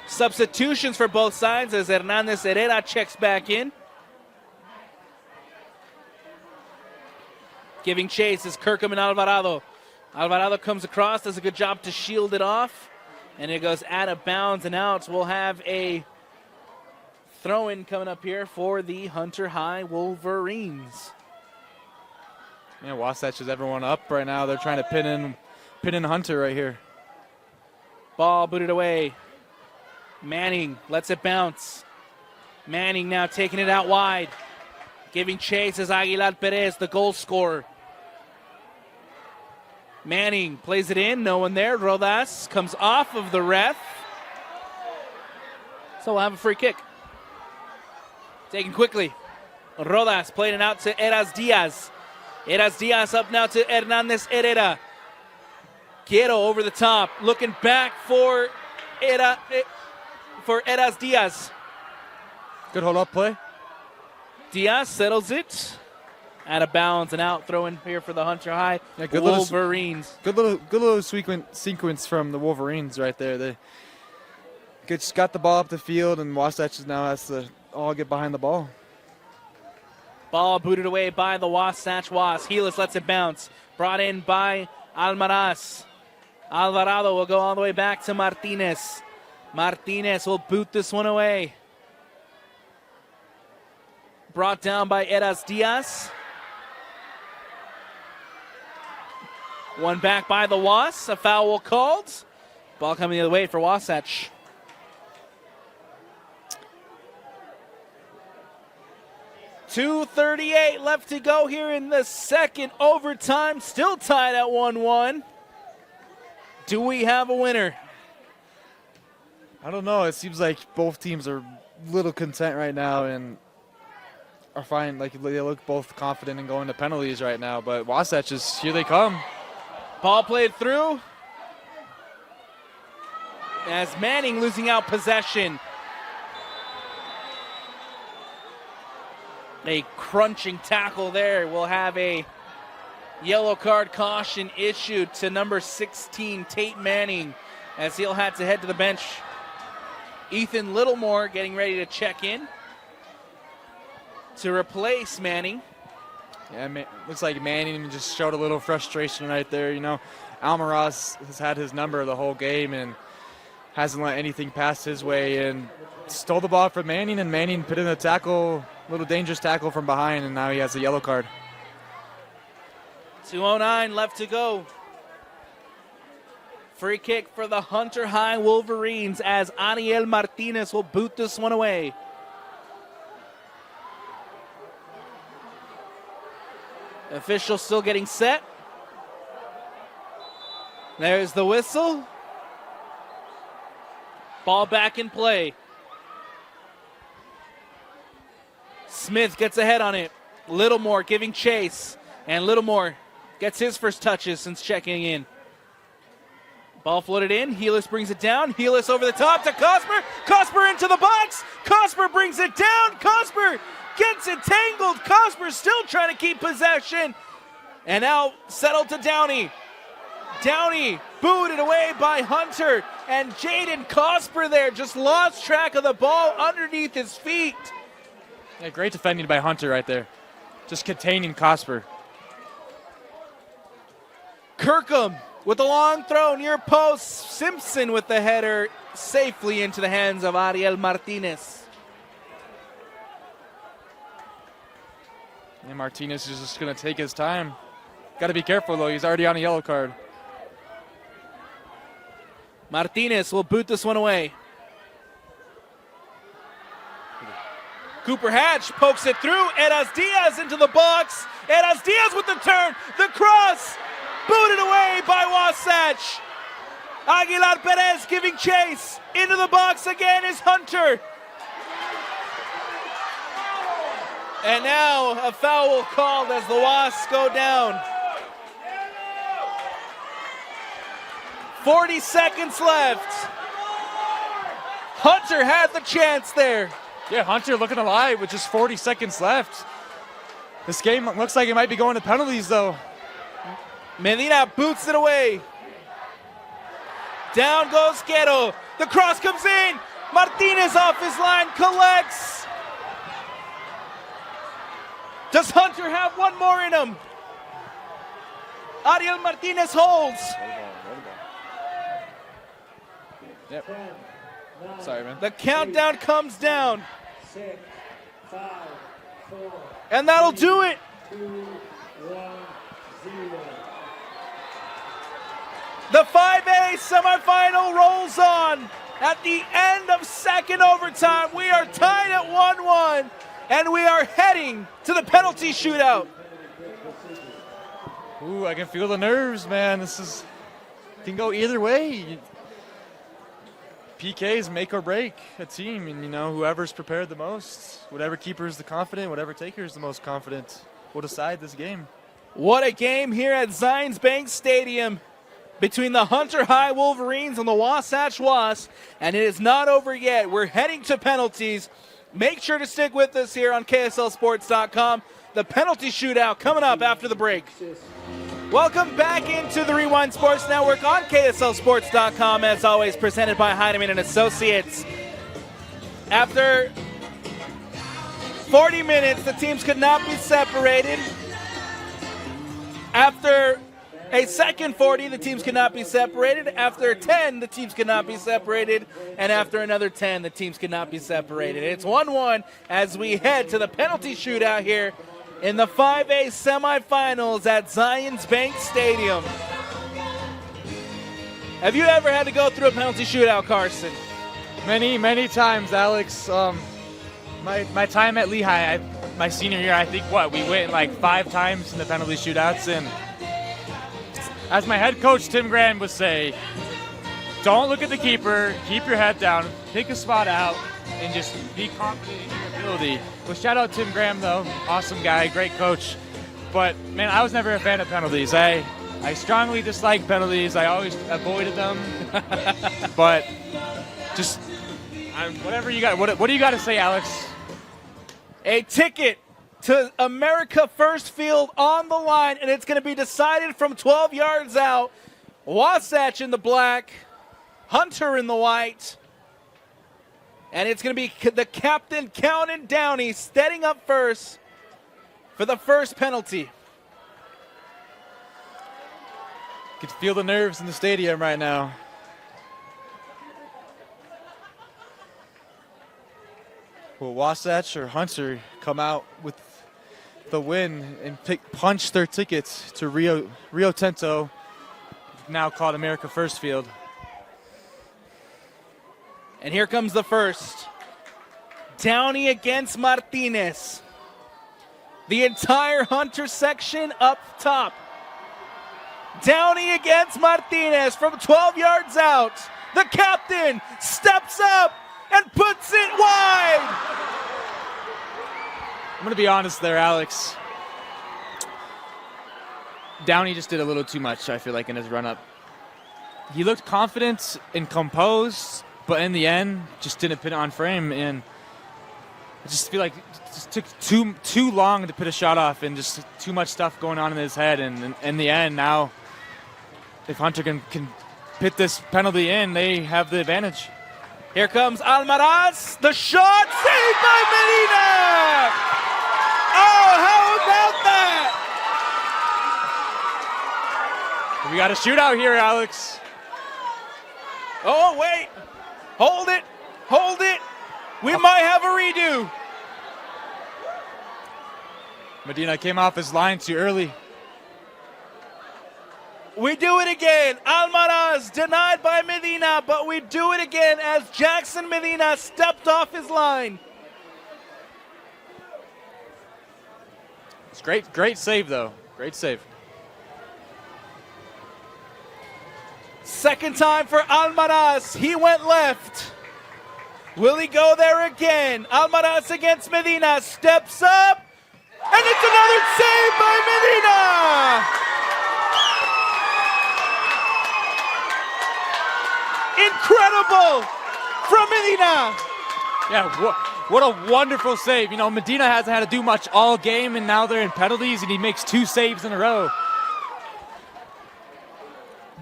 Substitutions for both sides as Hernandez Herrera checks back in. Giving chase is Kirkham and Alvarado. Alvarado comes across, does a good job to shield it off, and it goes out of bounds and out. We'll have a throw-in coming up here for the Hunter High Wolverines. Yeah, Wasatch is everyone up right now. They're trying to pin in Hunter right here. Ball booted away. Manning lets it bounce. Manning now taking it out wide. Giving chase is Aguilar Perez, the goal scorer. Manning plays it in, no one there. Rodas comes off of the ref. So we'll have a free kick. Taken quickly. Rodas played it out to Eras Diaz. Eras Diaz up now to Hernandez Herrera. Quero over the top, looking back for Eras Diaz. Good hold-up play. Diaz settles it. Out of bounds and out, throw in here for the Hunter High good Wolverines. Good little sequence from the Wolverines right there. They just got the ball up the field, and Wasatch now has to all get behind the ball. Ball booted away by the Wasatch Wasps. Helis lets it bounce. Brought in by Almaraz. Alvarado will go all the way back to Martinez. Martinez will boot this one away. Brought down by Eras Diaz. One back by the Wasps. A foul called. Ball coming the other way for Wasatch. .238 left to go here in the second overtime. Still tied at 1-1. Do we have a winner? I don't know. It seems like both teams are a little content right now and are fine. Like, they look both confident in going to penalties right now. But Wasatch is, here they come. Ball played through. As Manning losing out possession. A crunching tackle there will have a yellow card caution issued to number 16, Tate Manning, as he'll have to head to the bench. Ethan Littlemore getting ready to check in to replace Manning. Yeah, looks like Manning just showed a little frustration right there. You know, Almaraz has had his number the whole game and hasn't let anything pass his way, and stole the ball from Manning, and Manning put in a tackle, little dangerous tackle from behind, and now he has a yellow card. 2:09 left to go. Free kick for the Hunter High Wolverines as Ariel Martinez will boot this one away. Official still getting set. There's the whistle. Ball back in play. Smith gets ahead on it. Littlemore giving chase. And Littlemore gets his first touches since checking in. Ball floated in. Helis brings it down. Helis over the top to Cosper. Cosper into the box. Cosper brings it down. Cosper gets it tangled. Cosper still trying to keep possession. And now settled to Downey. Downey booted away by Hunter. And Jaden Cosper there just lost track of the ball underneath his feet. Yeah, great defending by Hunter right there. Just containing Cosper. Kirkham with a long throw near post. Simpson with the header safely into the hands of Ariel Martinez. And Martinez is just going to take his time. Got to be careful, though. He's already on a yellow card. Martinez will boot this one away. Cooper Hatch pokes it through. Eras Diaz into the box. Eras Diaz with the turn. The cross. Booted away by Wasatch. Aguilar Perez giving chase. Into the box again is Hunter. And now a foul called as the Wasps go down. 40 seconds left. Hunter had the chance there. Yeah, Hunter looking alive with just 40 seconds left. This game looks like it might be going to penalties, though. Medina boots it away. Down goes Quero. The cross comes in. Martinez off his line, collects. Does Hunter have one more in him? Ariel Martinez holds. Yep. Sorry, man. The countdown comes down. And that'll do it. The 5A semifinal rolls on. At the end of second overtime, we are tied at 1-1, and we are heading to the penalty shootout. Ooh, I can feel the nerves, man. This can go either way. PKs make or break a team, and whoever's prepared the most, whatever keeper is the confident, whatever taker is the most confident, will decide this game. What a game here at Zions Bank Stadium between the Hunter High Wolverines and the Wasatch Wasps, and it is not over yet. We're heading to penalties. Make sure to stick with us here on KSLSports.com. The penalty shootout coming up after the break. Welcome back into the Rewind Sports Network on KSLSports.com, as always, presented by Heinemann and Associates. After 40 minutes, the teams could not be separated. After a second 40, the teams could not be separated. After 10, the teams could not be separated. And after another 10, the teams could not be separated. It's 1-1 as we head to the penalty shootout here in the 5A semifinals at Zions Bank Stadium. Have you ever had to go through a penalty shootout, Carson? Many, many times, Alex. My time at Lehigh, my senior year, I think, we went like 5 times in the penalty shootouts. And as my head coach, Tim Graham, would say, don't look at the keeper, keep your head down, pick a spot out, and just be confident in your ability. Well, shout out Tim Graham, though. Awesome guy, great coach. But, man, I was never a fan of penalties. I strongly dislike penalties. I always avoided them. But just whatever you got. What do you got to say, Alex? A ticket to America First Field on the line, and it's going to be decided from 12 yards out. Wasatch in the black, Hunter in the white. And it's going to be the captain, Countin Downey, stepping up first for the first penalty. You can feel the nerves in the stadium right now. Will Wasatch or Hunter come out with the win and punch their tickets to Rio Tinto, now called America First Field? And here comes the first. Downey against Martinez. The entire Hunter section up top. Downey against Martinez from 12 yards out. The captain steps up and puts it wide. I'm going to be honest there, Alex. Downey just did a little too much, I feel like, in his run-up. He looked confident and composed, but in the end, just didn't put it on frame. And I just feel like it just took too long to put a shot off, and just too much stuff going on in his head. And in the end, now, if Hunter can put this penalty in, they have the advantage. Here comes Almaraz. The shot saved by Medina. Oh, how about that? We got a shootout here, Alex. Oh, wait. Hold it. Hold it. We might have a redo. Medina came off his line too early. We do it again. Almaraz denied by Medina, but we do it again as Jackson Medina stepped off his line. It's great save, though. Great save. Second time for Almaraz. He went left. Will he go there again? Almaraz against Medina. Steps up. And it's another save by Medina. Incredible from Medina. Yeah, what a wonderful save. You know, Medina hasn't had to do much all game, and now they're in penalties, and he makes 2 saves in a row.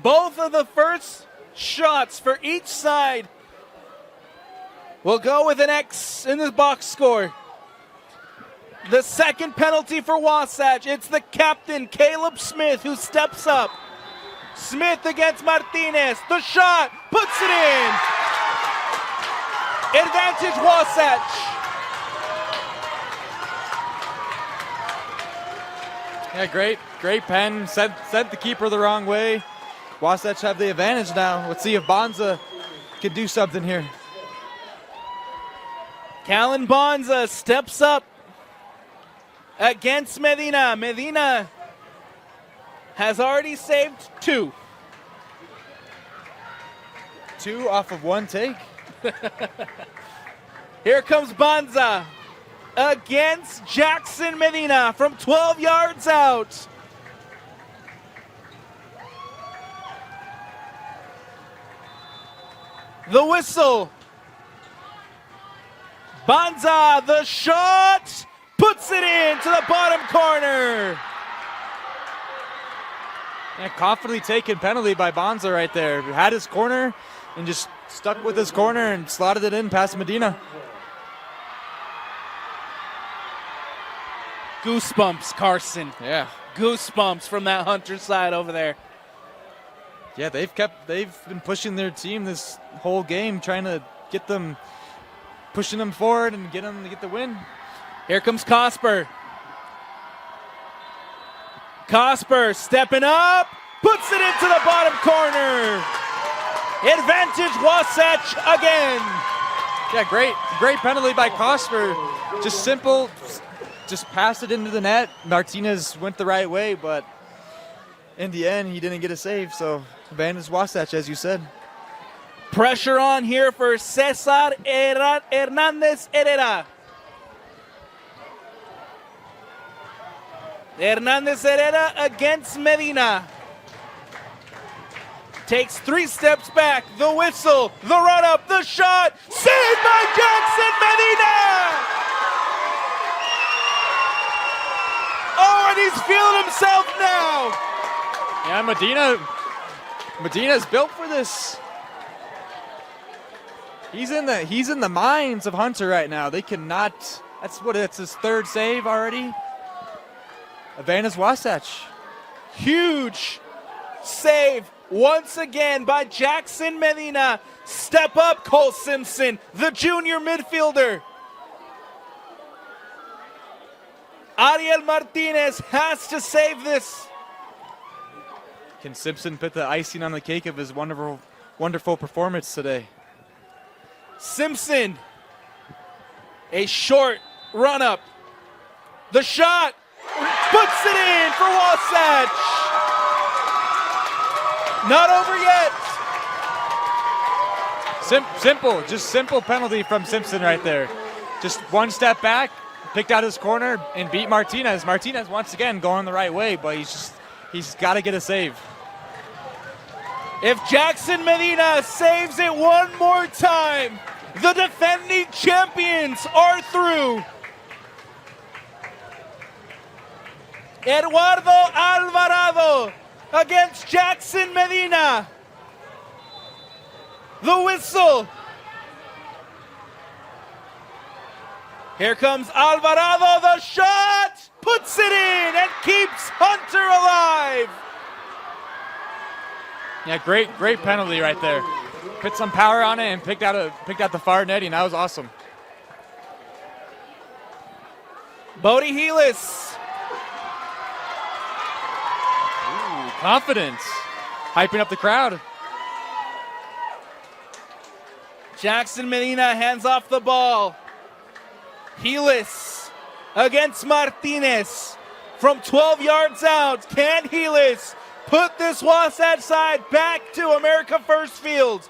Both of the first shots for each side will go with an X in the box score. The second penalty for Wasatch, it's the captain, Caleb Smith, who steps up. Smith against Martinez. The shot puts it in. Advantage Wasatch. Yeah, great pen. Sent the keeper the wrong way. Wasatch have the advantage now. Let's see if Bonza can do something here. Callan Bonza steps up against Medina. Medina has already saved 2. 2 off of 1 take. Here comes Bonza against Jackson Medina from 12 yards out. The whistle. Bonza, the shot, puts it into the bottom corner. Yeah, confidently taken penalty by Bonza right there. Had his corner and just stuck with his corner and slotted it in past Medina. Goosebumps, Carson. Yeah. Goosebumps from that Hunter side over there. Yeah, they've been pushing their team this whole game, trying to get them, pushing them forward and get them to get the win. Here comes Cosper. Cosper stepping up, puts it into the bottom corner. Advantage Wasatch again. Yeah, great penalty by Cosper. Just simple, just passed it into the net. Martinez went the right way, but in the end, he didn't get a save. So advantage Wasatch, as you said. Pressure on here for Cesar Hernandez Herrera. Hernandez Herrera against Medina. Takes 3 steps back. The whistle, the run-up, the shot. Saved by Jackson Medina! Oh, and he's feeling himself now. Yeah, Medina's built for this. He's in the minds of Hunter right now. They cannot. It's his third save already. Advantage Wasatch. Huge save once again by Jackson Medina. Step up, Cole Simpson, the junior midfielder. Ariel Martinez has to save this. Can Simpson put the icing on the cake of his wonderful performance today? Simpson, a short run up. The shot, puts it in for Wasatch. Not over yet. Simple penalty from Simpson right there. Just one step back, picked out his corner, and beat Martinez. Martinez once again going the right way, but he's got to get a save. If Jackson Medina saves it one more time, the defending champions are through. Eduardo Alvarado against Jackson Medina. The whistle. Here comes Alvarado, the shot, puts it in and keeps Hunter alive. Yeah, great penalty right there. Put some power on it and picked out the far netting. That was awesome. Bodie Helis. Ooh, confidence. Hyping up the crowd. Jackson Medina hands off the ball. Helis against Martinez from 12 yards out. Can Helis put this Wasatch side back to America First Field?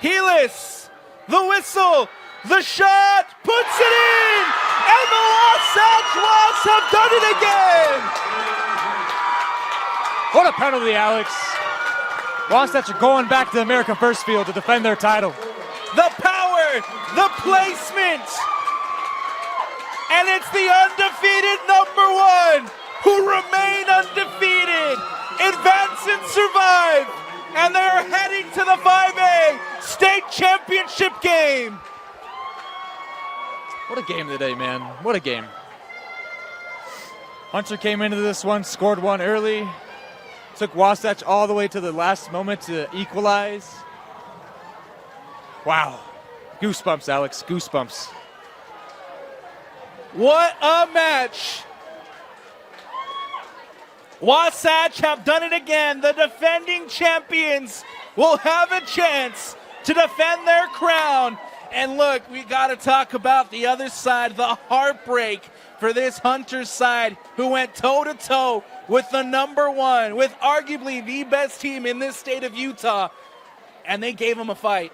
Helis, the whistle, the shot, puts it in, and the Wasatch Wasps have done it again. What a penalty, Alex. Wasatch are going back to the America First Field to defend their title. The power, the placement, and it's the undefeated number one who remain undefeated, advance and survive, and they're heading to the 5A state championship game. What a game today, man. What a game. Hunter came into this one, scored one early, took Wasatch all the way to the last moment to equalize. Wow. Goosebumps, Alex. Goosebumps. What a match. Wasatch have done it again. The defending champions will have a chance to defend their crown. And look, we got to talk about the other side, the heartbreak for this Hunter side who went toe-to-toe with the number one, with arguably the best team in this state of Utah, and they gave them a fight.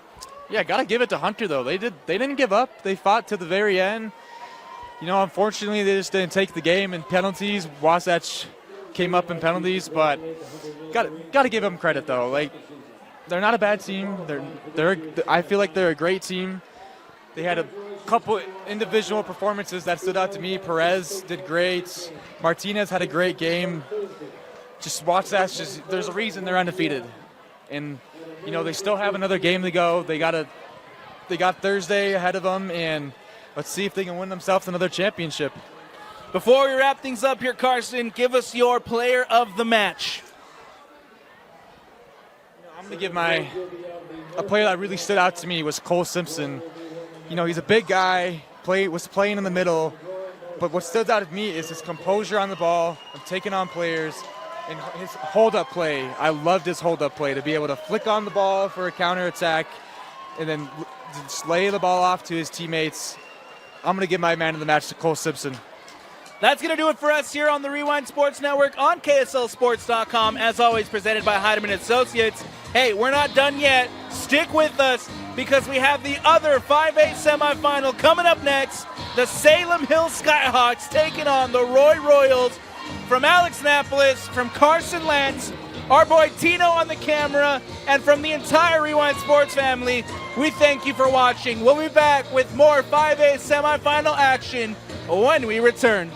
Yeah, got to give it to Hunter, though. They didn't give up. They fought to the very end. You know, unfortunately, they just didn't take the game in penalties. Wasatch came up in penalties, but got to give them credit, though. Like, they're not a bad team. I feel like they're a great team. They had a couple individual performances that stood out to me. Perez did great. Martinez had a great game. Just Wasatch, there's a reason they're undefeated. And, you know, they still have another game to go. They got Thursday ahead of them, and let's see if they can win themselves another championship. Before we wrap things up here, Carson, give us your player of the match. I'm going to give a player that really stood out to me was Cole Simpson. You know, he's a big guy, was playing in the middle, but what stood out to me is his composure on the ball of taking on players and his hold-up play. I loved his hold-up play, to be able to flick on the ball for a counterattack and then just lay the ball off to his teammates. I'm going to give my man of the match to Cole Simpson. That's going to do it for us here on the Rewind Sports Network on KSLSports.com. As always, presented by Heidemann Associates. Hey, we're not done yet. Stick with us because we have the other 5A semifinal coming up next. The Salem Hill Skyhawks taking on the Roy Royals from Alex Annapolis, from Carson Lantz. our boy Tino on the camera, and from the entire Rewind Sports family, we thank you for watching. We'll be back with more 5A semifinal action when we return.